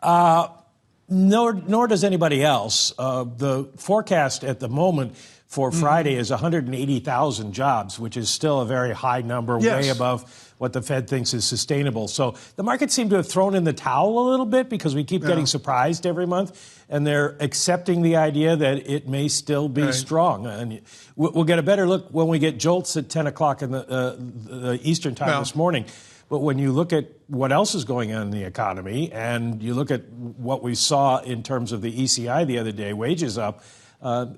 Nor does anybody else. The forecast at the moment for Friday is 180,000 jobs, which is still a very high number, way above what the Fed thinks is sustainable. So the markets seem to have thrown in the towel a little bit because we keep getting surprised every month, and they're accepting the idea that it may still be strong. And we'll get a better look when we get jolts at 10 o'clock in the Eastern time this morning. But when you look at what else is going on in the economy and you look at what we saw in terms of the ECI the other day, wages up,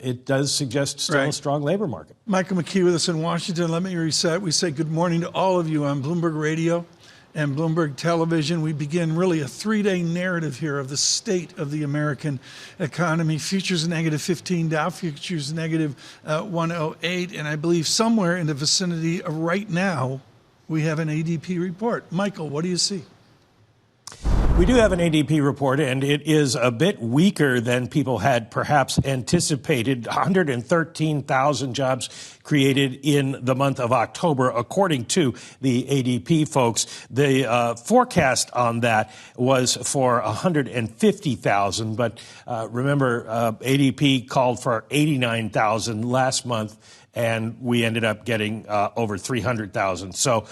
it does suggest still a strong labor market. Michael McKee with us in Washington. Let me reset. We say good morning to all of you on Bloomberg Radio and Bloomberg Television. We begin really a 3-day narrative here of the state of the American economy. Futures negative 15, Dow futures negative 108, and I believe somewhere in the vicinity of right now, we have an ADP report. Michael, what do you see? We do have an ADP report, and it is a bit weaker than people had perhaps anticipated. 113,000 jobs created in the month of October, according to the ADP folks. The forecast on that was for 150,000, but remember, ADP called for 89,000 last month, and we ended up getting over 300,000. So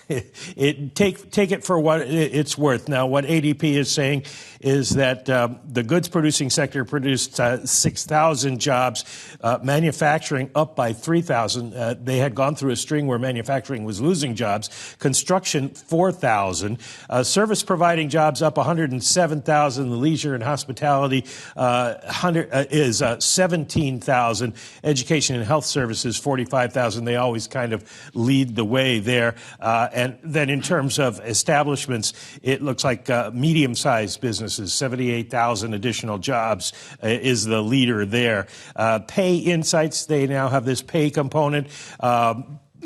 take it for what it's worth. Now, what ADP is saying is that the goods-producing sector produced 6,000 jobs, manufacturing up by 3,000. They had gone through a string where manufacturing was losing jobs. Construction, 4,000. Service-providing jobs up 107,000. The leisure and hospitality is 17,000. Education and health services, 45,000. They always kind of lead the way there. And then in terms of establishments, it looks like medium-sized businesses, 78,000 additional jobs is the leader there. Pay insights, they now have this pay component.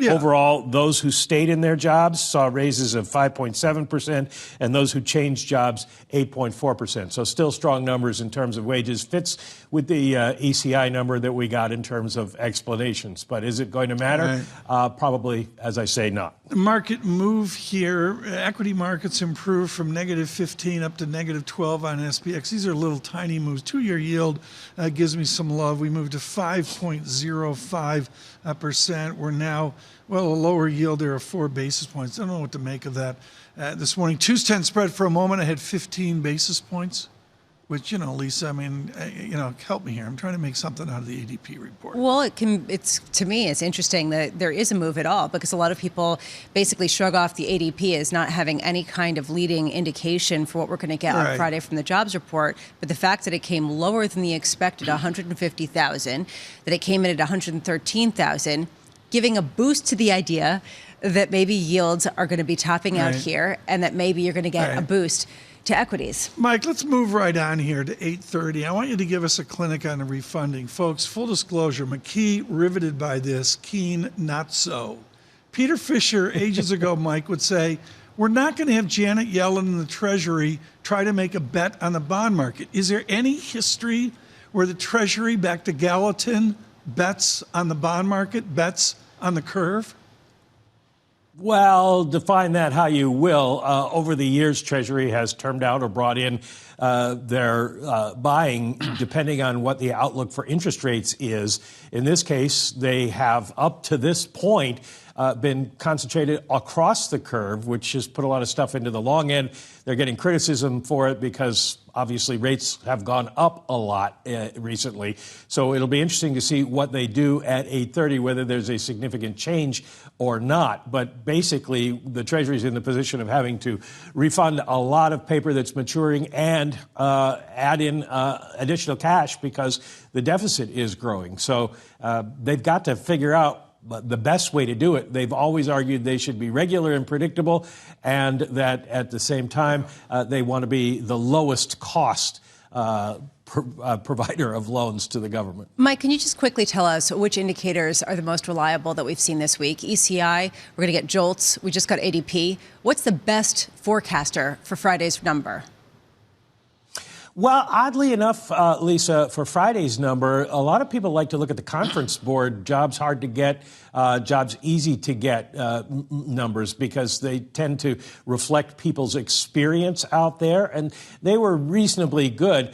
Overall, those who stayed in their jobs saw raises of 5.7%, and those who changed jobs, 8.4%. So still strong numbers in terms of wages. Fits with the ECI number that we got in terms of explanations. But is it going to matter? Probably, as I say, not. The market move here. Equity markets improved from negative 15 up to negative 12 on SPX. These are little tiny moves. 2-year yield gives me some love. We moved to 5.05%. We're now, well, a lower yield there of 4 basis points. I don't know what to make of that this morning. 2-10 spread for a moment. I had 15 basis points, which, Lisa, I mean, help me here. I'm trying to make something out of the ADP report. Well, to me, it's interesting that there is a move at all, because a lot of people basically shrug off the ADP as not having any kind of leading indication for what we're going to get on Friday from the jobs report. But the fact that it came lower than the expected 150,000, that it came in at 113,000, giving a boost to the idea that maybe yields are going to be topping out here, and that maybe you're going to get a boost to equities. Mike, let's move right on here to 8:30. I want you to give us a clinic on the refunding. Folks, full disclosure, McKee riveted by this, Keene not so. Peter Fisher, ages ago, Mike, would say, we're not going to have Janet Yellen in the Treasury try to make a bet on the bond market. Is there any history where the Treasury, back to Gallatin, bets on the bond market, bets on the curve? Well, define that how you will. Over the years, Treasury has termed out or brought in their buying depending on what the outlook for interest rates is. In this case, they have up to this point been concentrated across the curve, which has put a lot of stuff into the long end. They're getting criticism for it because obviously rates have gone up a lot recently. So it'll be interesting to see what they do at 8:30, whether there's a significant change or not. But basically, the Treasury is in the position of having to refund a lot of paper that's maturing and add in additional cash because the deficit is growing. So they've got to figure out the best way to do it. They've always argued they should be regular and predictable, and that at the same time, they want to be the lowest cost provider of loans to the government. Mike, can you just quickly tell us which indicators are the most reliable that we've seen this week? ECI, we're going to get jolts. We just got ADP. What's the best forecaster for Friday's number? Well, oddly enough, Lisa, for Friday's number, a lot of people like to look at the conference board, jobs hard to get, jobs easy to get numbers, because they tend to reflect people's experience out there, and they were reasonably good.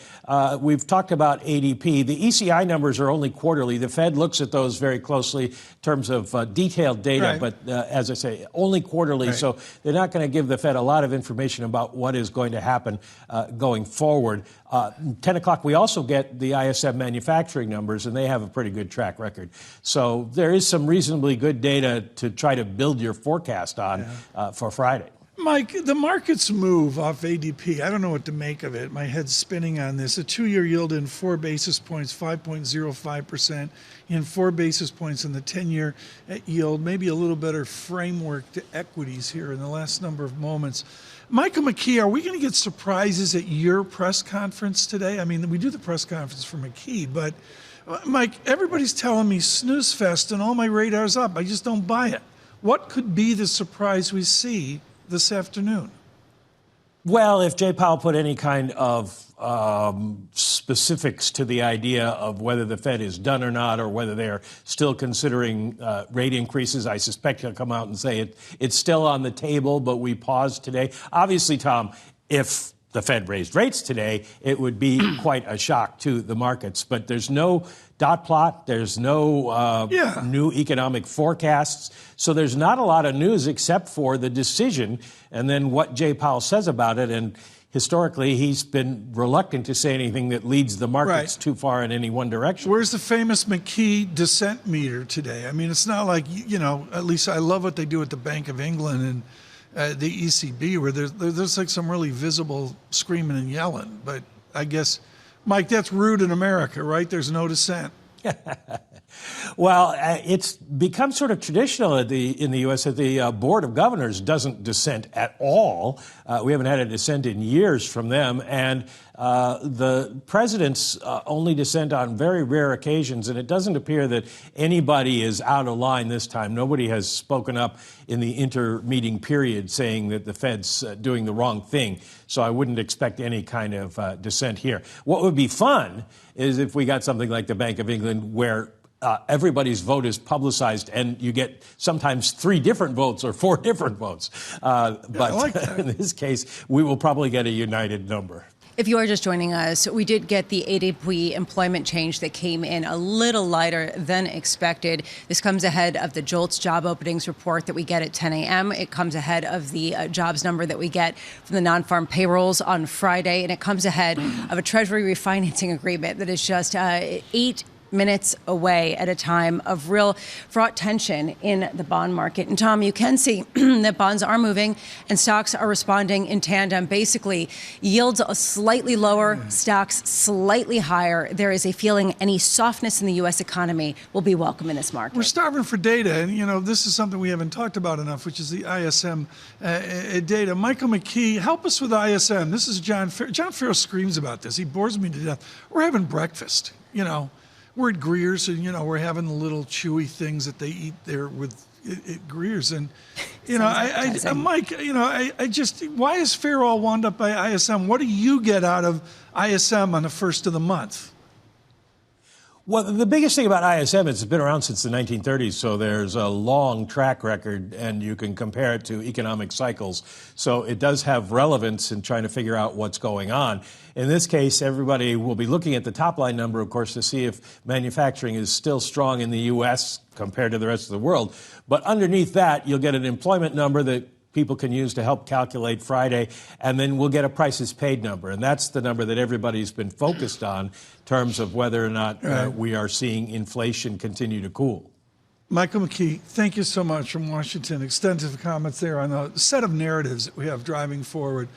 We've talked about ADP. The ECI numbers are only quarterly. The Fed looks at those very closely in terms of detailed data, but as I say, only quarterly, so they're not going to give the Fed a lot of information about what is going to happen going forward. 10 o'clock, we also get the ISM manufacturing numbers, and they have a pretty good track record. So there is some reasonably good data to try to build your forecast on for Friday. Mike, the markets move off ADP. I don't know what to make of it. My head's spinning on this. A 2-year yield in 4 basis points, 5.05%, in 4 basis points in the 10-year yield. Maybe a little better framework to equities here in the last number of moments. Michael McKee, are we going to get surprises at your press conference today? I mean, we do the press conference for McKee, but Mike, everybody's telling me snooze fest and all my radar's up. I just don't buy it. What could be the surprise we see this afternoon? Well, if Jay Powell put any kind of specifics to the idea of whether the Fed is done or not, or whether they're still considering rate increases, I suspect he'll come out and say it's still on the table, but we paused today. Obviously, Tom, if the Fed raised rates today, it would be quite a shock to the markets. But there's no dot plot. There's no new economic forecasts. So there's not a lot of news except for the decision and then what Jay Powell says about it. And historically, he's been reluctant to say anything that leads the markets too far in any one direction. Where's the famous McKee dissent meter today? I mean, it's not like, you know, at least I love what they do at the Bank of England and the ECB, where there's like some really visible screaming and yelling. But I guess, Mike, that's rude in America, right? There's no dissent. Well, it's become sort of traditional in the U.S. that the Board of Governors doesn't dissent at all. We haven't had a dissent in years from them. And the presidents only dissent on very rare occasions. And it doesn't appear that anybody is out of line this time. Nobody has spoken up in the intermeeting period saying that the Fed's doing the wrong thing. So I wouldn't expect any kind of dissent here. What would be fun is if we got something like the Bank of England, where everybody's vote is publicized and you get sometimes 3 different votes or 4 different votes. But like in this case, we will probably get a united number. If you are just joining us, we did get the ADP employment change that came in a little lighter than expected. This comes ahead of the JOLTS job openings report that we get at 10 a.m. It comes ahead of the jobs number that we get from the non-farm payrolls on Friday. And it comes ahead of a Treasury refinancing agreement that is just 8 minutes away at a time of real fraught tension in the bond market. And Tom, you can see that bonds are moving and stocks are responding in tandem. Basically, yields are slightly lower, stocks slightly higher. There is a feeling any softness in the U.S. economy will be welcome in this market. We're starving for data, and you know this is something we haven't talked about enough, which is the ISM data. Michael McKee, help us with ISM. This is John Ferro. John Ferro screams about this. He bores me to death. We're having breakfast, you know. We're at Greer's, and, you know, we're having the little chewy things that they eat there with at Greer's. And, you know, Mike, you know, I just, why is Ferro all wound up by ISM? What do you get out of ISM on the first of the month? Well, the biggest thing about ISM is it's been around since the 1930s, so there's a long track record, and you can compare it to economic cycles. So it does have relevance in trying to figure out what's going on. In this case, everybody will be looking at the top-line number, of course, to see if manufacturing is still strong in the U.S. compared to the rest of the world. But underneath that, you'll get an employment number that people can use to help calculate Friday, and then we'll get a prices paid number. And that's the number that everybody's been focused on in terms of whether or not we are seeing inflation continue to cool. Michael McKee, thank you so much from Washington. Extensive comments there on the set of narratives that we have driving forward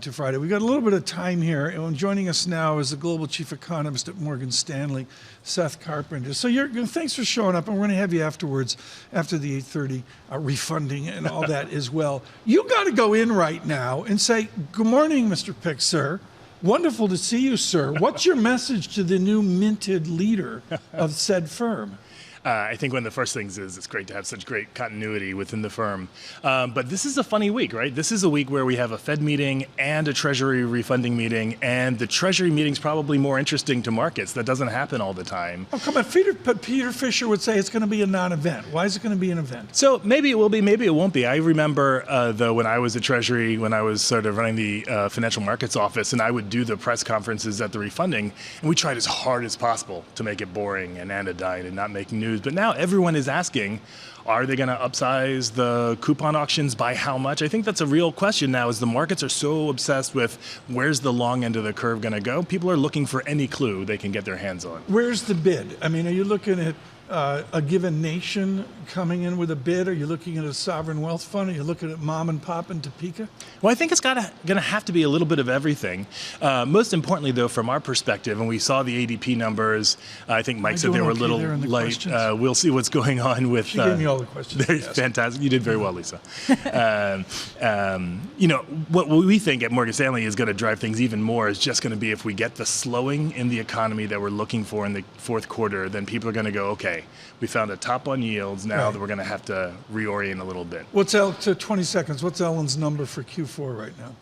to Friday. We've got a little bit of time here, and joining us now is the global chief economist at Morgan Stanley, Seth Carpenter. So thanks for showing up, and we're going to have you afterwards, after the 8:30 refunding and all that as well. You got to go in right now and say, good morning, Mr. Pick, sir. Wonderful to see you, sir. What's your message to the new minted leader of said firm? I think one of the first things is it's great to have such great continuity within the firm. But this is a funny week, right? This is a week where we have a Fed meeting and a Treasury refunding meeting, and the Treasury meeting's probably more interesting to markets. That doesn't happen all the time. Oh, come on. Peter Fisher would say it's going to be a non-event. Why is it going to be an event? So maybe it will be, maybe it won't be. I remember, though, when I was at Treasury, when I was sort of running the financial markets office, and I would do the press conferences at the refunding, and we tried as hard as possible to make it boring and anodyne and not making news. But now everyone is asking, are they going to upsize the coupon auctions by how much? I think that's a real question now, as the markets are so obsessed with where's the long end of the curve going to go. People are looking for any clue they can get their hands on. Where's the bid? I mean, are you looking at a given nation coming in with a bid? Are you looking at a sovereign wealth fund? Are you looking at mom and pop in Topeka? Well, I think it's going to have to be a little bit of everything. Most importantly, though, from our perspective, and we saw the ADP numbers, I think Mike said they were a little light. We'll see what's going on with... She gave me all the questions. Fantastic. You did very well, Lisa. What we think at Morgan Stanley is going to drive things even more is just going to be if we get the slowing in the economy that we're looking for in the fourth quarter, then people are going to go, okay, we found a top on yields now that we're going to have to reorient a little bit. What's 20 seconds? What's Ellen's number for Q4 right now?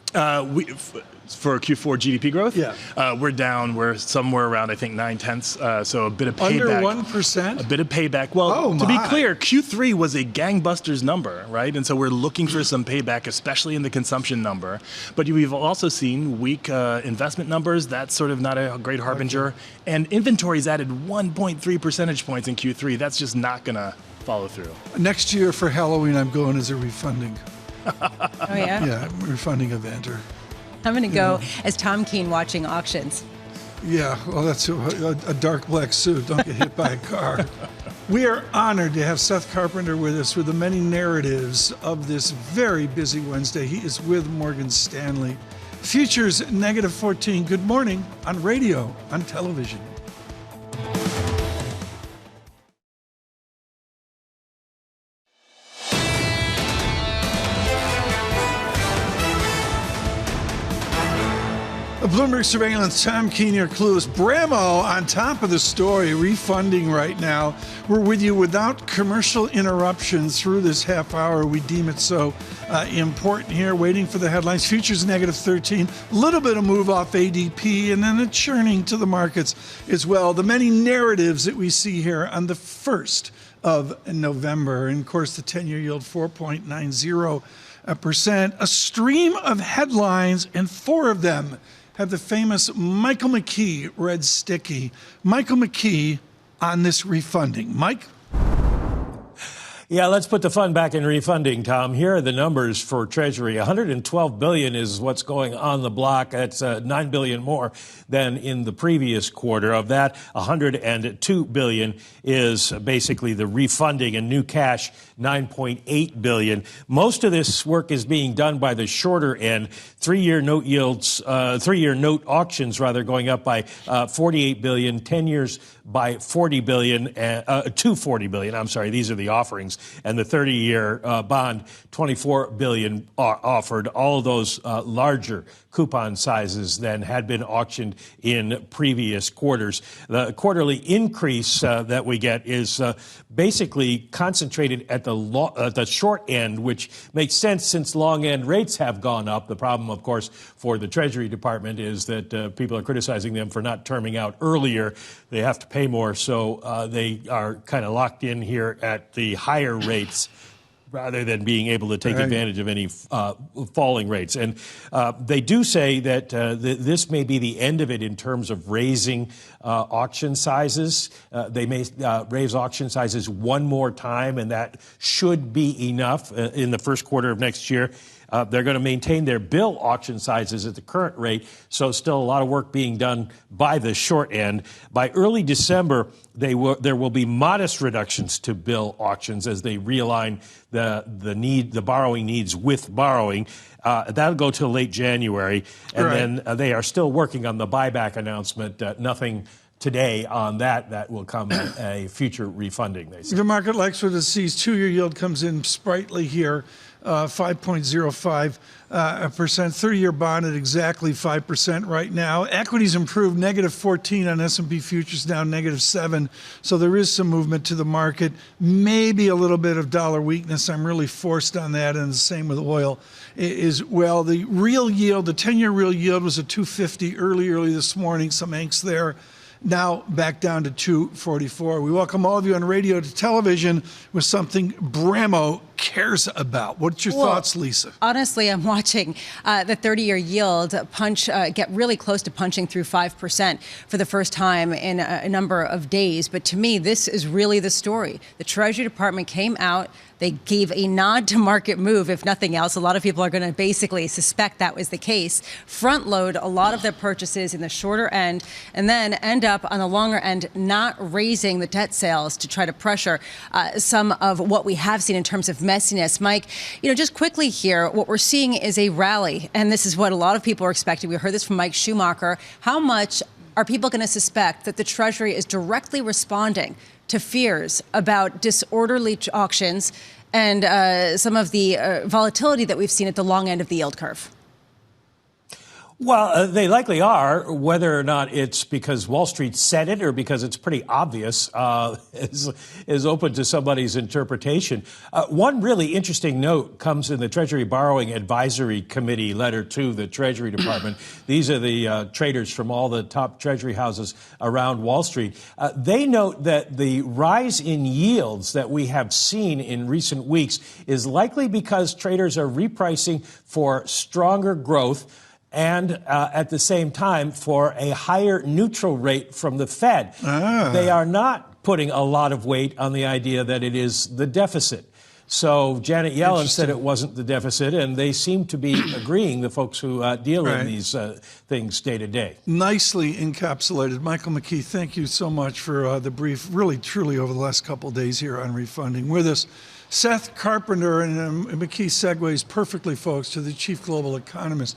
For Q4 GDP growth? Yeah. We're down. We're somewhere around, I think, 9/10. So a bit of payback. Under 1%? A bit of payback. Well, to be clear, Q3 was a gangbusters number, right? And so we're looking for some payback, especially in the consumption number. But we've also seen weak investment numbers. That's sort of not a great harbinger. And inventories added 1.3 percentage points in Q3. That's just not going to follow through. Next year for Halloween, I'm going as a refunding. Oh, yeah? Yeah, refunding event. I'm going to go as Tom Keene watching auctions. Yeah, well, that's a dark black suit. Don't get hit by a car. We are honored to have Seth Carpenter with us with the many narratives of this very busy Wednesday. He is with Morgan Stanley. Futures -14. Good morning on radio, on television. Bloomberg surveillance, Tom Keene, your clueless. Bramo on top of the story, refunding right now. We're with you without commercial interruptions through this half hour. We deem it so important here, waiting for the headlines. Futures -13, a little bit of move off ADP, and then a churning to the markets as well. The many narratives that we see here on the 1st of November. And of course, the 10-year yield 4.90%. A stream of headlines, and 4 of them have the famous Michael McKee red sticky. Michael McKee on this refunding. Mike? Yeah, let's put the fun back in refunding, Tom. Here are the numbers for Treasury. $112 billion is what's going on the block. That's $9 billion more than in the previous quarter. Of that, $102 billion is basically the refunding and new cash, $9.8 billion. Most of this work is being done by the shorter end. 3-year note yields, 3-year note auctions, rather, going up by $48 billion, 10 years by $40 billion, to $40 billion. I'm sorry, these are the offerings. And the 30-year bond, $24 billion offered. All of those larger coupon sizes than had been auctioned in previous quarters. The quarterly increase that we get is basically concentrated at the short end, which makes sense since long end rates have gone up. The problem, of course, for the Treasury Department is that people are criticizing them for not terming out earlier. They have to pay more, so they are kind of locked in here at the higher rates, rather than being able to take advantage of any falling rates. And they do say that this may be the end of it in terms of raising auction sizes. They may raise auction sizes one more time, and that should be enough in the first quarter of next year. They're going to maintain their bill auction sizes at the current rate, so still a lot of work being done by the short end. By early December, there will be modest reductions to bill auctions as they realign the borrowing needs with borrowing. That'll go till late January, and then they are still working on the buyback announcement. Nothing today on that. That will come at a future refunding, they say. The market likes what it sees. 2-year yield comes in sprightly here. 5.05%. 30-year bond at exactly 5% right now. Equities improved, -14 on S&P futures, down -7. So there is some movement to the market. Maybe a little bit of dollar weakness. I'm really forced on that, and the same with oil as well. The real yield, the 10-year real yield was at 250 early this morning. Some angst there. Now back down to 244. We welcome all of you on radio to television with something Bramo cares about. What's your thoughts, Lisa? Honestly, I'm watching the 30-year yield get really close to punching through 5% for the first time in a number of days. But to me, this is really the story. The Treasury Department came out. They gave a nod to market move, if nothing else. A lot of people are going to basically suspect that was the case. Front load a lot of their purchases in the shorter end and then end up on the longer end not raising the debt sales to try to pressure some of what we have seen in terms of messiness. Mike, just quickly here, what we're seeing is a rally, and this is what a lot of people are expecting. We heard this from Mike Schumacher. How much are people going to suspect that the Treasury is directly responding to fears about disorderly auctions and some of the volatility that we've seen at the long end of the yield curve? Well, they likely are. Whether or not it's because Wall Street said it or because it's pretty obvious is open to somebody's interpretation. One really interesting note comes in the Treasury Borrowing Advisory Committee letter to the Treasury Department. These are the traders from all the top Treasury houses around Wall Street. They note that the rise in yields that we have seen in recent weeks is likely because traders are repricing for stronger growth and at the same time for a higher neutral rate from the Fed. They are not putting a lot of weight on the idea that it is the deficit. So Janet Yellen said it wasn't the deficit, and they seem to be agreeing, the folks who deal in these things day to day. Nicely encapsulated. Michael McKee, thank you so much for the brief, really, truly over the last couple of days here on Refunding. With us, Seth Carpenter, and McKee segues perfectly, folks, to the chief global economist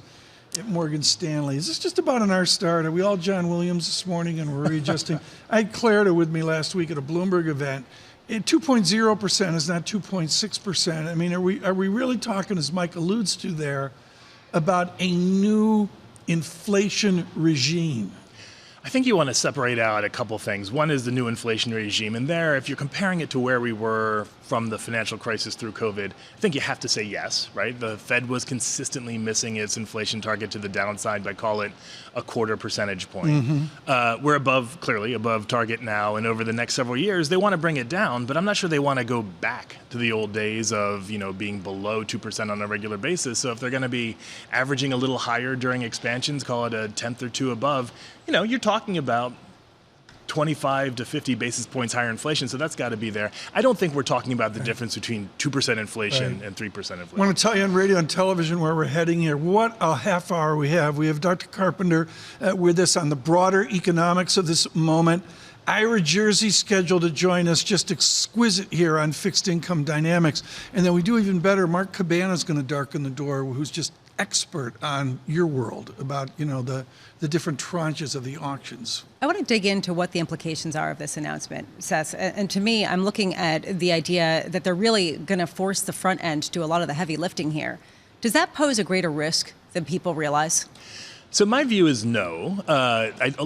at Morgan Stanley. Is this just about an R-start? Are we all John Williams this morning and we're readjusting? I had Clarita with me last week at a Bloomberg event. 2.0% is not 2.6%. I mean, are we really talking, as Mike alludes to there, about a new inflation regime? I think you want to separate out a couple things. One is the new inflation regime. And there, if you're comparing it to where we were from the financial crisis through COVID, I think you have to say yes, right? The Fed was consistently missing its inflation target to the downside by, call it, a 0.25 percentage point. We're clearly above target now. And over the next several years, they want to bring it down. But I'm not sure they want to go back to the old days of, being below 2% on a regular basis. So if they're going to be averaging a little higher during expansions, call it a tenth or two above, you're talking about 25 to 50 basis points higher inflation, so that's got to be there. I don't think we're talking about the difference between 2% inflation and 3% inflation. I want to tell you on radio and television where we're heading here. What a half hour we have. We have Dr. Carpenter with us on the broader economics of this moment. Ira Jersey scheduled to join us, just exquisite here on fixed income dynamics. And then we do even better. Mark Cabana is going to darken the door, who's just expert on your world about, the different tranches of the auctions. I want to dig into what the implications are of this announcement, Seth. And to me, I'm looking at the idea that they're really going to force the front end to do a lot of the heavy lifting here. Does that pose a greater risk than people realize? So my view is no.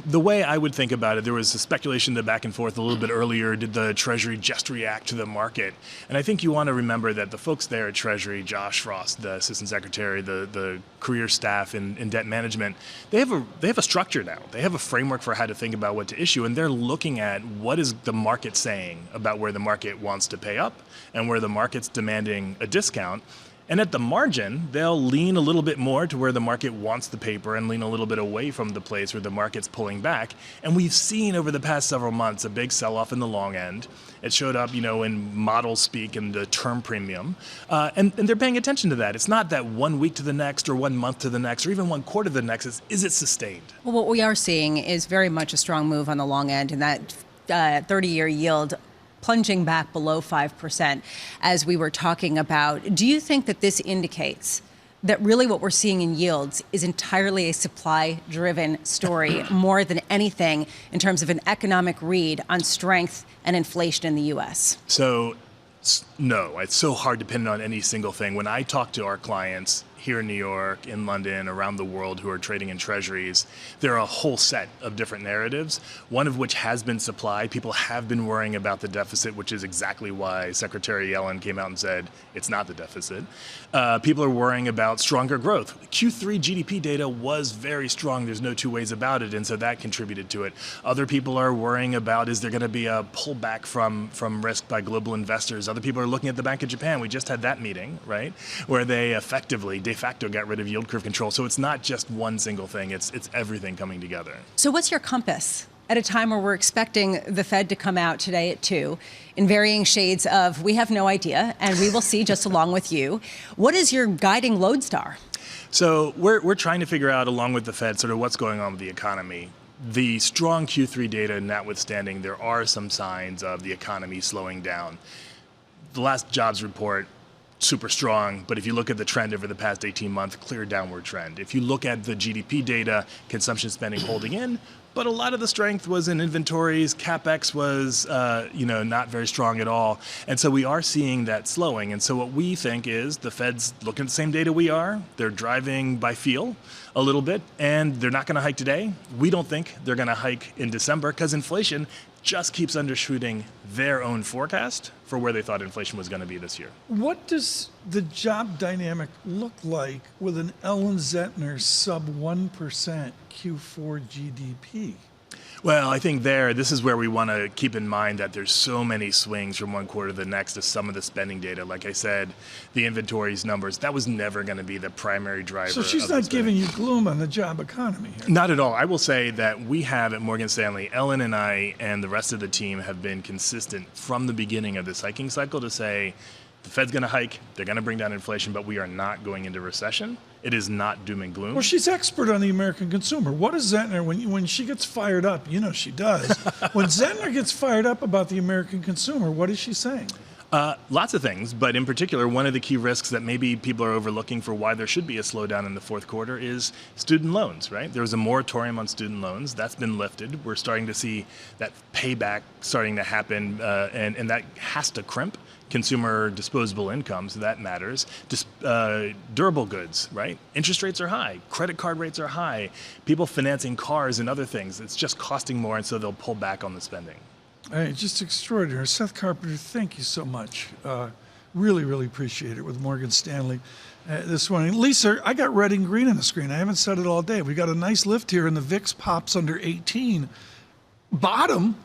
The way I would think about it, there was a speculation that back and forth a little bit earlier, did the Treasury just react to the market? And I think you want to remember that the folks there at Treasury, Josh Frost, the Assistant Secretary, the career staff in debt management, they have a structure now. They have a framework for how to think about what to issue, and they're looking at what is the market saying about where the market wants to pay up and where the market's demanding a discount. And at the margin, they'll lean a little bit more to where the market wants the paper and lean a little bit away from the place where the market's pulling back. And we've seen over the past several months a big sell-off in the long end. It showed up, in model speak and the term premium. And they're paying attention to that. It's not that 1 week to the next or 1 month to the next or even 1 quarter to the next. Is it sustained? Well, what we are seeing is very much a strong move on the long end, and that 30-year yield plunging back below 5%, as we were talking about. Do you think that this indicates that really what we're seeing in yields is entirely a supply-driven story more than anything in terms of an economic read on strength and inflation in the U.S.? So No, it's so hard dependent on any single thing. When I talk to our clients here in New York, in London, around the world who are trading in treasuries, there are a whole set of different narratives, one of which has been supply. People have been worrying about the deficit, which is exactly why Secretary Yellen came out and said it's not the deficit. People are worrying about stronger growth. Q3 GDP data was very strong. There's no two ways about it, and so that contributed to it. Other people are worrying about, is there going to be a pullback from risk by global investors? Other people are looking at the Bank of Japan. We just had that meeting, right, where they effectively, de facto, got rid of yield curve control. So it's not just one single thing. It's everything coming together. So what's your compass at a time where we're expecting the Fed to come out today at 2 in varying shades of we have no idea and we will see just along with you? What is your guiding lodestar? So we're trying to figure out, along with the Fed, sort of what's going on with the economy. The strong Q3 data notwithstanding, there are some signs of the economy slowing down. The last jobs report, super strong, but if you look at the trend over the past 18 months, clear downward trend. If you look at the GDP data, consumption spending holding in, but a lot of the strength was in inventories. CapEx was, not very strong at all. And so we are seeing that slowing. And so what we think is the Fed's looking at the same data we are. They're driving by feel a little bit, and they're not going to hike today. We don't think they're going to hike in December because inflation just keeps undershooting their own forecast for where they thought inflation was going to be this year. What does the job dynamic look like with an Ellen Zentner sub 1% Q4 GDP? Well, I think this is where we want to keep in mind that there's so many swings from one quarter to the next to some of the spending data. Like I said, the inventories numbers, that was never going to be the primary driver. So she's not giving you gloom on the job economy here. Not at all. I will say that we have at Morgan Stanley, Ellen and I and the rest of the team have been consistent from the beginning of this hiking cycle to say the Fed's going to hike, they're going to bring down inflation, but we are not going into recession. It is not doom and gloom. Well, she's expert on the American consumer. What is Zentner, when she gets fired up, you know she does, when Zentner gets fired up about the American consumer, what is she saying? Lots of things, but in particular, one of the key risks that maybe people are overlooking for why there should be a slowdown in the fourth quarter is student loans, right? There was a moratorium on student loans. That's been lifted. We're starting to see that payback starting to happen, and that has to crimp consumer disposable income, so that matters. Durable goods, right? Interest rates are high. Credit card rates are high. People financing cars and other things, it's just costing more, and so they'll pull back on the spending. Just extraordinary. Seth Carpenter, thank you so much. Really, really appreciate it with Morgan Stanley this morning. Lisa, I got red and green on the screen. I haven't said it all day. We got a nice lift here, and the VIX pops under 18. Bottom.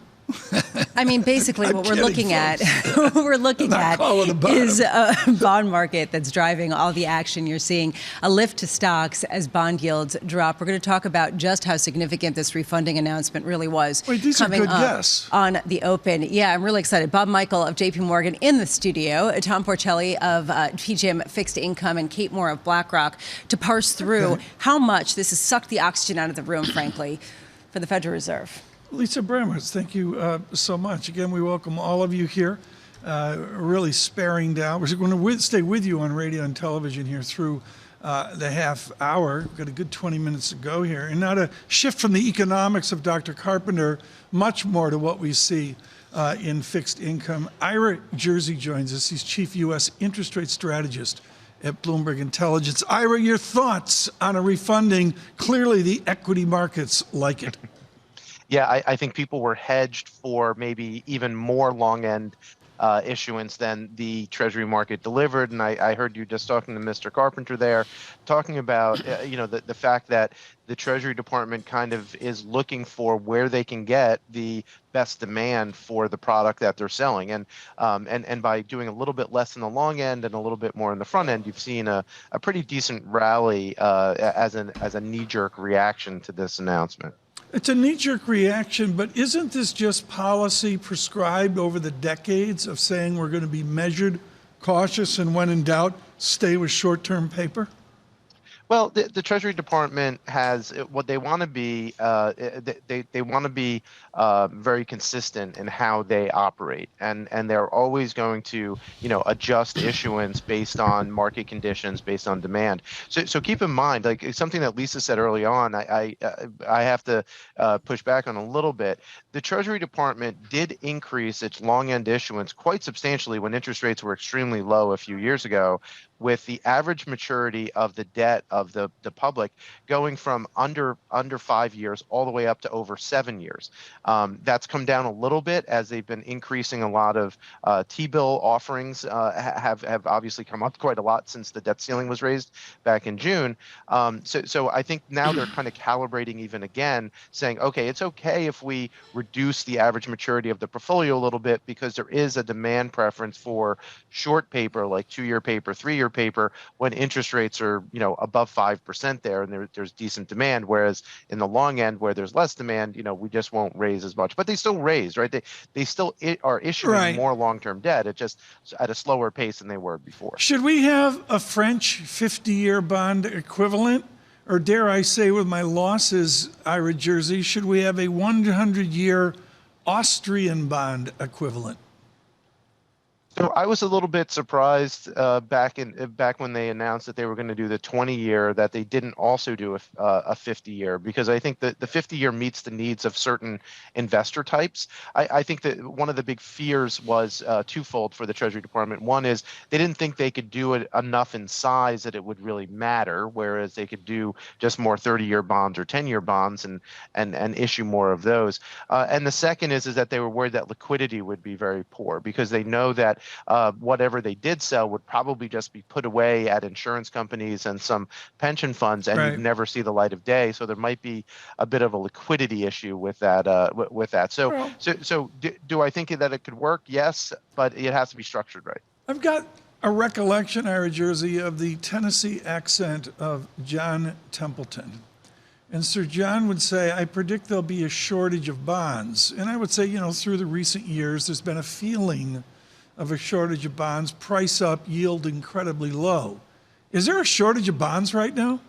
I mean, basically, what we're looking at is a bond market that's driving all the action. You're seeing a lift to stocks as bond yields drop. We're going to talk about just how significant this refunding announcement really was. Wait, these are good guests. On the open. Yeah, I'm really excited. Bob Michael of JP Morgan in the studio, Tom Porcelli of PGIM Fixed Income, and Kate Moore of BlackRock to parse through how much this has sucked the oxygen out of the room, frankly, for the Federal Reserve. Lisa Abramowicz, thank you so much. Again, we welcome all of you here. Really sparing down. We're going to stay with you on radio and television here through the half hour. We've got a good 20 minutes to go here. And now to shift from the economics of Dr. Carpenter much more to what we see in fixed income. Ira Jersey joins us. He's Chief U.S. Interest Rate Strategist at Bloomberg Intelligence. Ira, your thoughts on a refunding? Clearly the equity markets like it. Yeah, I think people were hedged for maybe even more long-end issuance than the Treasury market delivered. And I heard you just talking to Mr. Carpenter there, talking about the fact that the Treasury Department kind of is looking for where they can get the best demand for the product that they're selling. And by doing a little bit less in the long end and a little bit more in the front end, you've seen a pretty decent rally as a knee-jerk reaction to this announcement. It's a knee-jerk reaction, but isn't this just policy prescribed over the decades of saying we're going to be measured, cautious, and when in doubt, stay with short-term paper? Well, the Treasury Department has what they want to be. They want to be very consistent in how they operate, and they're always going to adjust issuance based on market conditions, based on demand. So keep in mind, like something that Lisa said early on, I have to push back on a little bit. The Treasury Department did increase its long end issuance quite substantially when interest rates were extremely low a few years ago, with the average maturity of the debt of the public going from under 5 years all the way up to over 7 years. That's come down a little bit as they've been increasing a lot of T-bill offerings have obviously come up quite a lot since the debt ceiling was raised back in June. So I think now they're kind of calibrating even again, saying, okay, it's okay if we reduce the average maturity of the portfolio a little bit because there is a demand preference for short paper, like 2-year paper, 3-year paper, when interest rates are above 5% there, and there's decent demand. Whereas in the long end, where there's less demand, we just won't raise as much. But they still raise, right? They still are issuing more long-term debt. It's just at a slower pace than they were before. Should we have a French 50-year bond equivalent? Or dare I say, with my losses, Ira Jersey, should we have a 100-year Austrian bond equivalent? So I was a little bit surprised back when they announced that they were going to do the 20-year, that they didn't also do a 50-year, because I think that the 50-year meets the needs of certain investor types. I think that one of the big fears was twofold for the Treasury Department. One is they didn't think they could do it enough in size that it would really matter, whereas they could do just more 30-year bonds or 10-year bonds and issue more of those. And the second is that they were worried that liquidity would be very poor, because they know that whatever they did sell would probably just be put away at insurance companies and some pension funds, and you'd never see the light of day. So there might be a bit of a liquidity issue with that. So do I think that it could work? Yes, but it has to be structured right. I've got a recollection, Ira Jersey, of the Tennessee accent of John Templeton. And Sir John would say, I predict there'll be a shortage of bonds. And I would say, through the recent years, there's been a feeling of a shortage of bonds, price up, yield incredibly low. Is there a shortage of bonds right now?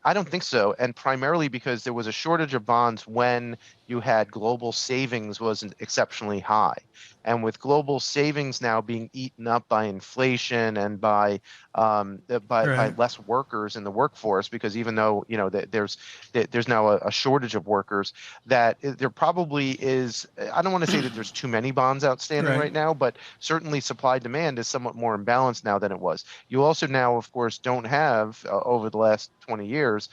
I don't think so, and primarily because there was a shortage of bonds when you had global savings wasn't exceptionally high. And with global savings now being eaten up by inflation and by less workers in the workforce, because even though there's now a shortage of workers, that there probably is. I don't want to say that there's too many bonds outstanding right now, but certainly supply demand is somewhat more imbalanced now than it was. You also now, of course, don't have over the last 20 years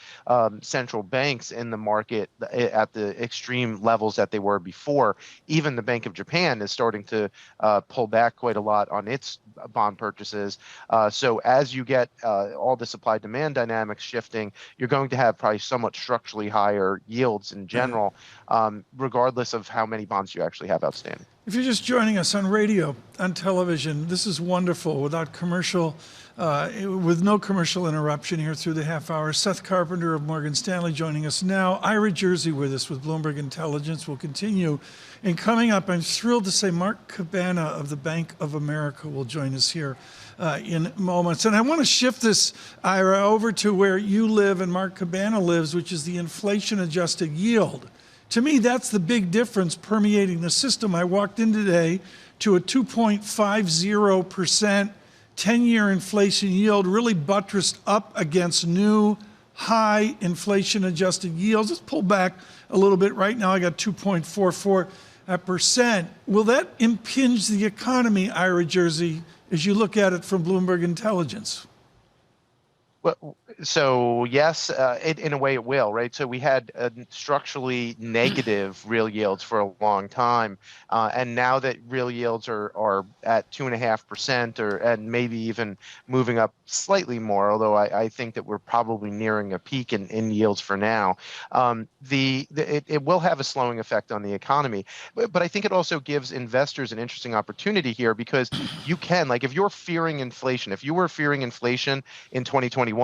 central banks in the market at the extreme levels that they were before. Even the Bank of Japan is starting to pull back quite a lot on its bond purchases. So as you get all the supply demand dynamics shifting, you're going to have probably somewhat structurally higher yields in general, regardless of how many bonds you actually have outstanding. If you're just joining us on radio, on television, this is wonderful, without commercial, with no commercial interruption here through the half hour. Seth Carpenter of Morgan Stanley joining us now. Ira Jersey with us with Bloomberg Intelligence. Will continue. And coming up, I'm thrilled to say Mark Cabana of the Bank of America will join us here in moments. And I want to shift this, Ira, over to where you live and Mark Cabana lives, which is the inflation-adjusted yield. To me, that's the big difference permeating the system. I walked in today to a 2.50% 10-year inflation yield, really buttressed up against new high inflation-adjusted yields. Let's pull back a little bit. Right now, I got 2.44%. Will that impinge the economy, Ira Jersey, as you look at it from Bloomberg Intelligence? Well, so yes, in a way it will, right? So we had structurally negative real yields for a long time, and now that real yields are at 2.5%, and maybe even moving up slightly more, although I think that we're probably nearing a peak in yields for now. It will have a slowing effect on the economy, but I think it also gives investors an interesting opportunity here, because you can, like, if you're fearing inflation, if you were fearing inflation in 2021,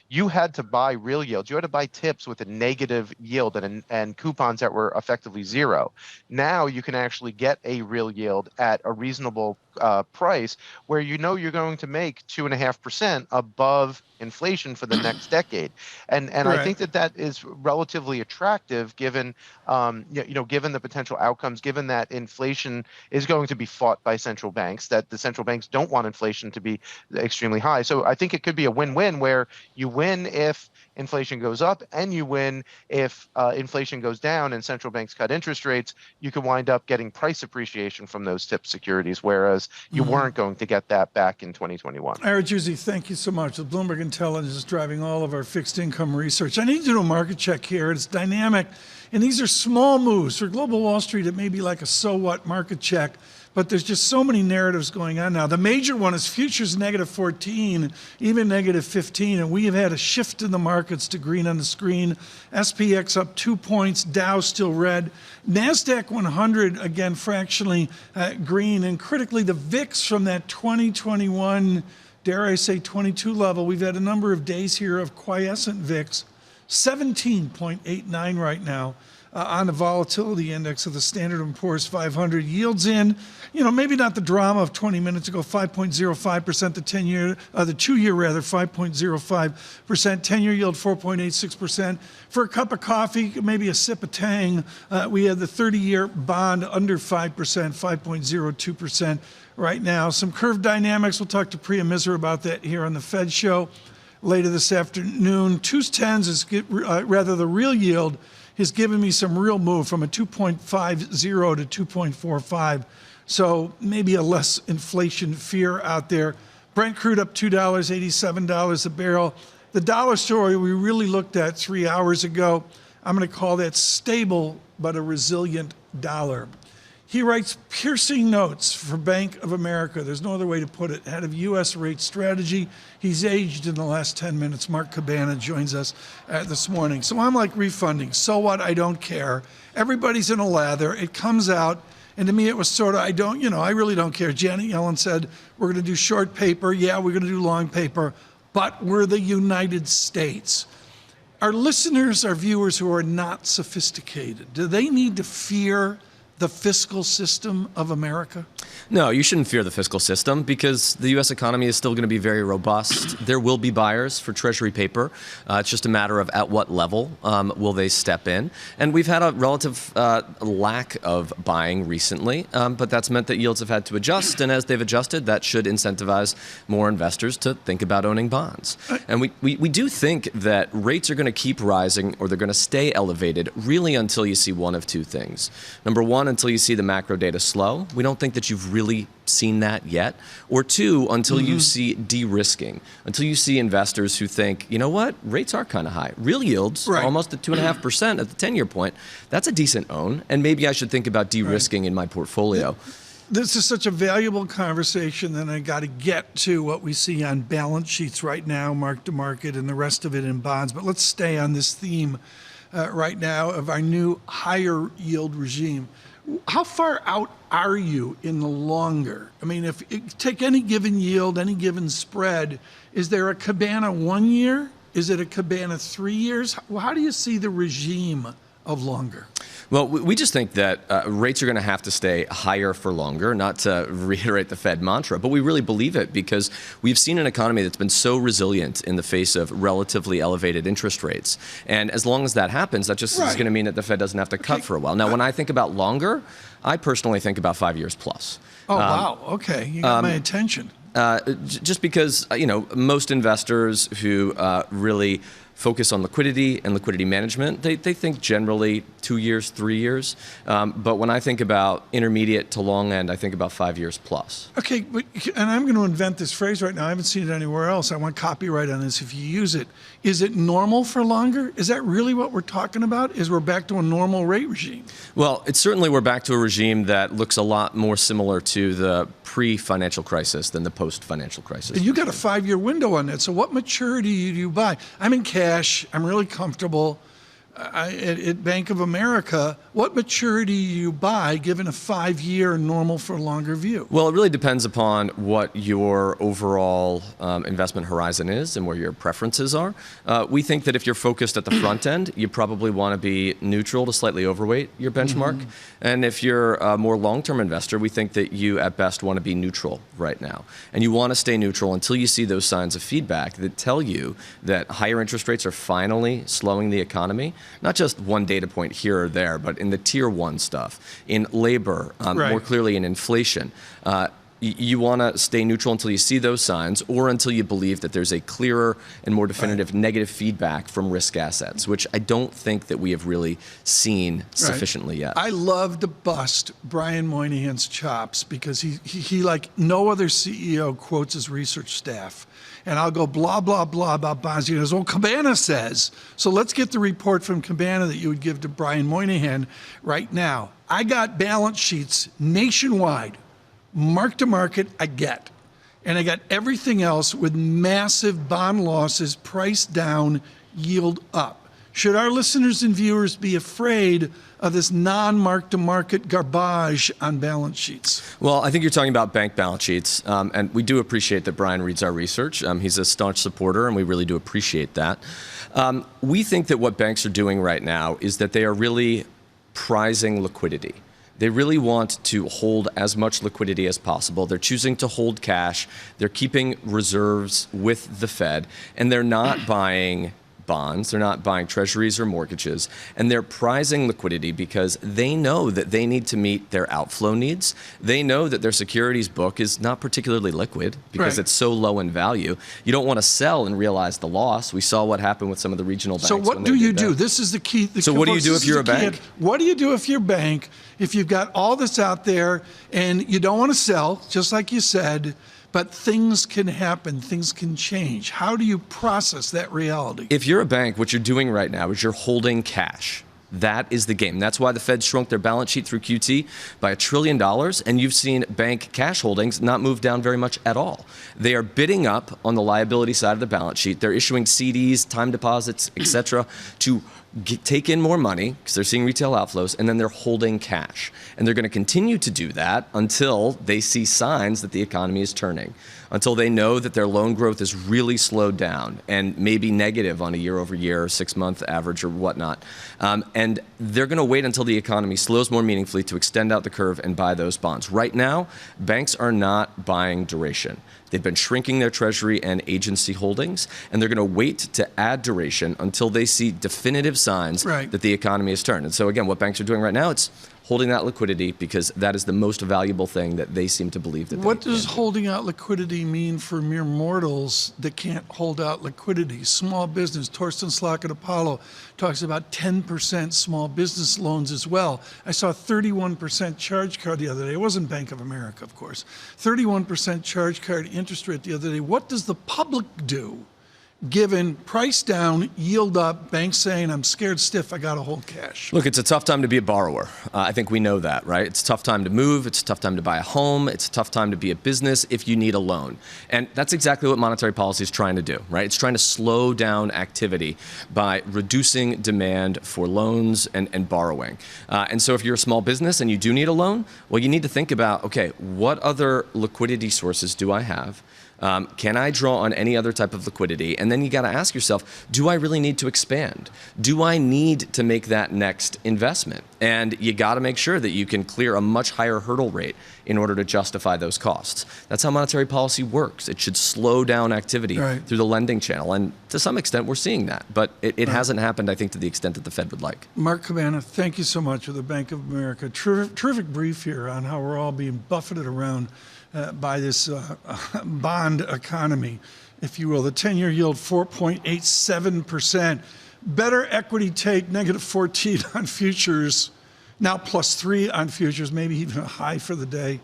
you had to buy real yields. You had to buy tips with a negative yield and coupons that were effectively zero. Now you can actually get a real yield at a reasonable price, where you know you're going to make 2.5% above inflation for the next decade, and I think that is relatively attractive given given the potential outcomes, given that inflation is going to be fought by central banks, that the central banks don't want inflation to be extremely high. So I think it could be a win-win where you win if inflation goes up and you win if inflation goes down and central banks cut interest rates. You could wind up getting price appreciation from those tip securities, whereas you weren't going to get that back in 2021. Ira Juzzi, thank you so much. The Bloomberg Intelligence is driving all of our fixed income research. I need to do a market check here. It's dynamic, and these are small moves. For Global Wall Street, it may be like a so what market check, but there's just so many narratives going on now. The major one is futures negative 14, even negative 15, and we have had a shift in the markets to green on the screen. SPX up 2 points, Dow still red. NASDAQ 100, again, fractionally green, and critically, the VIX from that 2021, dare I say 22 level. We've had a number of days here of quiescent VIX, 17.89 right now. On the volatility index of the Standard & Poor's 500. Yields in, maybe not the drama of 20 minutes ago, 5.05%, the 2-year rather, 5.05%, 10-year yield 4.86%. For a cup of coffee, maybe a sip of Tang, we had the 30-year bond under 5%, 5.02% right now. Some curve dynamics, we'll talk to Priya Misra about that here on the Fed show later this afternoon. 2s10s is the real yield has given me some real move from a 2.50 to 2.45. So maybe a less inflation fear out there. Brent crude up $2, $87 a barrel. The dollar story we really looked at 3 hours ago, I'm going to call that stable but a resilient dollar. He writes piercing notes for Bank of America. There's no other way to put it. Head of U.S. rate strategy. He's aged in the last 10 minutes. Mark Cabana joins us this morning. So I'm like refunding. So what? I don't care. Everybody's in a lather. It comes out. And to me, it was sort of, I really don't care. Janet Yellen said, we're going to do short paper. Yeah, we're going to do long paper. But we're the United States. Our listeners, our viewers who are not sophisticated, do they need to fear the fiscal system of America? No, you shouldn't fear the fiscal system because the U.S. economy is still going to be very robust. There will be buyers for Treasury paper. It's just a matter of at what level will they step in. And we've had a relative lack of buying recently, but that's meant that yields have had to adjust. And as they've adjusted, that should incentivize more investors to think about owning bonds. And we do think that rates are going to keep rising or they're going to stay elevated really until you see one of two things. Number one, until you see the macro data slow. We don't think that you've really seen that yet. Or two, until you see de-risking, until you see investors who think, you know what, rates are kind of high. Real yields, almost at 2.5% at the 10-year point. That's a decent own, and maybe I should think about de-risking in my portfolio. This is such a valuable conversation that I got to get to what we see on balance sheets right now, mark to market, and the rest of it in bonds. But let's stay on this theme right now of our new higher yield regime. How far out are you in the longer? I mean, if you take any given yield, any given spread, is there a Cabana 1 year? Is it a Cabana 3 years? How do you see the regime of longer? Well, we just think that rates are going to have to stay higher for longer, not to reiterate the Fed mantra, but we really believe it because we've seen an economy that's been so resilient in the face of relatively elevated interest rates. And as long as that happens, that just is going to mean that the Fed doesn't have to cut for a while. Now, when I think about longer, I personally think about 5 years plus. Oh, wow. Okay. You got my attention. Just because, most investors who really focus on liquidity and liquidity management, they think generally 2 years, 3 years. But when I think about intermediate to long end, I think about 5 years plus. Okay, and I'm going to invent this phrase right now. I haven't seen it anywhere else. I want copyright on this if you use it. Is it normal for longer? Is that really what we're talking about? Is we're back to a normal rate regime? Well, it's certainly we're back to a regime that looks a lot more similar to the pre-financial crisis than the post-financial crisis. And you got a 5-year window on that. So what maturity do you buy? I'm in cash. I'm really comfortable. at Bank of America, what maturity do you buy given a 5-year normal for longer view? Well, it really depends upon what your overall investment horizon is and where your preferences are. We think that if you're focused at the front end, you probably want to be neutral to slightly overweight your benchmark. And if you're a more long-term investor, we think that you at best want to be neutral right now. And you want to stay neutral until you see those signs of feedback that tell you that higher interest rates are finally slowing the economy. Not just one data point here or there, but in the tier 1 stuff, in labor, more clearly in inflation. You want to stay neutral until you see those signs or until you believe that there's a clearer and more definitive negative feedback from risk assets, which I don't think that we have really seen sufficiently yet. I love to bust Brian Moynihan's chops because he like no other CEO quotes his research staff. And I'll go blah, blah, blah about bonds. He goes, well, Cabana says. So let's get the report from Cabana that you would give to Brian Moynihan right now. I got balance sheets nationwide. Mark to market, I get. And I got everything else with massive bond losses, price down, yield up. Should our listeners and viewers be afraid of this non-mark-to-market garbage on balance sheets? Well, I think you're talking about bank balance sheets, and we do appreciate that Brian reads our research. He's a staunch supporter, and we really do appreciate that. We think that what banks are doing right now is that they are really prizing liquidity. They really want to hold as much liquidity as possible. They're choosing to hold cash. They're keeping reserves with the Fed, and they're not buying bonds, they're not buying treasuries or mortgages, and they're prizing liquidity because they know that they need to meet their outflow needs. They know that their securities book is not particularly liquid because it's so low in value. You don't want to sell and realize the loss. We saw what happened with some of the regional banks. So what do you do? This is the key. So what do you do if you're a bank? What do you do if you're a bank, if you've got all this out there and you don't want to sell, just like you said, but things can happen, things can change. How do you process that reality? If you're a bank, what you're doing right now is you're holding cash. That is the game. That's why the Fed shrunk their balance sheet through QT by $1 trillion, and you've seen bank cash holdings not move down very much at all. They are bidding up on the liability side of the balance sheet. They're issuing CDs, time deposits, et cetera, to take in more money because they're seeing retail outflows, and then they're holding cash. And they're going to continue to do that until they see signs that the economy is turning, until they know that their loan growth is really slowed down and maybe negative on a year-over-year, 6-month average or whatnot. And they're going to wait until the economy slows more meaningfully to extend out the curve and buy those bonds. Right now, banks are not buying duration. They've been shrinking their Treasury and agency holdings, and they're going to wait to add duration until they see definitive signs that the economy has turned. And so, again, what banks are doing right now, it's holding that liquidity because that is the most valuable thing that they seem to believe that What does holding out liquidity mean for mere mortals that can't hold out liquidity? Small business, Torsten Slok at Apollo talks about 10% small business loans as well. I saw a 31% charge card the other day. It wasn't Bank of America, of course. 31% charge card interest rate the other day. What does the public do? Given price down, yield up, banks saying, I'm scared stiff, I got to hold cash. Look, it's a tough time to be a borrower. I think we know that, right? It's a tough time to move. It's a tough time to buy a home. It's a tough time to be a business if you need a loan. And that's exactly what monetary policy is trying to do, right? It's trying to slow down activity by reducing demand for loans and borrowing. And so if you're a small business and you do need a loan, well, you need to think about, okay, what other liquidity sources do I have? Can I draw on any other type of liquidity? And then you got to ask yourself, do I really need to expand? Do I need to make that next investment? And you got to make sure that you can clear a much higher hurdle rate in order to justify those costs. That's how monetary policy works. It should slow down activity through the lending channel. And to some extent, we're seeing that. But it hasn't happened, I think, to the extent that the Fed would like. Mark Cabana, thank you so much for the Bank of America. Terrific brief here on how we're all being buffeted around by this bond economy, if you will. The 10-year yield, 4.87%. Better equity take, negative 14 on futures. Now plus 3 on futures, maybe even a high for the day.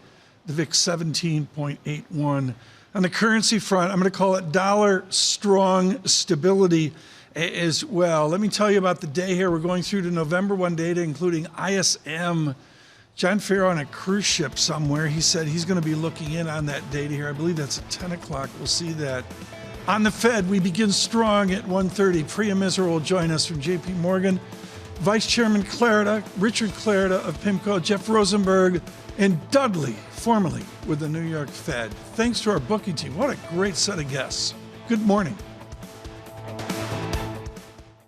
The VIX, 17.81. On the currency front, I'm going to call it dollar strong stability as well. Let me tell you about the day here. We're going through to November 1 data, including ISM. John Ferro on a cruise ship somewhere. He said he's going to be looking in on that data here. I believe that's at 10 o'clock. We'll see that. On the Fed, we begin strong at 1:30. Priya Misra will join us from JP Morgan. Vice Chairman Clarida, Richard Clarida of PIMCO, Jeff Rosenberg, and Dudley, formerly with the New York Fed. Thanks to our booking team. What a great set of guests. Good morning.